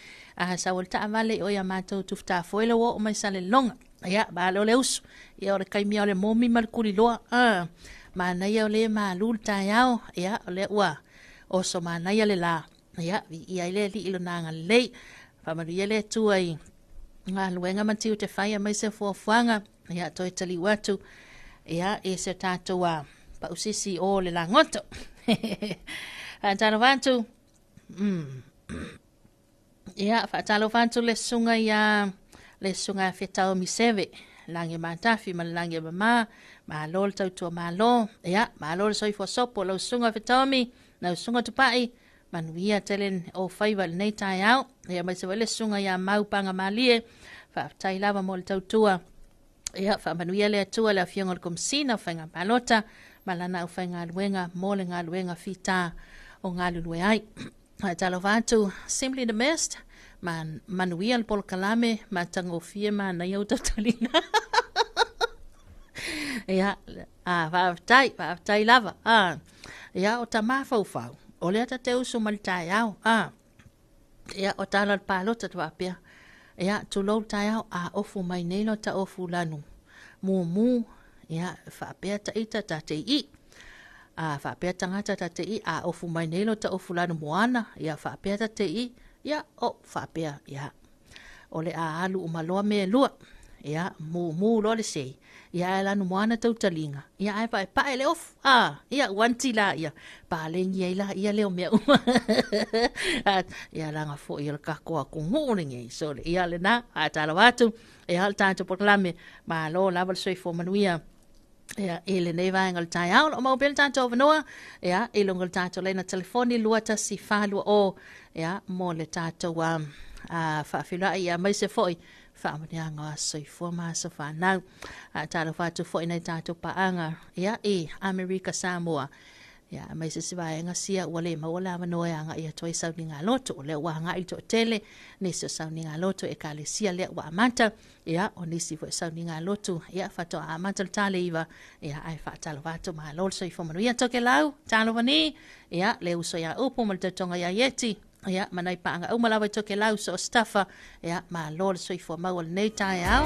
A: sa volta vale o ya matou tufta foi le o mai sale longa ya ba lo leus ya o kai mi ole momi mal kulilo ma na ya le ma lulta ya ya le wa o so ma na ya le la ya ya le li ilo na le pa ma le tu ai nga luenga matiu te fai mai se fo fuanga ya to tali watu ya e se tato wa pa usisi o le la ngoto talo vantu ya fa talo vantu le sunga fetao miseve lange matafi ma lange mama ma lol tautua ma lo ya ma lol soi fo sopo lo sunga fetao mi na sunga tupai manuia telen o faiva nei tai au ya mai se wele sunga ya maupanga malie fa tai lava mo le tautua ya fa manuia le atua le afionga le komsina whainga palota malana o whainga luenga mo le ngā luenga fita o ngā lulue ai talo vatu simply the best man manuia le polo kalame ma tangofie ma na iau tatalinga ya vai lava ya o tama fau o le ata te usu malitai au ya o tala palota tu apia ya tu lo tai au ofu mai nei lo ta ofu lanu mu ya fa apia ta ita ta te i fa apia tangata ta te i ofu mai nei lo ta ofu lanu moana ya fa apia ta te i ya fa apia ya o le alu umaloa me lua ya mu lo le sei ya la no moana tau talinga ya ai pa ele of ya wanti la ya pa le ngi la ya le o me ya la nga fo ya ka ko ku ngi so le ya le na atala watu ya al tanto proclame ma lo la val soi fo manuia ya ele nei vai ngal tai au o mo bel tanto noa ya e longal tanto le na telefoni luata si falu o ya mo le tanto wa fa fila ya mai se foi fa mania nga soi fo ma so fa na talo fa tu fo ina tanto pa anga ya America Samoa ya mai se siva nga sia wale ma wala mano ya nga ia toi sau ninga loto le wa nga ito tele ni so sau ninga loto e kale sia le wa amanta ya oni si fo sau ninga loto ya fa to amanta tale iva ya ai fa talo fa to ma lol soi fo mano ya toke lau talo vani ya le uso ya upo mal tonga ya yeti ya manai pa anga umala vai toke lau so staffa ya ma lol soi fo ma wal nei tai au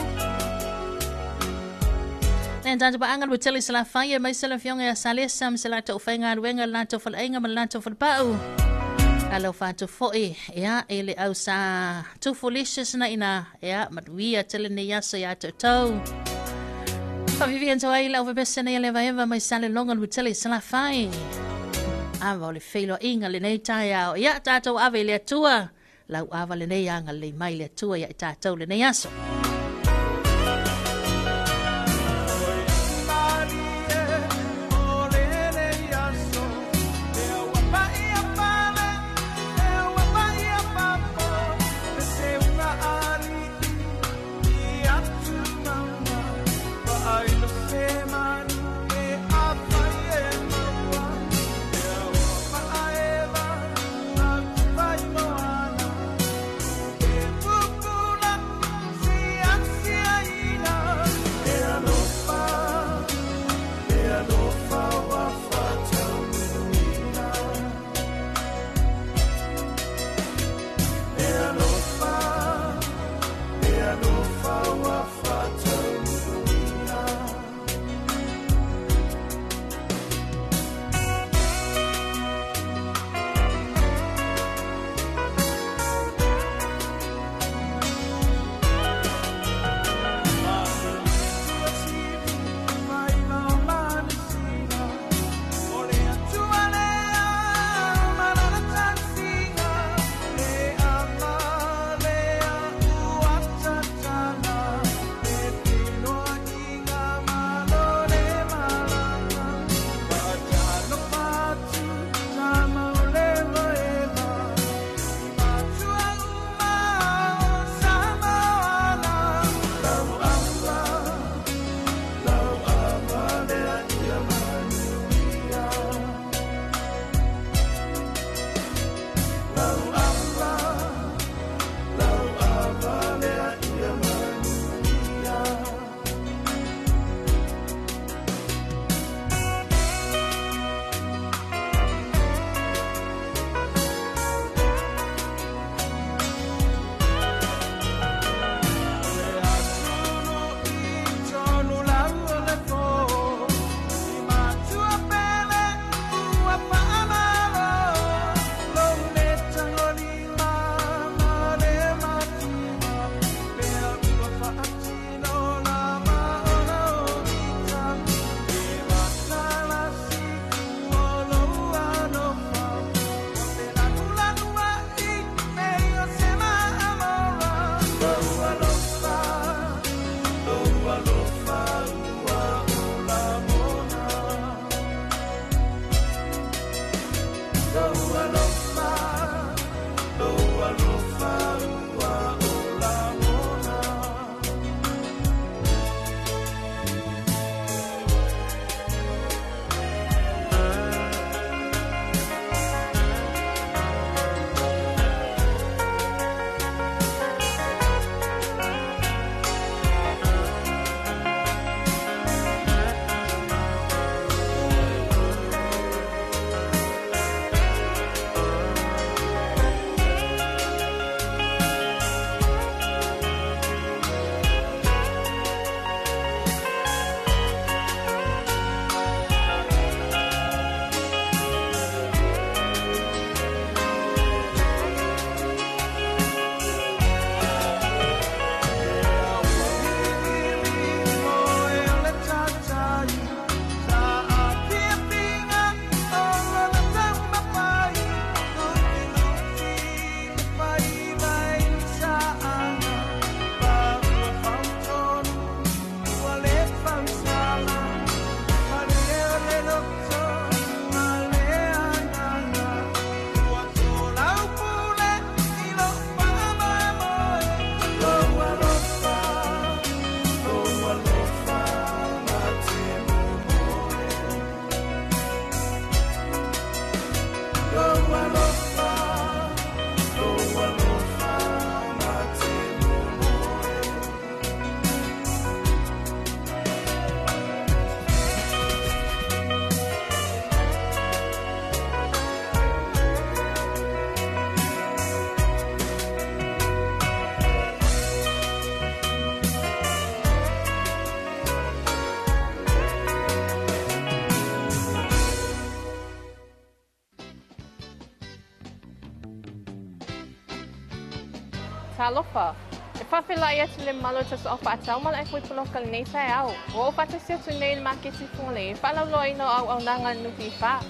A: En dan ba angal buteli sala faya mai sala fionga ya salesa msala to fainga wenga la to fal ainga la to fal pau. Alo fa to foi ya ele au sa to folicious na ina ya matwia telene ya so ya to to. Fa vivien to ai la ovebese na ele va eva mai sala longa buteli sala fai. Ava le felo inga le nei taia ya tato ave le tua. Lau ava le nei anga le mai le tua ya tato le nei aso.
L: talofa. E whawhila ia tu le malo ta so wha atau mala e koe pulokal nei tai au. O wha te sia tu nei le maketi fungale. Whala loa ino au nanga nupi wha.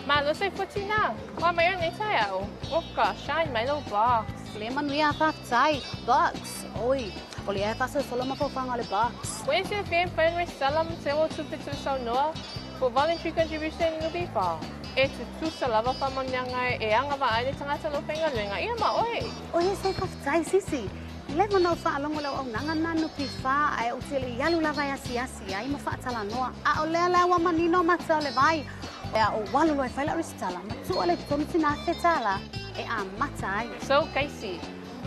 L: Malo se futi na. Wa mai nei tai au. Oka, shine my little box.
M: Leman lia whaftai. Box. Oi. O le e whasa soloma fōwhanga le box.
L: Where's your fan friend salam te o tu pitu sau noa? For voluntary contribution nupi wha. E tu sa lava whamanyanga e anga wa aile tangata lo whenga luenga. Ia ma oi.
M: Oi se whaftai sisi. Lewa no whaalongo lau au nanga nanu pi wha ai o te le ialu lawa ia siasi ai ma whaatala noa. A o lea lewa manino mata le vai. E a o walu loi whaila ristala. Ma tua le tonu tina whetala. E a mata ai.
L: So, Kaisi.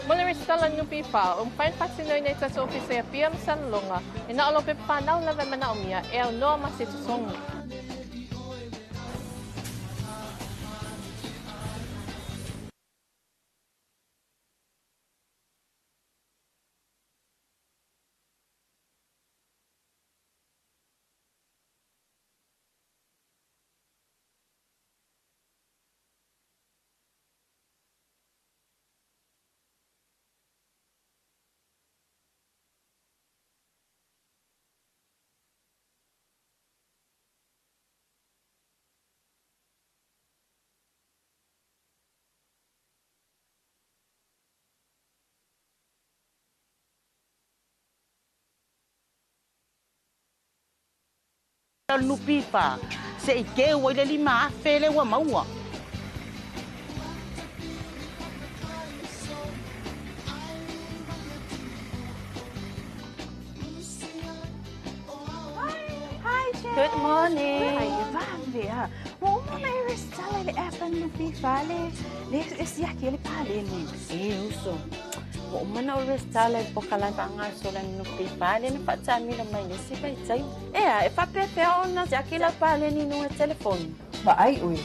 L: Mula ristala nupi wha. Whain whatinoi nei tato ofisa ia pia msanalonga. E na olo pe whanau lawa mana o mia. E au noa masitu songa.
N: Nupi wha, se I keu o le lima whele wa maua.
O: Hi, Jen. Good morning. Hi, Vavia. Mo na iristala le efa nupi wha le siaki le pale ni.
N: Uso. Mo mana iristala le pokalanta nga sola nupi wha le na whaatami na mai le sipa I tai. E whapepe ona siaki la pale ni no e telefoni.
O: Ma ai ui.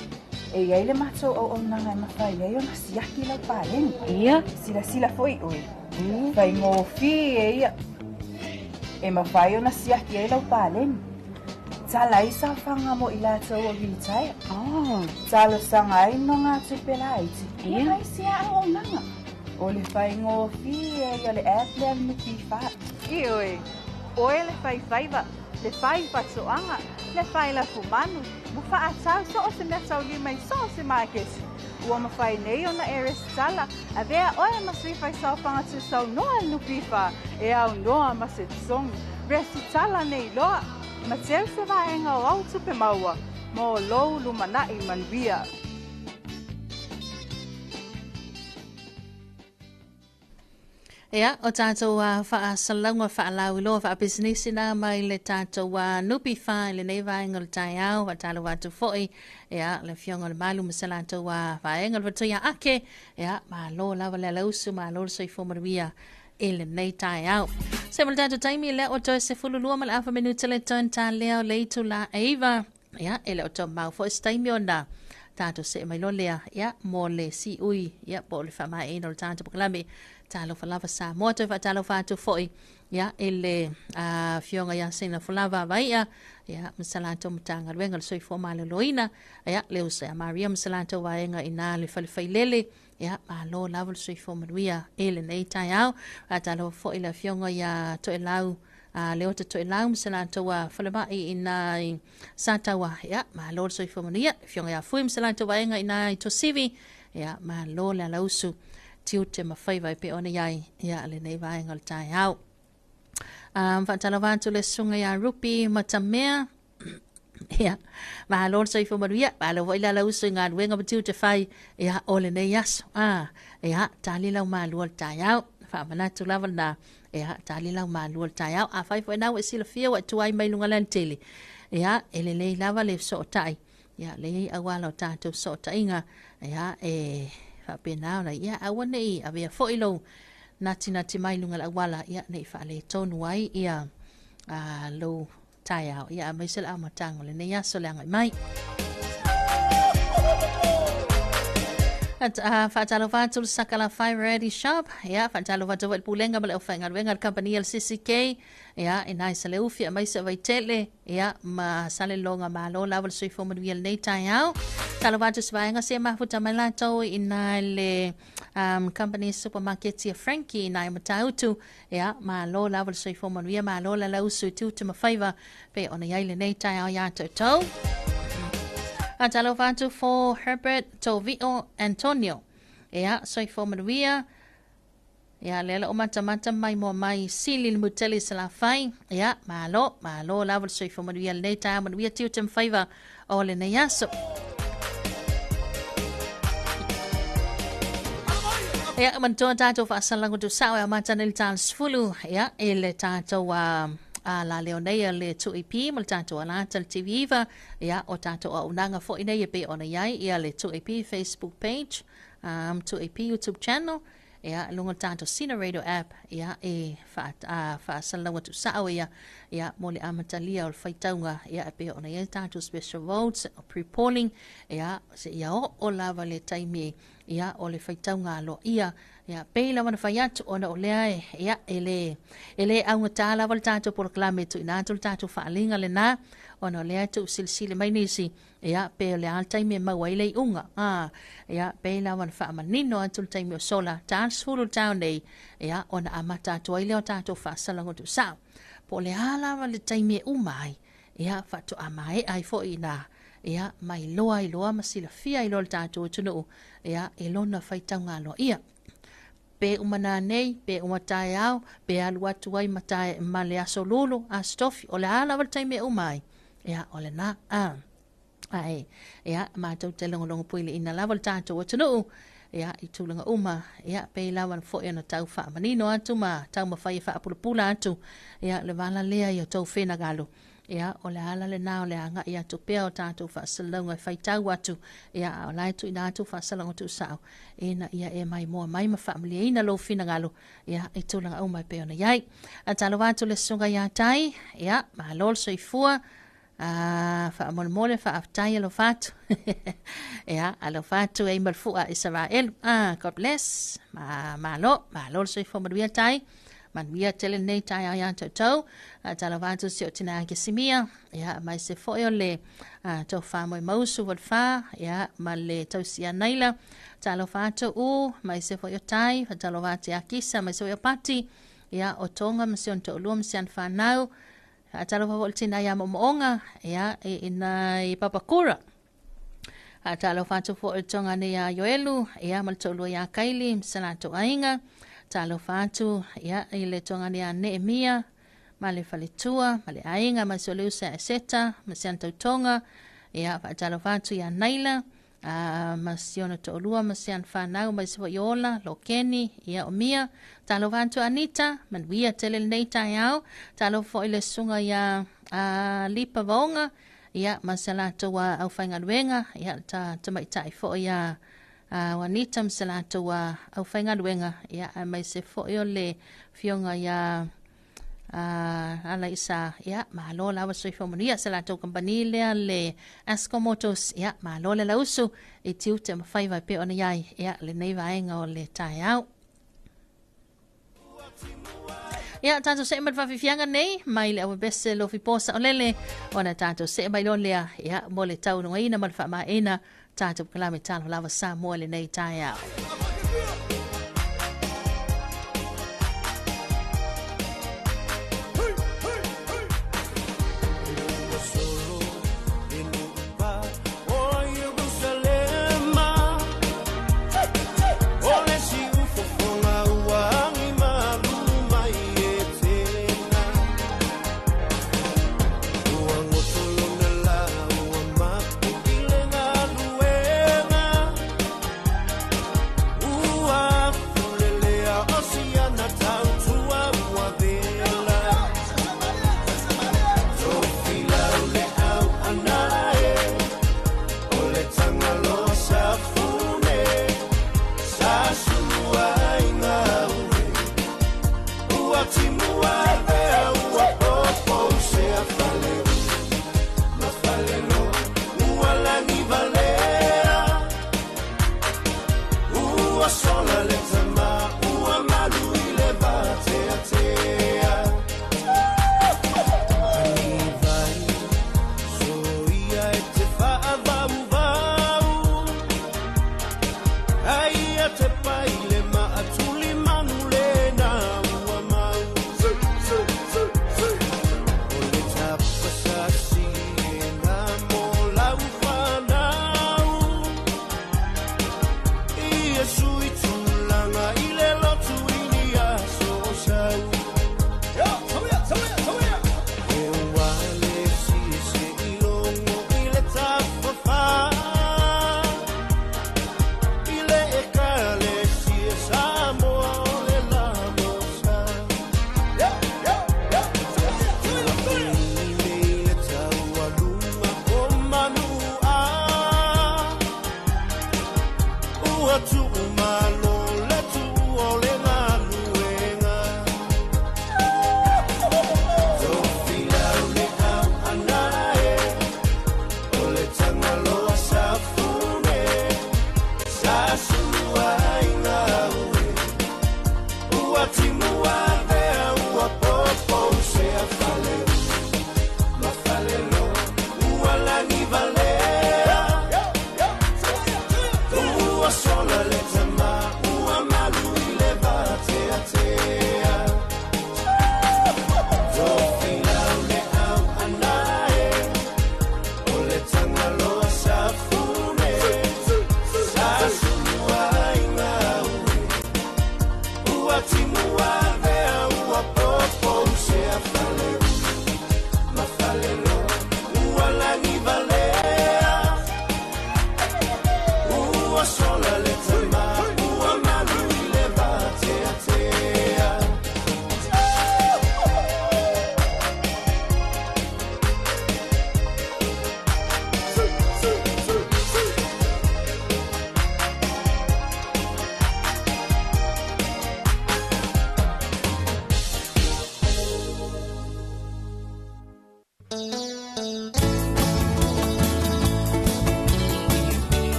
O: E iai le mato o nanga mawhai e ona siaki la pale ni.
N: Ia.
O: Sila foi ui. Whai ngofi e ia. E mawhai ona siaki e lau pale ni. Tala isa whanga mo ila tau o hilitai. Tala sanga ai no ngā tupela iti. Ia mai sia o nanga. O le whai ngofi e ia le app le nupi wha.
P: Ioi. Oe le whai whaiva. Le whai whatsoanga. Le whai la fumanu. Mu wha atau so o se mea tau li mai so o se makesi. Ua mawhai nei o na eres tala. A vea oe masui whai sau whanga tu sau noa nupi wha. E au noa masi tsong. Resi tala nei loa. Ma teo se vaenga o au tupe maua. Mo lou lumanai manvia.
A: Ia, o tātou whaasalaunga whaalau iloa whaabusinesi nā mai le tātou nupi wha le nei vaenga le tai au, wa talo watu foi, ia, le fionga le malu masala tātou vaenga le watuia ake, ia, ma lo lawa le lausu, ma lo soi fomaruia, ele nei tai au. Se mal tātou taimi le o toi se fululua mal alfa minuta le ton tā leo le itu la eiva, ia, ele o toi mau fo estaimi o nā. Tātou se mai lo lea, ia, mo le si ui, ia, po le whamai eno le tātou pakalami, Talofa Samoa toi Talofa atu foi ya ele fionga ya sina fulava vaia ya msalato mtanga wenga soi forma le loina ya leo se Maria msalato vaenga ina le falfailele ya malo level soi forma wia ele nei taiao atalo foi la fionga ya to elau leo to elau msalato wa falaba ina satawa ya malo soi forma ya fionga ya fui msalato vaenga ina to sivi ya malo la lausu tiu te mawhai vai pe ona iai ia le nei vaenga le tai au. Whaatala wātu le sunga ia rupi matamea. Ia, maha lor sa ifo maruia, maha waila la uso ngā ruenga ma tiu te whai ia o le nei aso. Ia, tali lau maa lua le tai au. Whaamanatu lava nā. Ia, tali lau maa lua le tai au. A whai fwai nau e sila fia wa tuai mai lunga lantele. Ia, ele lei lava le so o tai. Ia, lei awala o tātou so o tainga. Ia, penau na ia awana I avea foilo nati mai lunga la wala ia nei fa le tonu ai ia lo tai au ia mai sel amatango le nei aso le mai Fatalo Fatul Sakala Fire Ready Shop, yeah, Fatalo Fatul Pulenga, but offering a company LCCK, yeah, in Isaleufi, a mice of a tele, yeah, ma salilonga malo, level sui for real nata out. Talavatus Vanga, Sema Futamalato, in Nile company supermarket ia Frankie na i matautu ia ma lo lava soi fo manuia ma lo la lausu tu te mawhaiva pe ona iai le nei tai au ia tau. A talofa atu for Herbert Tovio Antonio. Ia soi fo manuia ia lela o mata mai mo mai sili muteli sala fai ia ma lo lava soi fo manuia le nei tai manuia tu te mawhaiva o le nei aso. Ia mantoa tātou whaasalango tu sao e amata nili tāls fulu ia e le tātou a la leo nei le tu ipi mal tātou a lātal TV iwa ia o tātou a unanga fo inei e pe ona iai ia le tu ipi Facebook page tu ipi YouTube channel ia lunga tātou Sina Radio app ia e whaasalango tu sao ia mo le amata lia o le whaitaunga ia e pe ona iai tātou special votes pre-polling ia se ia o lava le taimi ia o le whaitaunga alo ia peila wana whai atu ona o lea ia ele au ngata lava le tātou por klame tu ina atu le tātou whaalinga le nā ona o lea tu silisili mai nisi ia pe le al taimi e maua ilei unga ia peila wana wha amanino atu le taimi o sola tāls furu tāu nei ia ona amata atu ai leo tātou whaasalango tu sao po le ala le taimi e umai ia whatu amai ai fo ina ia mai loa masila fia ilo le tātou tunu ia lona whaitaunga alo ia pe umana nei, pe umatai au, pe alu atu ai matai male aso lulu, a stofi, o le ala wal taime umai. Ia, o le na, ai, ia, mātou te longo puili ina la wal tātou atunu, ia, i tūlanga uma, ia, pe lawan fo ia na tau wha manino atu ma, tau mawhai wha apulapula atu, ia, le wala lea i o tau whena galu. Ia, o le ala le nao le anga ia tu pea o tātou whaasalonga whai tau atu. Ia, o lai tu ina atu whaasalonga tu sao. Ina ia e mai mua mai ma whaamili ina lo whina ngalo. Ia, i tūlanga au mai pea ona iai. A talo watu le sunga ia tai. Ia, ma lol so i fua. Whaamole whaaftai alo whatu. Ia, alo whatu e imal fua Israel. God bless. Ma lol so i fua maruia tai. Manuia tele nei tai ai anta tau talavatu si o tina ke simia ia mai se foi le tau fa mo mausu wal fa ia ma le tau sia naila talavatu u mai se foi o tai talavatu akisa mai se o pati ia o tonga ma se on to luam sian fa nau talavatu tina ia mo onga ia ina I papakura talavatu fo o tonga ne ia yoelu ia mal to lu ia kaili salato ainga talo fatu ia ile tonga ni Nehemia male falitua male ainga masoleusa seta masianta tonga ia talo fatu ia naila masiona tolua masian fanau maswa yola lokeni ia omia talo fatu Anita manwia tele neita yao talo fo ile sunga ia lipa vonga ia masalato wa au fainga wenga ia ta mai fo ia wanita msalato wa au whainga luenga ia mai se fo'io le fionga ia ala isa ia mahalo lawa soi fomonia salato kampani lea le Ascomotos ia mahalo le lausu I tiu te mawhaiva pe ona iai ia le nei vaenga o le tae au ia tātou se mat whawhiwhianga nei mai le awa bese lo fiposa o lele ona tātou se mai lo lea ia mo le tau nunga ina mal wha ina tātou kalame Talofa lava Samoa le nei tai au.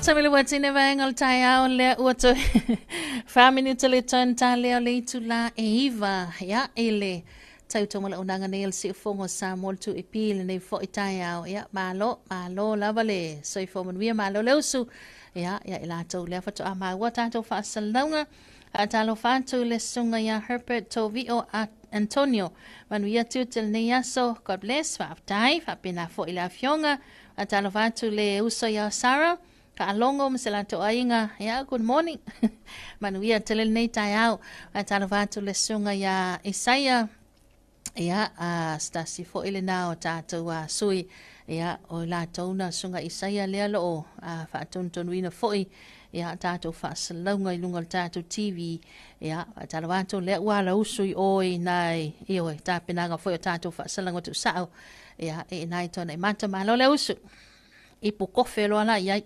A: sambil buat sini bang taya le uto family teleton tale le tula eva ya ele tau tomo la undangan nel si fongo sa moltu ipil nei fo itaya ya malo lava le so fo mon via malo leusu ya ila to le fa to ama wata to fa salonga atalo fa to le sunga ya Herbert to vio Antonio man via tutel ne yaso God bless fa tai fa pina fo ila fionga atalo fa to le uso ya Sarah ka alongo msela to ainga ya good morning man via telel nei tayao atalo fa to le sunga ya Isaiah ya stasi fo ile nao tātou sui ya o la tauna sunga Isaiah lea lo fa tonton wina foi ya tātou fa salonga ilunga tātou TV ya talawanto le wala usui oi nai io ta pinanga foi tātou fa salonga tu sao ya e nai tona mata malo le usu ipu kofe lo ala ya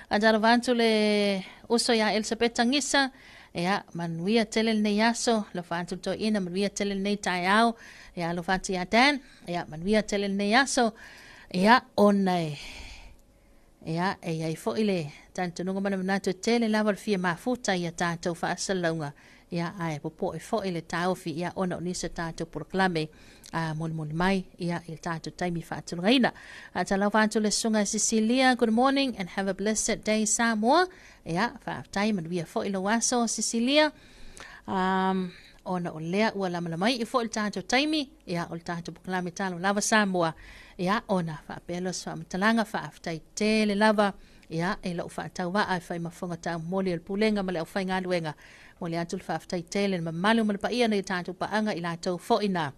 A: talawanto le uso ya Elizabeth ngisa ya manuia telel ne yaso lo fantu to ina manuia telel ne tayao ya lo fantu ya dan ya manuia telel ne yaso ya onai ya e fo ile tanto nunga mana nato tele laval fia mafuta ya tato fa salonga ya ai popo e fo ile tao fi ya ona nisa tato proclame mon mai ya il tato taimi fa tulreina atala fantu le sunga Cecilia good morning and have a blessed day Samoa ya fa time and we fo ile waso Cecilia ona olea wala malamai fo il tato taimi ya il tato proclame talo lava Samoa ya ona fa pelos fa mtalanga fa aftai tele lava ya ela ufa tawa ai fa mafonga ta moli el pulenga male ufa ngaluenga moli atul fa aftai tele mamalu mal pa ia nei tatu pa anga ila to fo ina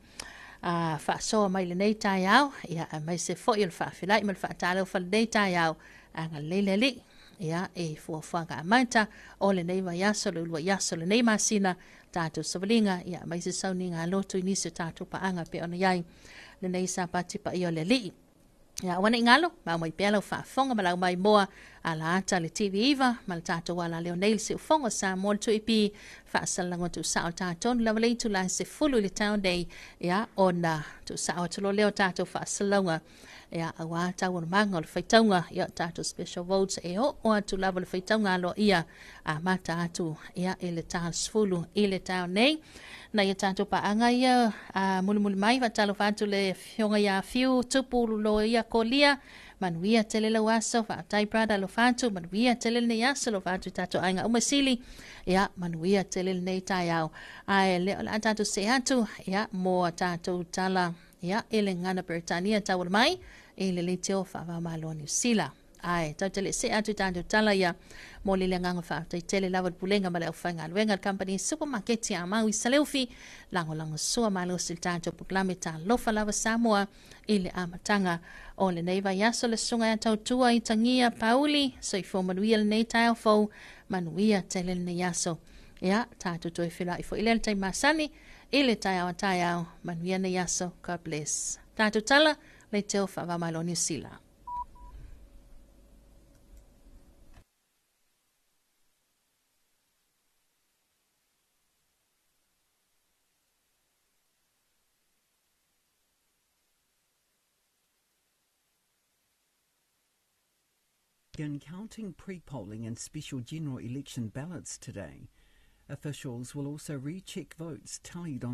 A: fa so mai le nei ta yao ya mai se fo il fa filai mal fa talo fa nei ta yao anga leleli ya e fo ga manta ole nei va yaso le yaso le nei masina tatu sobelinga ya mai se sauninga lotu inisi tatu pa anga pe ona yai le nei sa pati pa ia le li ya wana ingalo ma mai pelo fa fonga ma mai moa ala ata le TV iva mal tato wala le nail se fonga sa mol to ipi fa salanga to sa tato la vale to la se fulu le town day ya ona to sa to le tato fa salanga ya awa ta won mangol faitonga ya tato special votes e o to level faitonga lo ia a mata atu ya ele tas fulu ele town day na ia tātou pa anga ia muli mai wa talo whātu le whionga ia whiu tupulu lo ia kolia manuia tele lo aso wha tai prada lo whātu manuia tele nei aso lo whātu tātou ainga umasili ia manuia tele nei tai au ai leo la tātou se atu ia mo tātou tala ia ele ngana Britania tawal mai ele le teo whawa malo New Zealand ai tau tele se atu tātou tala ia mo le nganga fa te tele lava pulenga male ofanga luenga company supermarket ya maui saleufi lango sua malo siltato proclame Talofa lava Samoa ile amatanga o le neiva yaso le sunga ya tautua i tangia Pauli so i fo manuia le nei tail fo manuia tele le yaso ya tatu toi fila i fo ile tai masani ile tai manuia ne yaso God bless tatu tala le teo fa va malo New Zealand.
Q: Counting pre-polling and special general election ballots today. Officials will also recheck votes tallied on